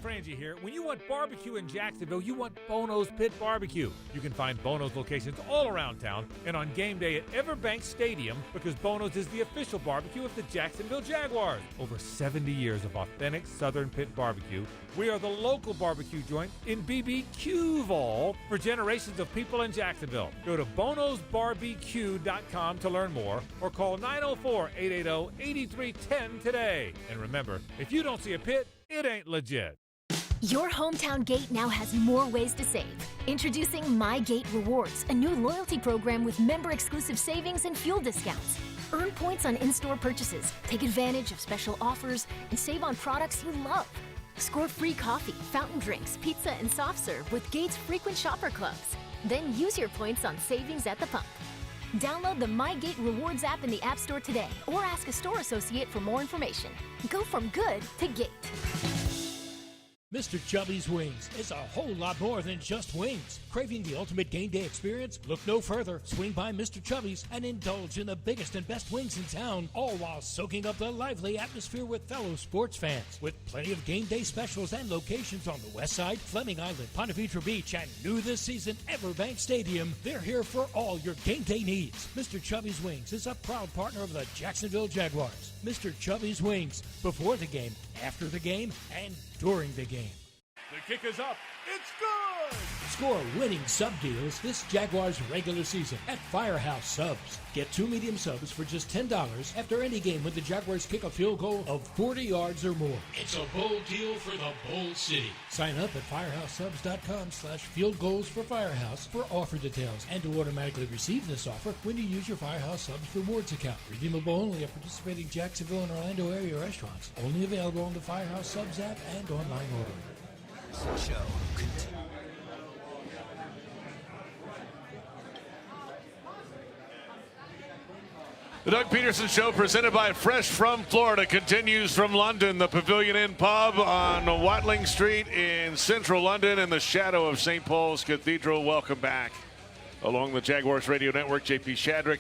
Frangie here. When you want barbecue in Jacksonville, you want Bono's Pit Barbecue. You can find Bono's locations all around town and on game day at Everbank Stadium, because Bono's is the official barbecue of the Jacksonville Jaguars. Over 70 years of authentic Southern Pit Barbecue. We are the local barbecue joint in BBQval for generations of people in Jacksonville. Go to bonosbarbecue.com to learn more, or call 904-880-8310 today. And remember, if you don't see a pit, it ain't legit. Your hometown gate now has more ways to save. Introducing My Gate Rewards, a new loyalty program with member-exclusive savings and fuel discounts. Earn points on in-store purchases, take advantage of special offers, and save on products you love. Score free coffee, fountain drinks, pizza, and soft serve with Gates frequent shopper clubs. Then use your points on savings at the pump. Download the MyGate Rewards app in the App Store today or ask a store associate for more information. Go from good to Gate. Mr. Chubby's Wings is a whole lot more than just wings. Craving the ultimate game day experience? Look no further. Swing by Mr. Chubby's and indulge in the biggest and best wings in town, all while soaking up the lively atmosphere with fellow sports fans. With plenty of game day specials and locations on the West Side, Fleming Island, Ponte Vedra Beach, and new this season, Everbank Stadium, they're here for all your game day needs. Mr. Chubby's Wings is a proud partner of the Jacksonville Jaguars. Mr. Chubby's Wings, before the game, after the game, and during the game. The kick is up. It's good! Score winning sub deals this Jaguars regular season at Firehouse Subs. Get 2 medium subs for just $10 after any game when the Jaguars kick a field goal of 40 yards or more. It's a bold deal for the bold city. Sign up at firehousesubs.com/field goals for Firehouse for offer details and to automatically receive this offer when you use your Firehouse Subs rewards account. Redeemable only at participating Jacksonville and Orlando area restaurants. Only available on the Firehouse Subs app and online ordering. Show continues. The Doug Peterson Show, presented by Fresh from Florida, continues from London. The Pavilion End Pub on Watling Street in central London in the shadow of St. Paul's Cathedral. Welcome back. Along the Jaguars Radio Network, JP Shadrick,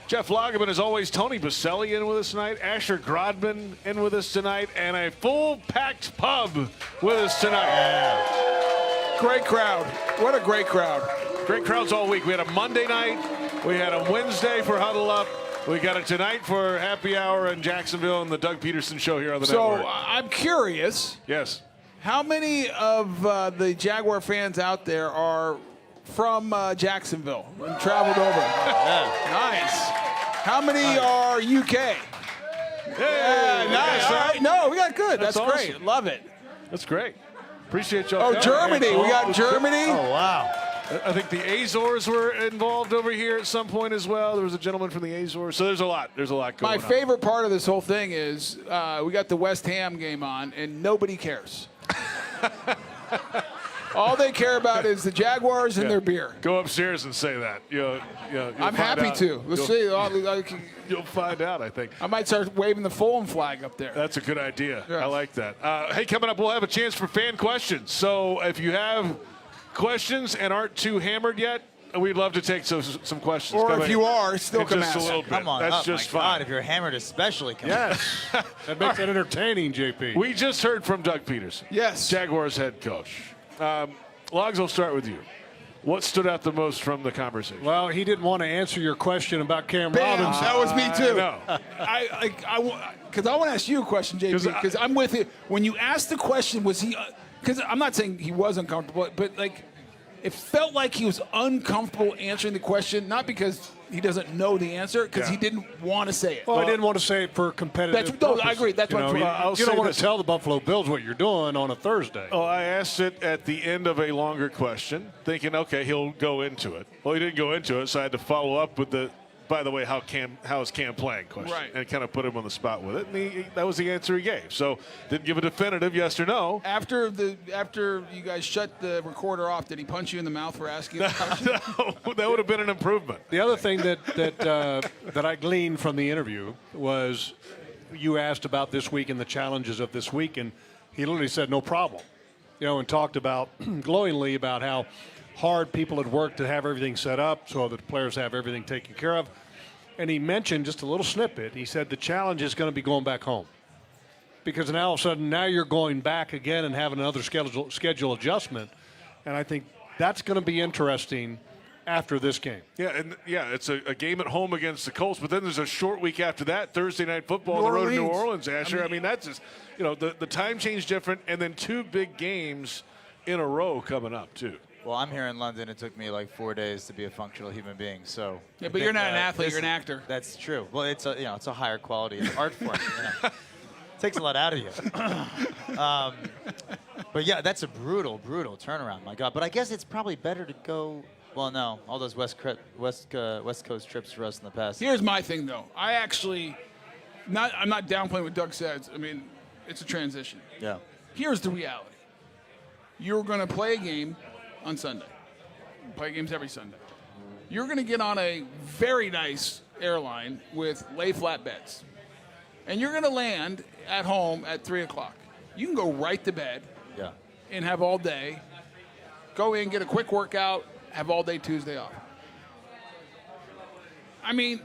Jeff Lageman, as always, Tony Boselli in with us tonight, Asher Grodman in with us tonight, and a full-packed pub with us tonight. Yeah. Great crowd. What a great crowd. Great crowds all week. We had a Monday night. We had a Wednesday for Huddle Up. We got it tonight for Happy Hour in Jacksonville and the Doug Peterson Show here on the network. So I'm curious. Yes. How many of the Jaguar fans out there are from Jacksonville and traveled over? Nice. How many are UK? Yeah, nice. All right. No, we got good. That's awesome. great. Love it. That's great. Appreciate y'all. Oh, Germany. We got Germany. Oh, wow. I think the Azores were involved over here at some point as well. There was a gentleman from the Azores. So there's a lot. There's a lot going on. My favorite part of this whole thing is we got the West Ham game on, and nobody cares. All they care about is the Jaguars and their beer. Go upstairs and say that. You'll I'm happy to. Let's see. You'll find out, I think. I might start waving the Fulham flag up there. That's a good idea. Yeah. I like that. Hey, coming up, we'll have a chance for fan questions. So if you have questions and aren't too hammered yet, we'd love to take some questions. Or if you are, still come just ask. a little bit. Come on That's up, just my fine. God, if you're hammered especially, come on. Yes. That makes it entertaining, JP. We just heard from Doug Peterson. Yes. Jaguars head coach. Logs, I'll start with you. What stood out the most from the conversation? Well, he didn't want to answer your question about Cam Bam, Robinson. that was me too. No. Because I want to ask you a question, JP. Because I'm with you. When you asked the question, was he? Because I'm not saying he was uncomfortable, but like, it felt like he was uncomfortable answering the question, not because he doesn't know the answer, because he didn't want to say it. Well, I didn't want to say it for competitive purposes. I agree. That's what you don't want to tell the Buffalo Bills what you're doing on a Thursday. Oh, I asked it at the end of a longer question, thinking, okay, he'll go into it. Well, he didn't go into it, so I had to follow up with the, by the way, how is Cam playing question, right, and kind of put him on the spot with it. And that was the answer he gave. So didn't give a definitive yes or no. After you guys shut the recorder off, did he punch you in the mouth for asking the question? No, that would have been an improvement. The other thing that I gleaned from the interview was you asked about this week and the challenges of this week, and he literally said no problem, and talked about glowingly about how hard people had worked to have everything set up so that the players have everything taken care of. And he mentioned just a little snippet. He said the challenge is going to be going back home. Because now all of a sudden, now you're going back again and having another schedule adjustment. And I think that's going to be interesting after this game. Yeah, and it's a game at home against the Colts, but then there's a short week after that, Thursday Night Football on the road to New Orleans, Asher. I mean that's just, the time change different, and then 2 big games in a row coming up, too. Well, I'm here in London. It took me like 4 days to be a functional human being. So yeah, but you're not an athlete. You're an actor. That's true. Well, it's a higher quality art form. Takes a lot out of you. But yeah, that's a brutal turnaround. My God. But I guess it's probably better to go. Well, no, all those West Coast trips for us in the past. Here's my thing, though. I'm not downplaying what Doug says. I mean, it's a transition. Yeah. here's the reality. You're going to play a game on Sunday. You play games every Sunday. You're going to get on a very nice airline with lay flat beds. And you're going to land at home at 3 o'clock. You can go right to bed and have all day. Go in, get a quick workout, have all day Tuesday off. I mean,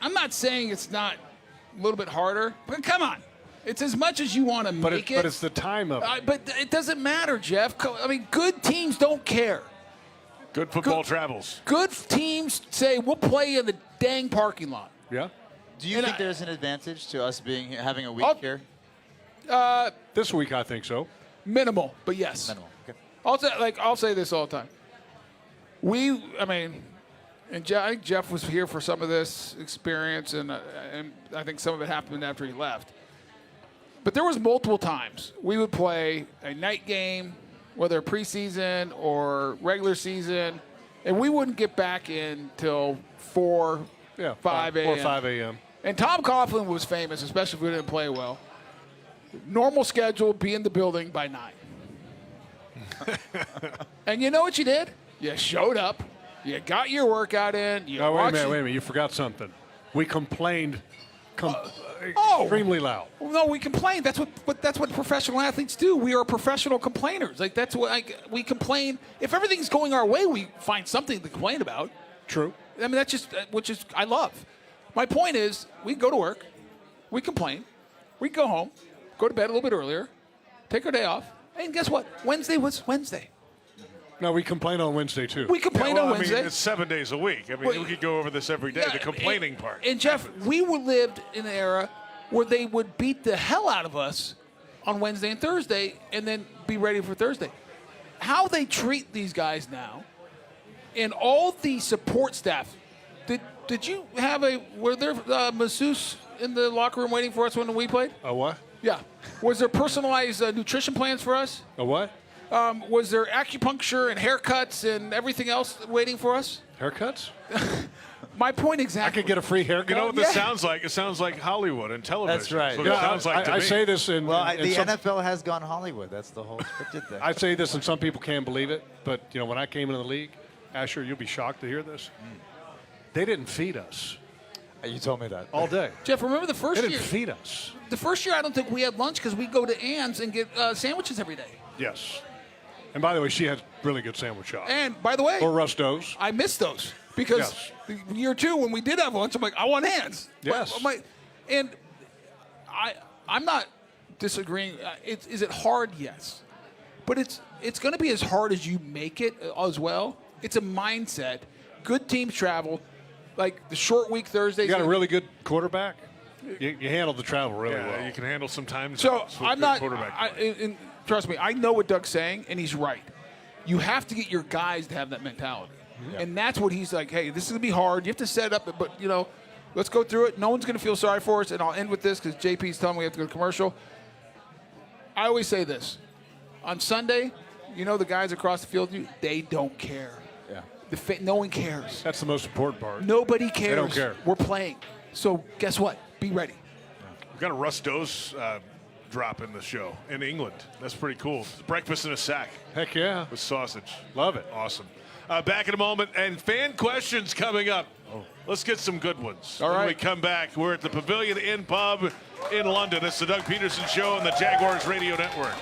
I'm not saying it's not a little bit harder, but come on. It's as much as you want to make it. But it's the time of it. But it doesn't matter, Jeff. I mean, good teams don't care. Good football travels. Good teams say, we'll play in the dang parking lot. Yeah. Do you think there's an advantage to us having a week here? This week, I think so. Minimal, but yes. Minimal. Okay. I'll say this all the time. I think Jeff was here for some of this experience, and I think some of it happened after he left. But there was multiple times we would play a night game, whether preseason or regular season, and we wouldn't get back in till 5 a.m. 4 or 5 a.m. And Tom Coughlin was famous, especially if we didn't play well. Normal schedule, be in the building by 9. And you know what you did? You showed up. You got your workout in. Wait a minute. You forgot something. We complained extremely loud. No, we complain. That's what professional athletes do. We are professional complainers. That's what we complain. If everything's going our way, we find something to complain about. True. I mean, that's just I love. My point is, we go to work, we complain, we go home, go to bed a little bit earlier, take our day off, and guess what? Wednesday was Wednesday. No, we complain on Wednesday, too. We complain on Wednesday. I mean, it's 7 days a week. I mean, we could go over this every day, the complaining part. And, Jeff, we lived in an era where they would beat the hell out of us on Wednesday and Thursday and then be ready for Thursday. How they treat these guys now and all the support staff. Did you have were there masseuse in the locker room waiting for us when we played? A what? Yeah. Was there personalized nutrition plans for us? A what? Was there acupuncture and haircuts and everything else waiting for us? Haircuts? My point exactly. I could get a free haircut. You know what this sounds like? It sounds like Hollywood and television. That's right. That's what it sounds like to me. I say this in... Well, in the some, NFL has gone Hollywood. That's the whole scripted thing. I say this, and some people can't believe it, but when I came into the league, Asher, you'll be shocked to hear this. They didn't feed us. You told me that. All day. Jeff, remember the first year? They didn't feed us. The first year, I don't think we had lunch because we go to Ann's and get sandwiches every day. Yes. And by the way, she had really good sandwich shop. And by the way, or Rusto's. I missed those because year 2 when we did have lunch, I'm like, I want Ann's. Yes. And I'm not disagreeing. Is it hard? Yes. But it's going to be as hard as you make it as well. It's a mindset. Good teams travel. Like the short week Thursday. You got a really good quarterback. You handled the travel really well. You can handle some time. So I'm not. Trust me, I know what Doug's saying, and he's right. You have to get your guys to have that mentality, and that's what he's like. Hey, this is gonna be hard. You have to set up, but let's go through it. No one's gonna feel sorry for us, and I'll end with this because JP's telling me we have to go to commercial. I always say this: on Sunday, the guys across the field, they don't care. Yeah. No one cares. That's the most important part. Nobody cares. They don't care. We're playing. So guess what? Be ready. We've got a Rusto's drop in the show in England. That's pretty cool. Breakfast in a sack. Heck yeah. With sausage. Love it. Awesome. Back in a moment, and fan questions coming up. Let's get some good ones. All right. When we come back, we're at the Pavilion End Pub in London. It's the Doug Peterson Show on the Jaguars Radio Network.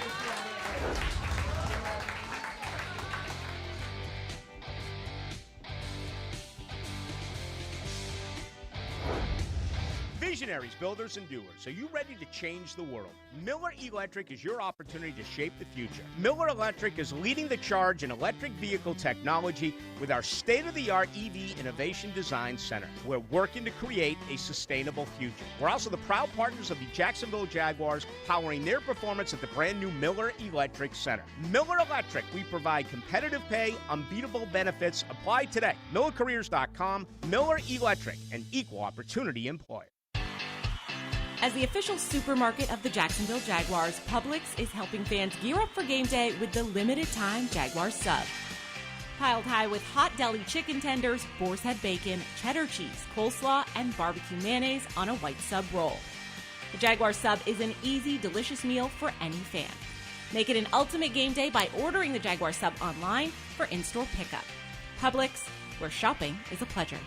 Visionaries, builders, and doers, are you ready to change the world? Miller Electric is your opportunity to shape the future. Miller Electric is leading the charge in electric vehicle technology with our state-of-the-art EV Innovation Design Center. We're working to create a sustainable future. We're also the proud partners of the Jacksonville Jaguars, powering their performance at the brand-new Miller Electric Center. Miller Electric, we provide competitive pay, unbeatable benefits. Apply today. MillerCareers.com. Miller Electric, an equal opportunity employer. As the official supermarket of the Jacksonville Jaguars, Publix is helping fans gear up for game day with the limited-time Jaguars sub. Piled high with hot deli chicken tenders, boar's head bacon, cheddar cheese, coleslaw, and barbecue mayonnaise on a white sub roll. The Jaguars sub is an easy, delicious meal for any fan. Make it an ultimate game day by ordering the Jaguars sub online for in-store pickup. Publix, where shopping is a pleasure.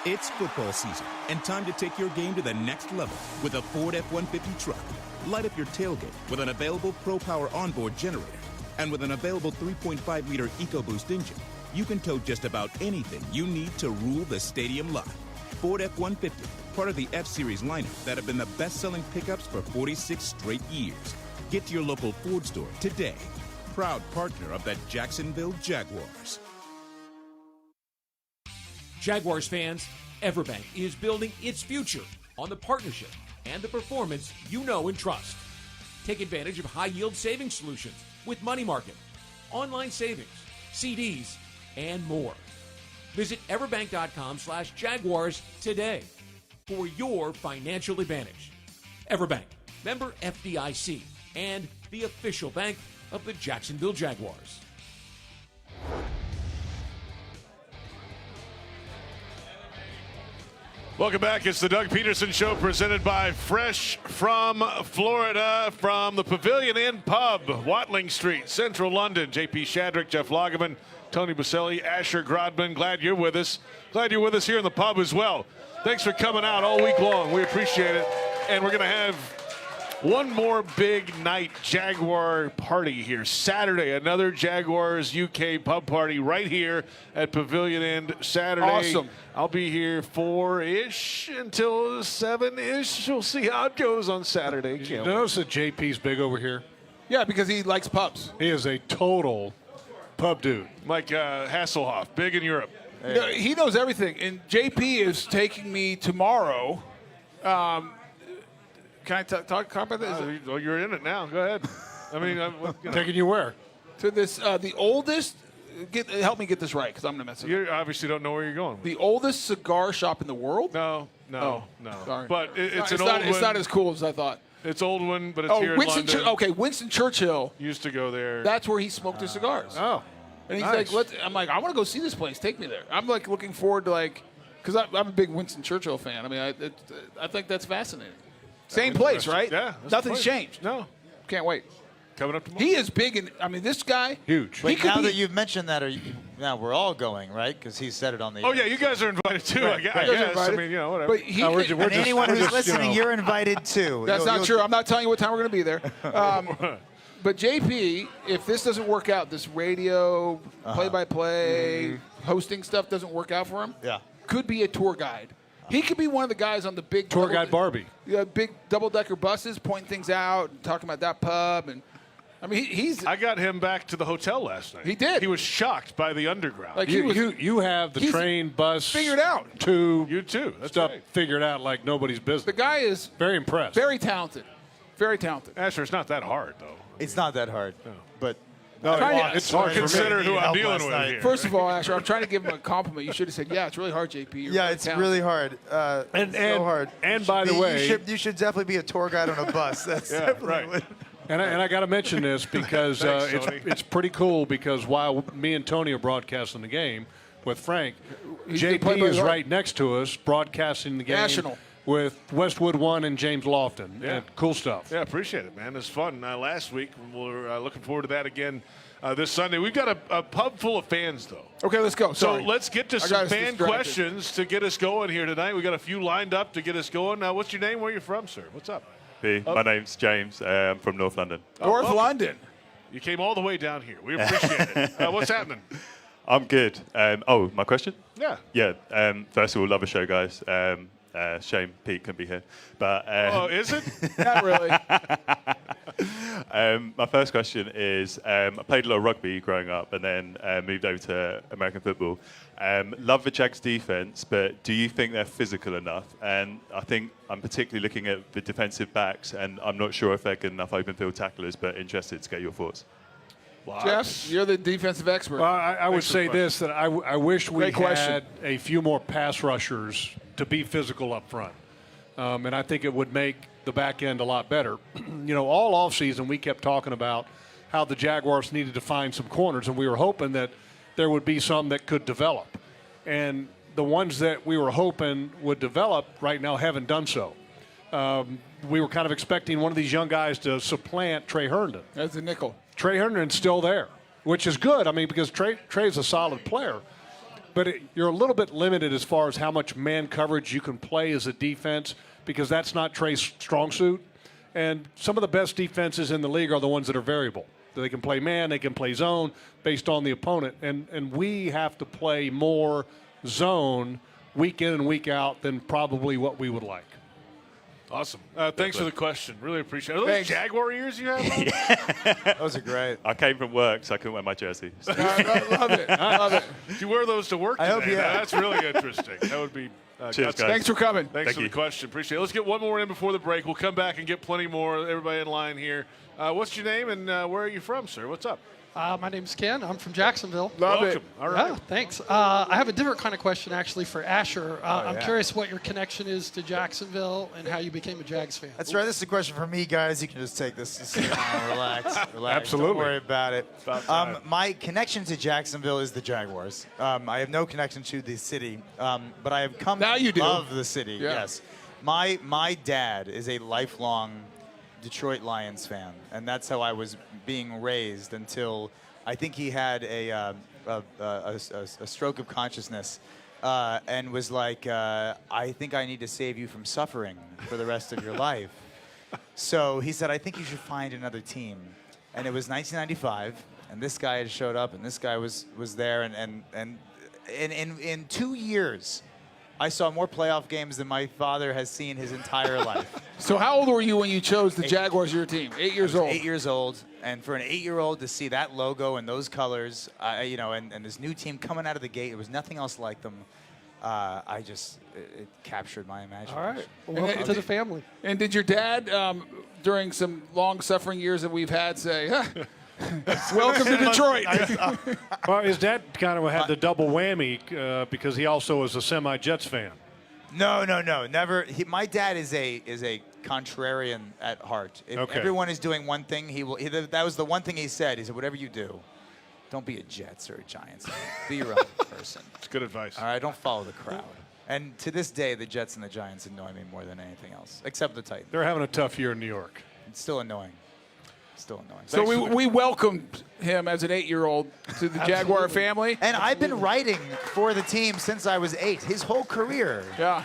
It's football season and time to take your game to the next level with a Ford F-150 truck. Light up your tailgate with an available Pro Power onboard generator. And with an available 3.5-liter EcoBoost engine, you can tow just about anything you need to rule the stadium lot. Ford F-150, part of the F-Series lineup that have been the best-selling pickups for 46 straight years. Get to your local Ford store today. Proud partner of the Jacksonville Jaguars. Jaguars fans, Everbank is building its future on the partnership and the performance you know and trust. Take advantage of high-yield savings solutions with money market, online savings, CDs, and more. Visit everbank.com/Jaguars today for your financial advantage. Everbank, member FDIC, and the official bank of the Jacksonville Jaguars. Welcome back. It's the Doug Peterson Show presented by Fresh from Florida from the Pavilion End Pub, Watling Street, Central London. JP Shadrick, Jeff Lageman, Tony Boselli, Asher Grodman. Glad you're with us. Glad you're with us here in the pub as well. Thanks for coming out all week long. We appreciate it. And we're going to have one more big night Jaguar party here. Saturday, another Jaguars UK pub party right here at Pavilion End Saturday. Awesome. I'll be here 4-ish until 7-ish. We'll see how it goes on Saturday. Did you notice that JP's big over here? Yeah, because he likes pubs. He is a total pub dude. Like Hasselhoff, big in Europe. No, he knows everything. And JP is taking me tomorrow. Can I talk about this? You're in it now. Go ahead. I mean, taking you where? To this, the oldest. Help me get this right, because I'm going to mess it up. You obviously don't know where you're going. The oldest cigar shop in the world? No. Sorry. But it's an old one. one. It's not as cool as I thought. It's old one, but it's here in London. Okay, Winston Churchill. Used to go there. That's where he smoked his cigars. Oh. And he's nice. like, I'm like, I want to go see this place. Take me there. I'm like looking forward to because I'm a big Winston Churchill fan. I mean, I think that's fascinating. Same place, right? Yeah. Nothing's changed. No. Can't wait. Coming up tomorrow. He is big, and I mean, this guy. Huge. Wait, now that you've mentioned that, now we're all going, right? Because he said it on the. Oh yeah, you guys are invited too. Right, I guess. right. I mean, whatever. But he, and anyone who's listening, you're invited too. That's not true. I'm not telling you what time we're going to be there. But JP, if this doesn't work out, this radio, play-by-play, hosting stuff doesn't work out for him. Yeah. Could be a tour guide. He could be one of the guys on the big tour guide Barbie. Yeah, big double-decker buses, pointing things out, and talking about that pub, and I mean, he's. I got him back to the hotel last night. He did. He was shocked by the underground. Like you have the train, bus, figured out. You too. That's stuff right. figured out like nobody's business. The guy is very impressed. Very talented. Very talented. Asher, it's not that hard though. It's not that hard, but. It's hard for consider me. who I'm dealing with here. First of all, Asher, I'm trying to give him a compliment. You should have said, "Yeah, it's really hard, JP." You're really It's talented. really hard. And so hard. And by the way, you should definitely be a tour guide on a bus. That's definitely right. And I got to mention this because Thanks, it's pretty cool because while me and Tony are broadcasting the game with Frank, JP is right next to us broadcasting the game National. with Westwood One and James Lofton. Yeah. Cool stuff. Yeah, appreciate it, man. It's fun. Last week, we're looking forward to that again this Sunday. We've got a pub full of fans, though. Okay, let's go. So Sorry. let's get to some fan questions to get us going here tonight. We got a few lined up to get us going. Now, what's your name? Where are you from, sir? What's up? My name's James. I'm from North London. North London. You came all the way down here. We appreciate it. What's happening? I'm good. My question? Yeah. Yeah. First of all, love the show, guys. Shame Pete couldn't be here. But is it? Not really. My first question is, I played a lot of rugby growing up and then moved over to American football. Love the Jags defense, but do you think they're physical enough? And I think I'm particularly looking at the defensive backs, and I'm not sure if they're good enough open field tacklers, but interested to get your thoughts. Jeff, you're the defensive expert. Well, I would say this, that I wish we question. had a few more pass rushers to be physical up front. And I think it would make the back end a lot better. All offseason we kept talking about how the Jaguars needed to find some corners, and we were hoping that there would be some that could develop. And the ones that we were hoping would develop right now haven't done so. we were kind of expecting one of these young guys to supplant Trey Herndon. That's a nickel. Trey Herndon's still there, which is good. I mean, because Trey's a solid player. But you're a little bit limited as far as how much man coverage you can play as a defense because that's not Trey's strong suit. And some of the best defenses in the league are the ones that are variable. They can play man, they can play zone based on the opponent. And we have to play more zone week in and week out than probably what we would like. Awesome. Thanks for the question. Really appreciate it. Are those Jaguar ears you have? Those are great. I came from work, so I couldn't wear my jersey. I love it. I love it. Do you wear those to work today? I hope, yeah. That's really interesting. That would be Cheers, guys. Thanks for coming. Thanks for the question. Appreciate it. Let's get one more in before the break. We'll come back and get plenty more. Everybody in line here. What's your name and where are you from, sir? What's up? My name's Ken. I'm from Jacksonville. Welcome. All right. Yeah, thanks. I have a different kind of question, actually, for Asher. I'm yeah. curious what your connection is to Jacksonville and how you became a Jags fan. That's right. This is a question for me, guys. You can just take this. Just sit down, relax. Absolutely. Don't worry about it. My connection to Jacksonville is the Jaguars. I have no connection to the city, but I have come Now to you do. love the city. Yeah. Yes. My dad is a lifelong Detroit Lions fan, and that's how I was being raised until I think he had a stroke of consciousness and was like, I think I need to save you from suffering for the rest of your life. So he said, I think you should find another team. And it was 1995, and this guy had showed up, and this guy was there, and in 2 years, I saw more playoff games than my father has seen his entire life. So how old were you when you chose the Jaguars as your team? 8 years old. 8 years old, and for an 8-year-old to see that logo and those colors, and this new team coming out of the gate, there was nothing else like them. It captured my imagination. All right. Well, welcome to the family. And did your dad, during some long suffering years that we've had, say, welcome to Detroit? Well, his dad kind of had the double whammy because he also was a semi-Jets fan. No, never. My dad is a contrarian at heart. If everyone is doing one thing, that was the one thing he said. He said, whatever you do, don't be a Jets or a Giants. Be your own person. It's good advice. All right, don't follow the crowd. And to this day, the Jets and the Giants annoy me more than anything else, except the Titans. They're having a tough year in New York. It's still annoying. Still annoying. So we welcomed him as an 8-year-old to the Jaguar family. And I've been writing for the team since I was 8. His whole career. Yeah.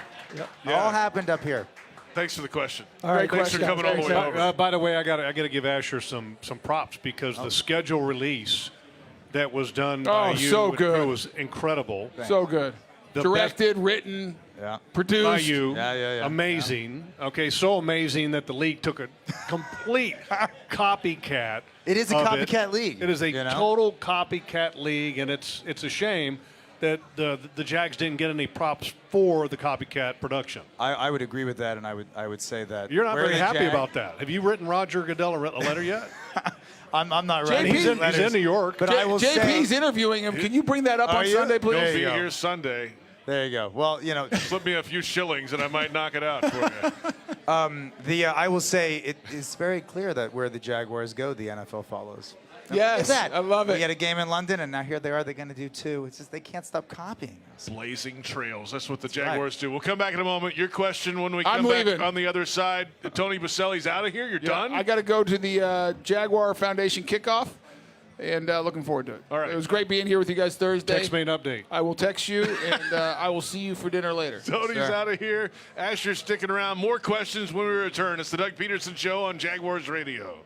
All happened up here. Thanks for the question. All right, Thanks for coming all the way over. By the way, I got to give Asher some props because the schedule release that was done by you so good. was incredible. So good. Directed, written, produced. By you. Yeah. Amazing. Okay, so amazing that the league took a complete copycat. It is a copycat league. It is a total copycat league, and it's a shame that the Jags didn't get any props for the copycat production. I would agree with that, and I would say that you're not very happy about that. Have you written Roger Goodell a letter yet? I'm not writing. He's in New York. But I will JP's say, interviewing him. Can you bring that up on Sunday, please? He'll be here Sunday. There you go. Well, slip me a few shillings and I might knock it out for you. I will say it is very clear that where the Jaguars go, the NFL follows. Yes, I love it. We had a game in London, and now here they are. They're going to do 2. It's just they can't stop copying us. Blazing trails. That's what the Jaguars do. We'll come back in a moment. Your question when we come back on the other side. Tony Boselli's out of here. You're done? I got to go to the Jaguar Foundation kickoff, and looking forward to it. All right. It was great being here with you guys Thursday. Text me an update. I will text you, and I will see you for dinner later. Tony's out of here. Asher's sticking around. More questions when we return. It's the Doug Peterson Show on Jaguars Radio.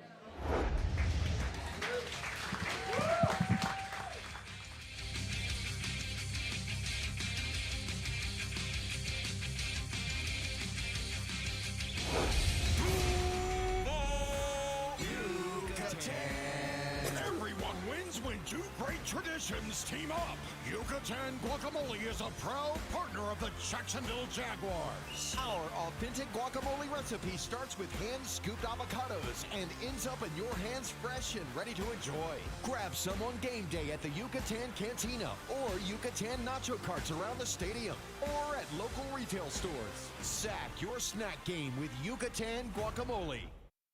Everyone wins when 2 great traditions team up. Yucatan Guacamole is a proud partner of the Jacksonville Jaguars. Our authentic guacamole recipe starts with hand-scooped avocados and ends up in your hands fresh and ready to enjoy. Grab some on game day at the Yucatan Cantina or Yucatan Nacho Carts around the stadium or at local retail stores. Sack your snack game with Yucatan Guacamole.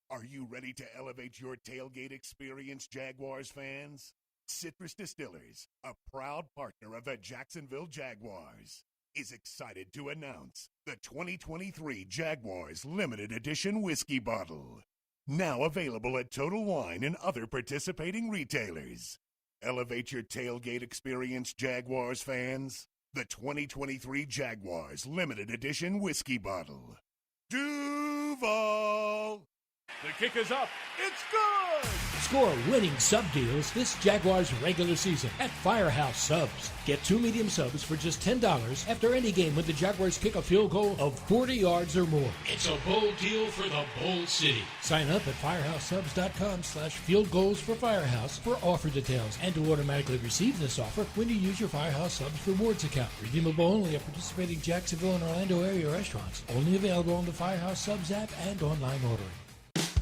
Are you ready to elevate your tailgate experience, Jaguars fans? Citrus Distillers, a proud partner of the Jacksonville Jaguars. is excited to announce the 2023 Jaguars Limited Edition Whiskey Bottle. Now available at Total Wine and other participating retailers. Elevate your tailgate experience, Jaguars fans. The 2023 Jaguars Limited Edition Whiskey Bottle. Duval! The kick is up. It's good! Score winning sub deals this Jaguars regular season at Firehouse Subs. Get 2 medium subs for just $10 after any game when the Jaguars kick a field goal of 40 yards or more. It's a bold deal for the bold city. Sign up at firehousesubs.com/field goals for Firehouse for offer details and to automatically receive this offer when you use your Firehouse Subs rewards account. Redeemable only at participating Jacksonville and Orlando area restaurants. Only available on the Firehouse Subs app and online ordering.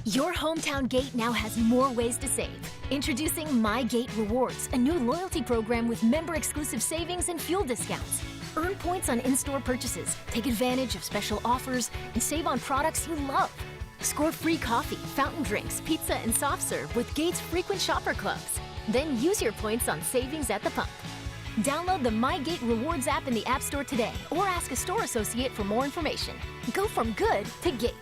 Your hometown gate now has more ways to save. Introducing My Gate Rewards, a new loyalty program with member-exclusive savings and fuel discounts. Earn points on in-store purchases, take advantage of special offers, and save on products you love. Score free coffee, fountain drinks, pizza, and soft serve with Gates frequent shopper clubs. Then use your points on savings at the pump. Download the My Gate Rewards app in the App Store today or ask a store associate for more information. Go from good to Gate.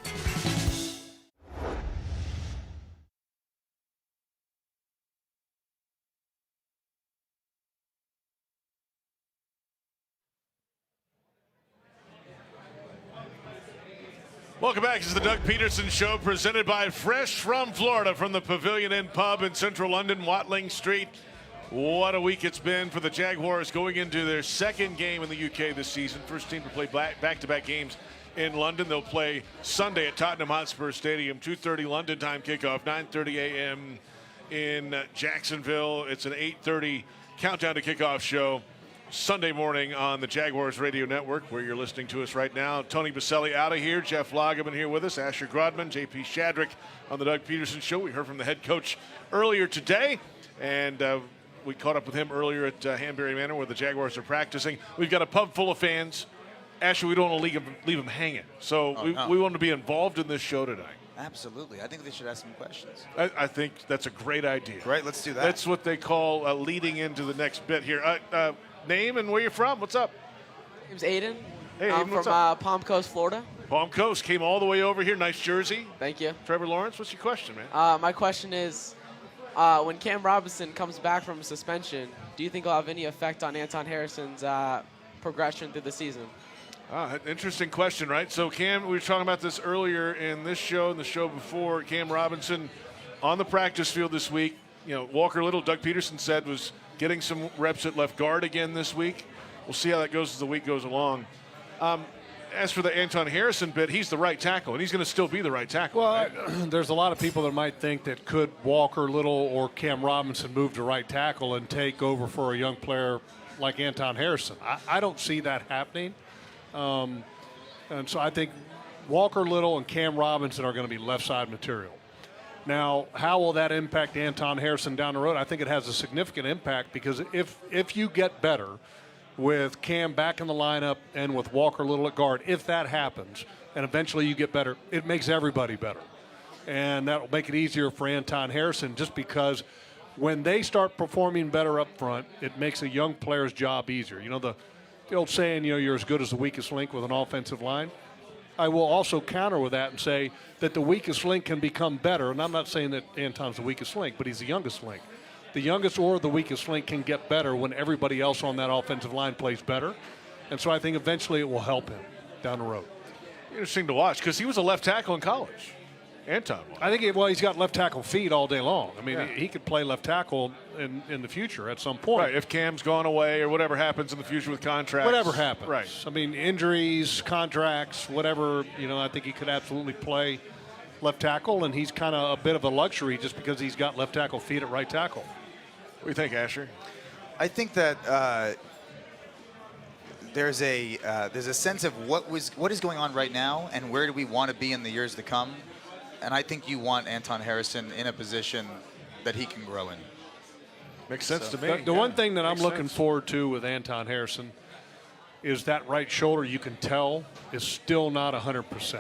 Welcome back. This is the Doug Peterson Show, presented by Fresh from Florida from the Pavilion End Pub in central London, Watling Street. What a week it's been for the Jaguars going into their second game in the UK this season. First team to play back-to-back games in London. They'll play Sunday at Tottenham Hotspur Stadium, 2:30 London time kickoff, 9:30 a.m. in Jacksonville. It's an 8:30 countdown to kickoff show Sunday morning on the Jaguars Radio Network, where you're listening to us right now. Tony Boselli out of here. Jeff Lageman here with us. Asher Grodman, JP Shadrick on the Doug Peterson Show. We heard from the head coach earlier today, and we caught up with him earlier at Hanbury Manor, where the Jaguars are practicing. We've got a pub full of fans. Asher, we don't want to leave them hanging. So we want to be involved in this show tonight. Absolutely. I think they should ask some questions. I think that's a great idea. Right, let's do that. That's what they call leading into the next bit here. Name and where you're from. What's up? My name's Aiden. Hey, I'm Aiden, from Palm Coast, Florida. Palm Coast came all the way over here. Nice jersey. Thank you. Trevor Lawrence, what's your question, man? My question is, when Cam Robinson comes back from suspension, do you think it'll have any effect on Anton Harrison's progression through the season? Interesting question, right? So Cam, we were talking about this earlier in this show and the show before. Cam Robinson on the practice field this week. You know, Walker Little, Doug Peterson said, was getting some reps at left guard again this week. We'll see how that goes as the week goes along. As for the Anton Harrison bit, he's the right tackle, and he's going to still be the right tackle. Well, right? There's a lot of people that might think that could Walker Little or Cam Robinson move to right tackle and take over for a young player like Anton Harrison. I don't see that happening. And so I think Walker Little and Cam Robinson are going to be left side material. Now, how will that impact Anton Harrison down the road? I think it has a significant impact, because if you get better with Cam back in the lineup and with Walker Little at guard, if that happens, and eventually you get better, it makes everybody better. And that will make it easier for Anton Harrison, just because when they start performing better up front, it makes a young player's job easier. You know, the old saying, you're as good as the weakest link with an offensive line. I will also counter with that and say that the weakest link can become better. And I'm not saying that Anton's the weakest link, but he's the youngest link. The youngest or the weakest link can get better when everybody else on that offensive line plays better. And so I think eventually it will help him down the road. Interesting to watch, because he was a left tackle in college. Anton. I think, he's got left tackle feet all day long. I mean, he could play left tackle in the future at some point. Right, if Cam's gone away or whatever happens in the future with contracts. Whatever happens. Right. I mean, injuries, contracts, whatever, I think he could absolutely play left tackle, and he's kind of a bit of a luxury just because he's got left tackle feet at right tackle. What do you think, Asher? I think that there's a sense of what is going on right now and where do we want to be in the years to come. And I think you want Anton Harrison in a position that he can grow in. Makes sense to me. The one thing that I'm looking forward to with Anton Harrison is that right shoulder, you can tell, is still not 100%.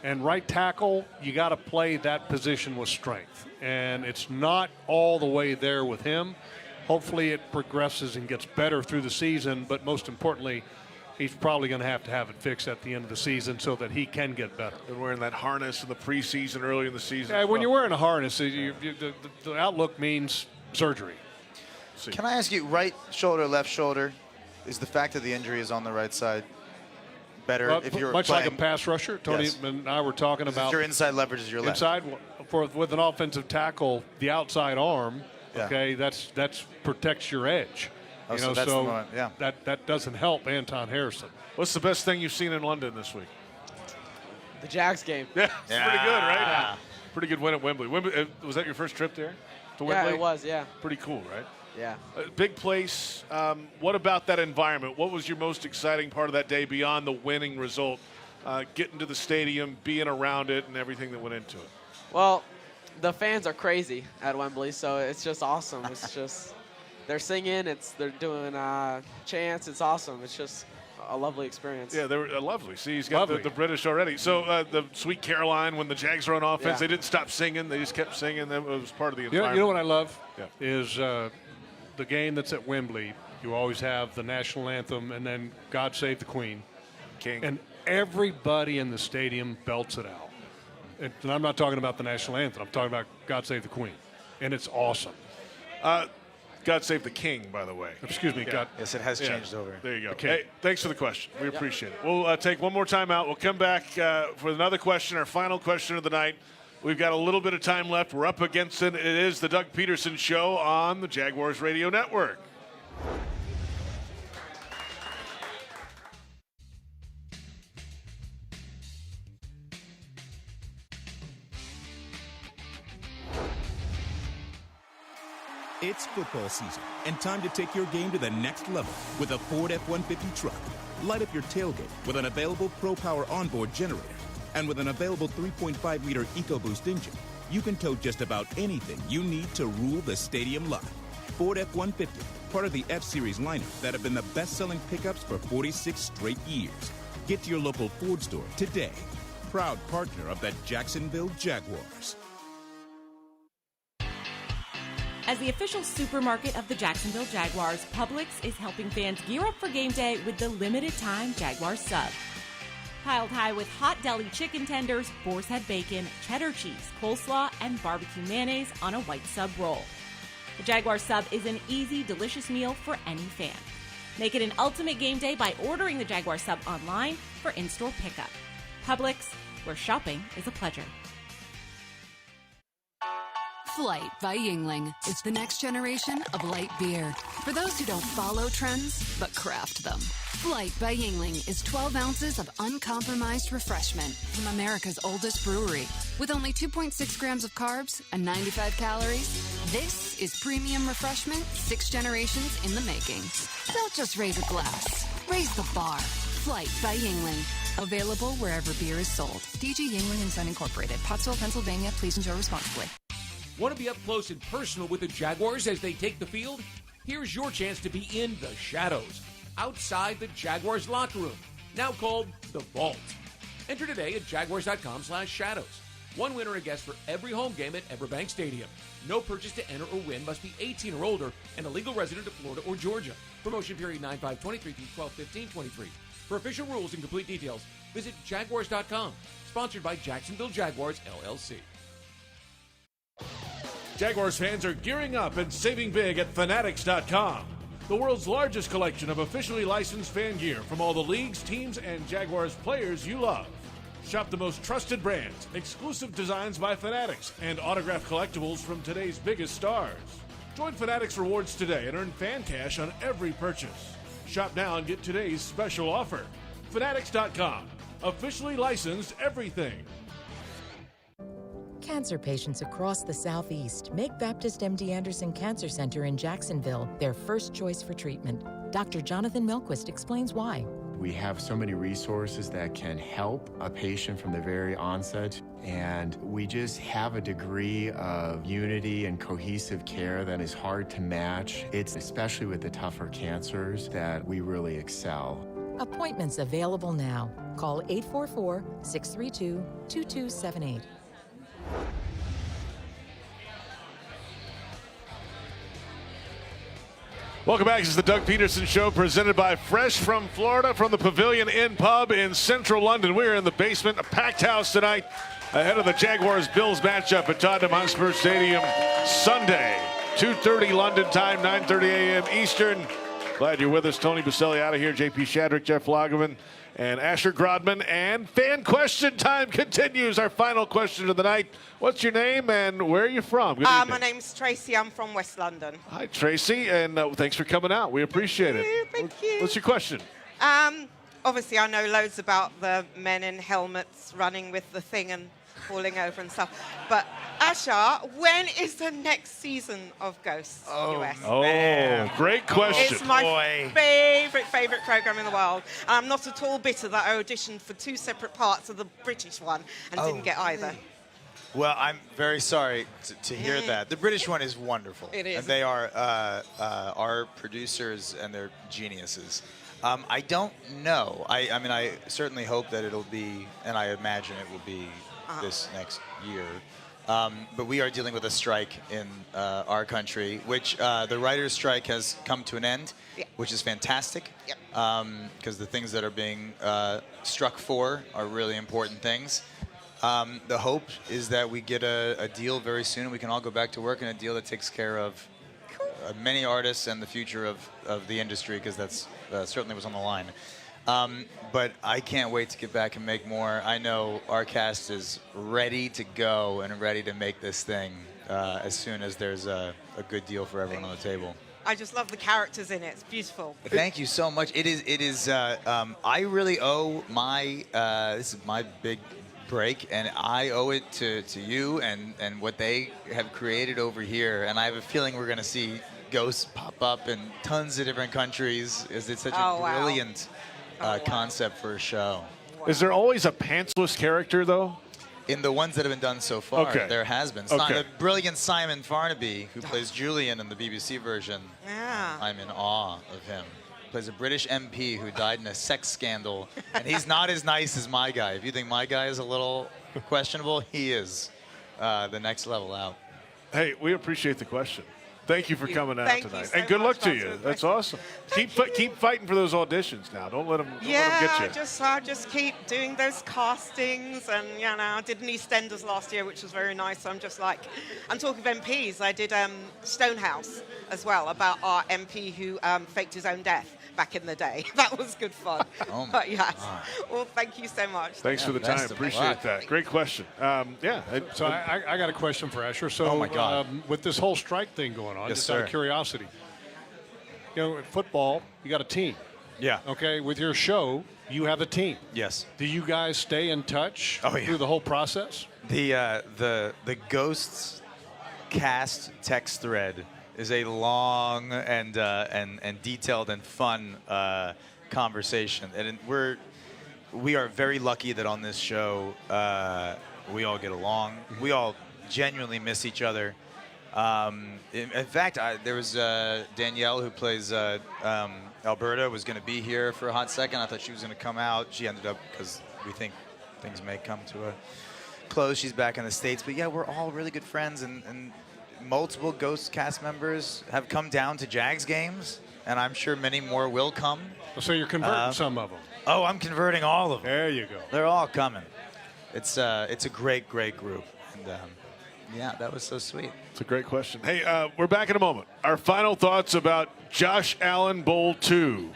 And right tackle, you got to play that position with strength. And it's not all the way there with him. Hopefully it progresses and gets better through the season, but most importantly, he's probably going to have it fixed at the end of the season so that he can get better. Been wearing that harness in the preseason, early in the season. Yeah, when you're wearing a harness, the outlook means surgery. Can I ask you, right shoulder, left shoulder, is the fact that the injury is on the right side better if you're much playing? like a pass rusher? Tony and I were talking about your inside leverage is your left. Inside, with an offensive tackle, the outside arm, okay, that's protects your edge. Oh, so that's the moment, yeah. That doesn't help Anton Harrison. What's the best thing you've seen in London this week? The Jags game. Yeah, it's pretty good, right? Pretty good win at Wembley. Was that your first trip there to Wembley? Yeah, it was, yeah. Pretty cool, right? Yeah. Big place. What about that environment? What was your most exciting part of that day beyond the winning result? Getting to the stadium, being around it, and everything that went into it. Well, the fans are crazy at Wembley, so it's just awesome. It's just they're singing, they're doing chants. It's awesome. It's just a lovely experience. Yeah, they were lovely. See, he's got the British already. So the Sweet Caroline, when the Jags were on offense, they didn't stop singing. They just kept singing. That was part of the environment. You know what I love is the game that's at Wembley. You always have the national anthem and then God Save the Queen. King. And everybody in the stadium belts it out. And I'm not talking about the national anthem. I'm talking about God Save the Queen. And it's awesome. God Save the King, by the way. Excuse me. God. Yes, it has changed over. There you go. Okay. Hey, thanks for the question. We appreciate it. We'll take one more time out. We'll come back for another question, our final question of the night. We've got a little bit of time left. We're up against it. It is the Doug Peterson Show on the Jaguars Radio Network. It's football season, and time to take your game to the next level with a Ford F-150 truck. Light up your tailgate with an available Pro Power onboard generator. And with an available 3.5-liter EcoBoost engine, you can tow just about anything you need to rule the stadium lot. Ford F-150, part of the F-Series lineup that have been the best-selling pickups for 46 straight years. Get to your local Ford store today. Proud partner of the Jacksonville Jaguars. As the official supermarket of the Jacksonville Jaguars, Publix is helping fans gear up for game day with the limited-time Jaguars sub. Piled high with hot deli chicken tenders, boar's head bacon, cheddar cheese, coleslaw, and barbecue mayonnaise on a white sub roll. The Jaguars sub is an easy, delicious meal for any fan. Make it an ultimate game day by ordering the Jaguars sub online for in-store pickup. Publix, where shopping is a pleasure. Flight by Yingling is the next generation of light beer. For those who don't follow trends, but craft them. Flight by Yingling is 12 ounces of uncompromised refreshment from America's oldest brewery. With only 2.6 grams of carbs and 95 calories, this is premium refreshment 6 generations in the making. Don't just raise a glass, raise the bar. Flight by Yingling. Available wherever beer is sold. DG Yingling and Son Incorporated, Pottsville, Pennsylvania. Please enjoy responsibly. Want to be up close and personal with the Jaguars as they take the field? Here's your chance to be in the shadows, outside the Jaguars locker room, now called the Vault. Enter today at jaguars.com/shadows. One winner and guest for every home game at Everbank Stadium. No purchase to enter or win, must be 18 or older and a legal resident of Florida or Georgia. Promotion period 9/5/23 through 12/15/23. For official rules and complete details, visit jaguars.com. Sponsored by Jacksonville Jaguars, LLC. Jaguars fans are gearing up and saving big at Fanatics.com. The world's largest collection of officially licensed fan gear from all the leagues, teams, and Jaguars players you love. Shop the most trusted brands, exclusive designs by Fanatics, and autographed collectibles from today's biggest stars. Join Fanatics Rewards today and earn fan cash on every purchase. Shop now and get today's special offer. Fanatics.com. Officially licensed everything. Cancer patients across the Southeast make Baptist MD Anderson Cancer Center in Jacksonville their first choice for treatment. Dr. Jonathan Milquist explains why. We have so many resources that can help a patient from the very onset, and we just have a degree of unity and cohesive care that is hard to match. It's especially with the tougher cancers that we really excel. Appointments available now. Call 844-632-2278. Welcome back. This is the Doug Peterson Show, presented by Fresh from Florida from the Pavilion End Pub in central London. We're in the basement, a packed house tonight, ahead of the Jaguars-Bills matchup at Tottenham Hotspur Stadium Sunday, 2:30 London time, 9:30 a.m. Eastern. Glad you're with us. Tony Boselli out of here, JP Shadrick, Jeff Lageman, and Asher Grodman. And fan question time continues. Our final question of the night. What's your name and where are you from? Good evening. My name's Tracy. I'm from West London. Hi, Tracy, and thanks for coming out. We appreciate it. Thank you. What's your question? Obviously, I know loads about the men in helmets running with the thing and falling over and stuff. But, Asher, when is the next season of Ghosts US? Oh, great question. It's my favorite program in the world. I'm not at all bitter that I auditioned for 2 separate parts of the British one and didn't get either. Well, I'm very sorry to hear that. The British one is wonderful. It is. And they are our producers, and they're geniuses. I don't know. I mean, I certainly hope that it'll be, and I imagine it will be this next year. But we are dealing with a strike in our country, which the writers' strike has come to an end, which is fantastic. Because the things that are being struck for are really important things. The hope is that we get a deal very soon, and we can all go back to work, and a deal that takes care of many artists and the future of the industry, because that's certainly what's on the line. But I can't wait to get back and make more. I know our cast is ready to go and ready to make this thing as soon as there's a good deal for everyone on the table. I just love the characters in it. It's beautiful. Thank you so much. It is. I really owe my. This is my big break, and I owe it to you and what they have created over here. And I have a feeling we're going to see Ghosts pop up in tons of different countries. It's such a brilliant concept for a show. Is there always a pantsless character, though? In the ones that have been done so far, there has been. Okay. The brilliant Simon Farnaby, who plays Julian in the BBC version. Yeah. I'm in awe of him. Plays a British MP who died in a sex scandal, and he's not as nice as my guy. If you think my guy is a little questionable, he is the next level out. Hey, we appreciate the question. Thank you for coming out Thank you tonight, so and good luck much, to you. That's awesome. Keep fighting for those auditions now. Don't let them get you. I just keep doing those castings, and I did an EastEnders last year, which was very nice. So I'm just like, I'm talking of MPs. I did Stonehouse as well, about our MP who faked his own death back in the day. That was good fun. But yes, well, thank you so much. Thanks for the time. Appreciate that. Great question. So I got a question for Asher. So, oh my God. With this whole strike thing going on, just out of curiosity, in football, you got a team. Yeah. Okay. With your show, you have a team. Yes. Do you guys stay in touch through the whole process? The Ghosts cast text thread is a long and detailed and fun conversation, and we are very lucky that on this show we all get along. We all genuinely miss each other. In fact, there was Danielle, who plays Alberta, was going to be here for a hot second. I thought she was going to come out. She ended up, because we think things may come to a close. She's back in the States. But yeah, we're all really good friends, and multiple Ghost cast members have come down to Jags games, and I'm sure many more will come. So you're converting some of them. Oh, I'm converting all of them. There you go. They're all coming. It's a great group. And yeah, that was so sweet. It's a great question. Hey, we're back in a moment. Our final thoughts about Josh Allen Bowl 2.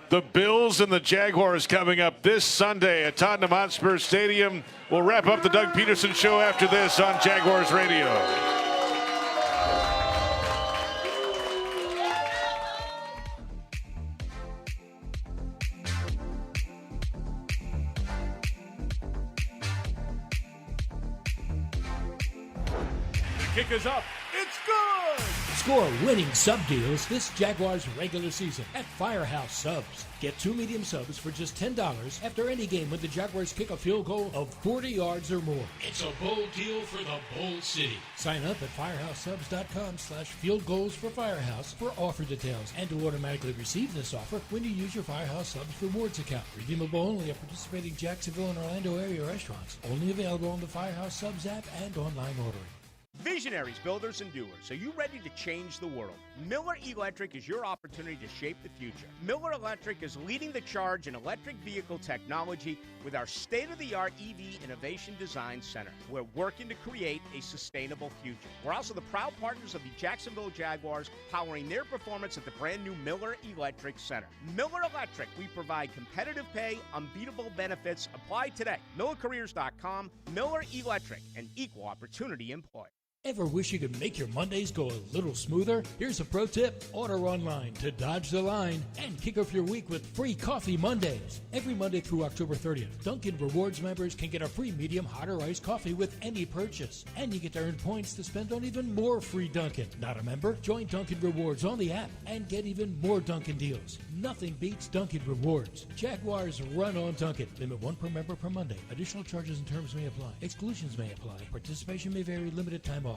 The Bills and the Jaguars coming up this Sunday at Tottenham Hotspur Stadium. We'll wrap up the Doug Peterson Show after this on Jaguars Radio. Kick is up. It's good. Score winning sub deals this Jaguars regular season at Firehouse Subs. Get 2 medium subs for just $10 after any game when the Jaguars kick a field goal of 40 yards or more. It's a bold deal for the Bold City. Sign up at firehousesubs.com/field goals for Firehouse for offer details and to automatically receive this offer when you use your Firehouse Subs rewards account. Redeemable only at participating Jacksonville and Orlando area restaurants. Only available on the Firehouse Subs app and online ordering. Visionaries, builders, and doers. Are you ready to change the world? Miller Electric is your opportunity to shape the future. Miller Electric is leading the charge in electric vehicle technology with our state-of-the-art EV Innovation Design Center. We're working to create a sustainable future. We're also the proud partners of the Jacksonville Jaguars, powering their performance at the brand-new Miller Electric Center. Miller Electric, we provide competitive pay, unbeatable benefits. Apply today. MillerCareers.com. Miller Electric, an equal opportunity employer. Ever wish you could make your Mondays go a little smoother? Here's a pro tip. Order online to dodge the line and kick off your week with free coffee Mondays. Every Monday through October 30th, Dunkin' Rewards members can get a free medium hot or iced coffee with any purchase. And you get to earn points to spend on even more free Dunkin'. Not a member? Join Dunkin' Rewards on the app and get even more Dunkin' deals. Nothing beats Dunkin' Rewards. Jaguars run on Dunkin'. Limit 1 per member per Monday. Additional charges and terms may apply. Exclusions may apply. Participation may vary. Limited time offer.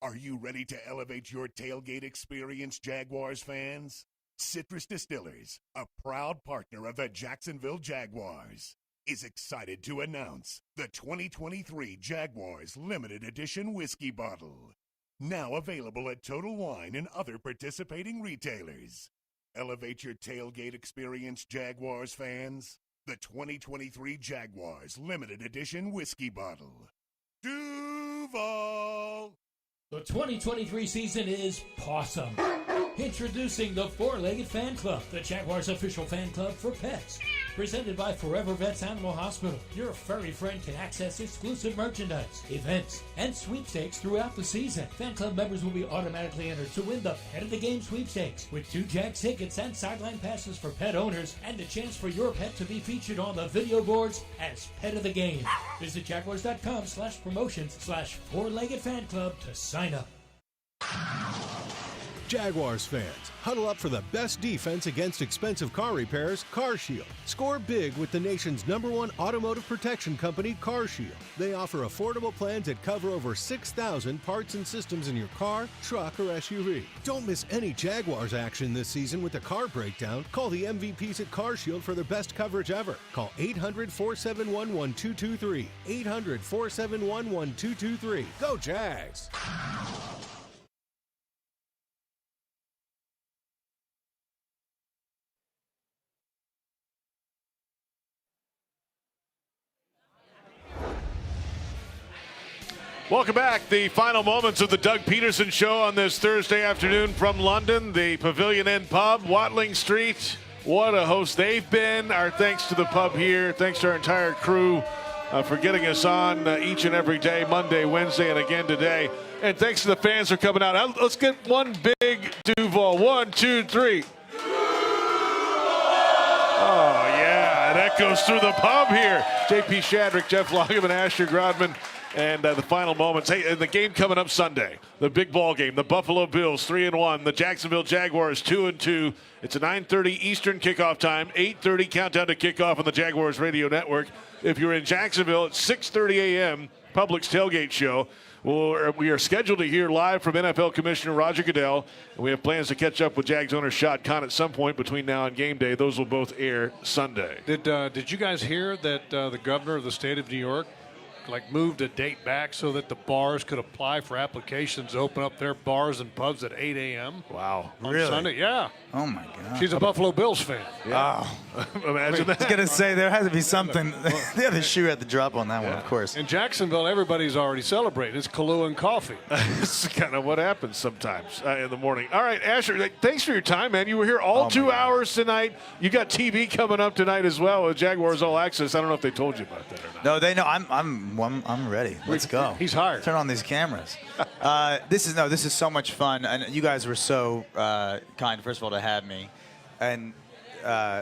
Are you ready to elevate your tailgate experience, Jaguars fans? Citrus Distillers, a proud partner of the Jacksonville Jaguars, is excited to announce the 2023 Jaguars Limited Edition Whiskey Bottle. Now available at Total Wine and other participating retailers. Elevate your tailgate experience, Jaguars fans. The 2023 Jaguars Limited Edition Whiskey Bottle. Duval! The 2023 season is Possum. Introducing the Four-Legged Fan Club, the Jaguars' official fan club for pets. Presented by Forever Vets Animal Hospital, your furry friend can access exclusive merchandise, events, and sweepstakes throughout the season. Fan club members will be automatically entered to win the Pet of the Game sweepstakes with 2 Jags tickets and sideline passes for pet owners and the chance for your pet to be featured on the video boards as Pet of the Game. Visit jaguars.com/promotions/Four-Legged Fan Club to sign up. Jaguars fans, huddle up for the best defense against expensive car repairs, CarShield. Score big with the nation's #1 automotive protection company, CarShield. They offer affordable plans that cover over 6,000 parts and systems in your car, truck, or SUV. Don't miss any Jaguars action this season with a car breakdown. Call the MVPs at CarShield for their best coverage ever. Call 800-471-1223. 800-471-1223. Go Jags! Welcome back. The final moments of the Doug Peterson Show on this Thursday afternoon from London, the Pavilion End Pub, Watling Street. What a host they've been. Our thanks to the pub here. Thanks to our entire crew for getting us on each and every day, Monday, Wednesday, and again today. And thanks to the fans for coming out. Let's get one big Duval. 1, 2, 3. Oh, yeah. That goes through the pub here. J.P. Shadrick, Jeff Lageman, Asher Grodman. And the final moments. Hey, and the game coming up Sunday, the big ball game, the Buffalo Bills 3-1, the Jacksonville Jaguars 2-2. It's a 9:30 Eastern kickoff time, 8:30 countdown to kickoff on the Jaguars Radio Network. If you're in Jacksonville, it's 6:30 a.m. Publix tailgate show. We are scheduled to hear live from NFL Commissioner Roger Goodell, and we have plans to catch up with Jags owner Shad Khan at some point between now and game day. Those will both air Sunday. Did you guys hear that the governor of the state of New York moved a date back so that the bars could apply for applications to open up their bars and pubs at 8 a.m. Wow. On Really? Sunday? Yeah. Oh, my God. She's a Buffalo Bills fan. Yeah. Oh. Imagine that. I was going to say, there has to be something. Yeah, the shoe had to drop on that one, of course. In Jacksonville, everybody's already celebrating. It's Kahlua and coffee. This is kind of what happens sometimes in the morning. All right, Asher, thanks for your time, man. You were here all 2 hours tonight. You got TV coming up tonight as well with Jaguars All Access. I don't know if they told you about that or not. No, they know. I'm ready. Let's go. He's hired. Turn on these cameras. This is so much fun, and you guys were so kind, first of all, to have me, and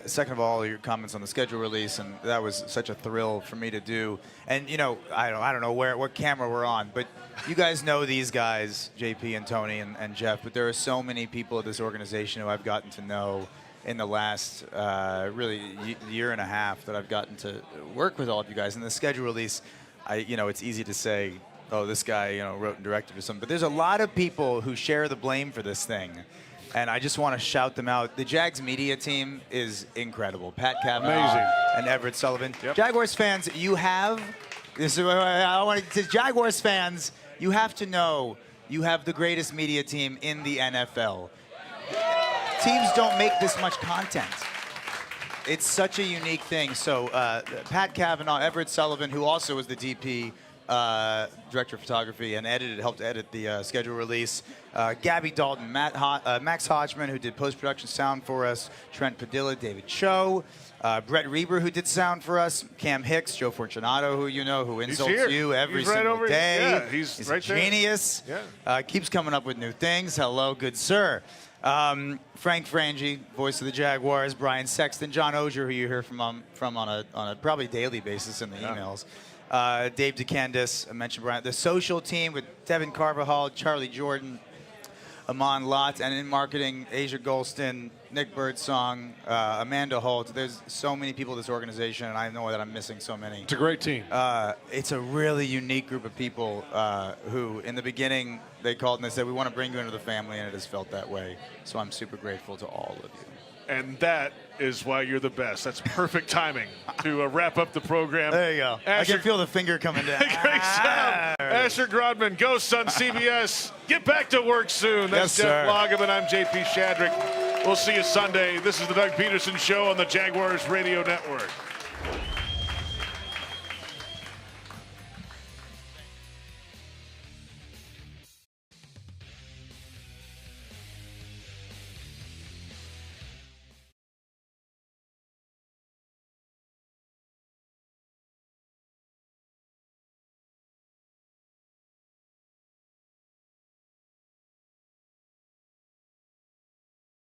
second of all, your comments on the schedule release, and that was such a thrill for me to do. And I don't know what camera we're on, but you guys know these guys, JP and Tony and Jeff. But there are so many people at this organization who I've gotten to know in the last really year and a half that I've gotten to work with all of you guys. And the schedule release, it's easy to say, oh, this guy, wrote and directed or something. But there's a lot of people who share the blame for this thing. And I just want to shout them out. The Jags media team is incredible. Pat Kavanaugh and Everett Sullivan. Yep. Jaguars fans, you have this. I want to Jaguars fans. You have to know you have the greatest media team in the NFL. Teams don't make this much content. It's such a unique thing. So Pat Cavanaugh, Everett Sullivan, who also was the DP, director of photography, and helped edit the schedule release. Gabby Dalton, Max Hodgman, who did post-production sound for us. Trent Padilla, David Cho. Brett Reber, who did sound for us. Cam Hicks, Joe Fortunato, who you know, who insults you every single day. Yeah, he's right a genius. Yeah. Keeps coming up with new things. Hello, good sir. Frank Frangie, voice of the Jaguars. Brian Sexton, John Ogier, who you hear from on a probably daily basis in the emails. Dave DeCandis, I mentioned Brian. The social team with Devin Carvajal, Charlie Jordan, Amon Lott, and in marketing, Asia Golston, Nick Birdsong, Amanda Holt. There's so many people in this organization, and I know that I'm missing so many. It's a great team. It's a really unique group of people who, in the beginning, they called and they said, we want to bring you into the family, and it has felt that way. So I'm super grateful to all of you. And that is why you're the best. That's perfect timing to wrap up the program. There you go. I can feel the finger coming down. Great job. Asher Grodman, Ghosts on CBS. Get back to work soon. That's Jeff Lageman. I'm JP Shadrick. We'll see you Sunday. This is the Doug Peterson Show on the Jaguars Radio Network.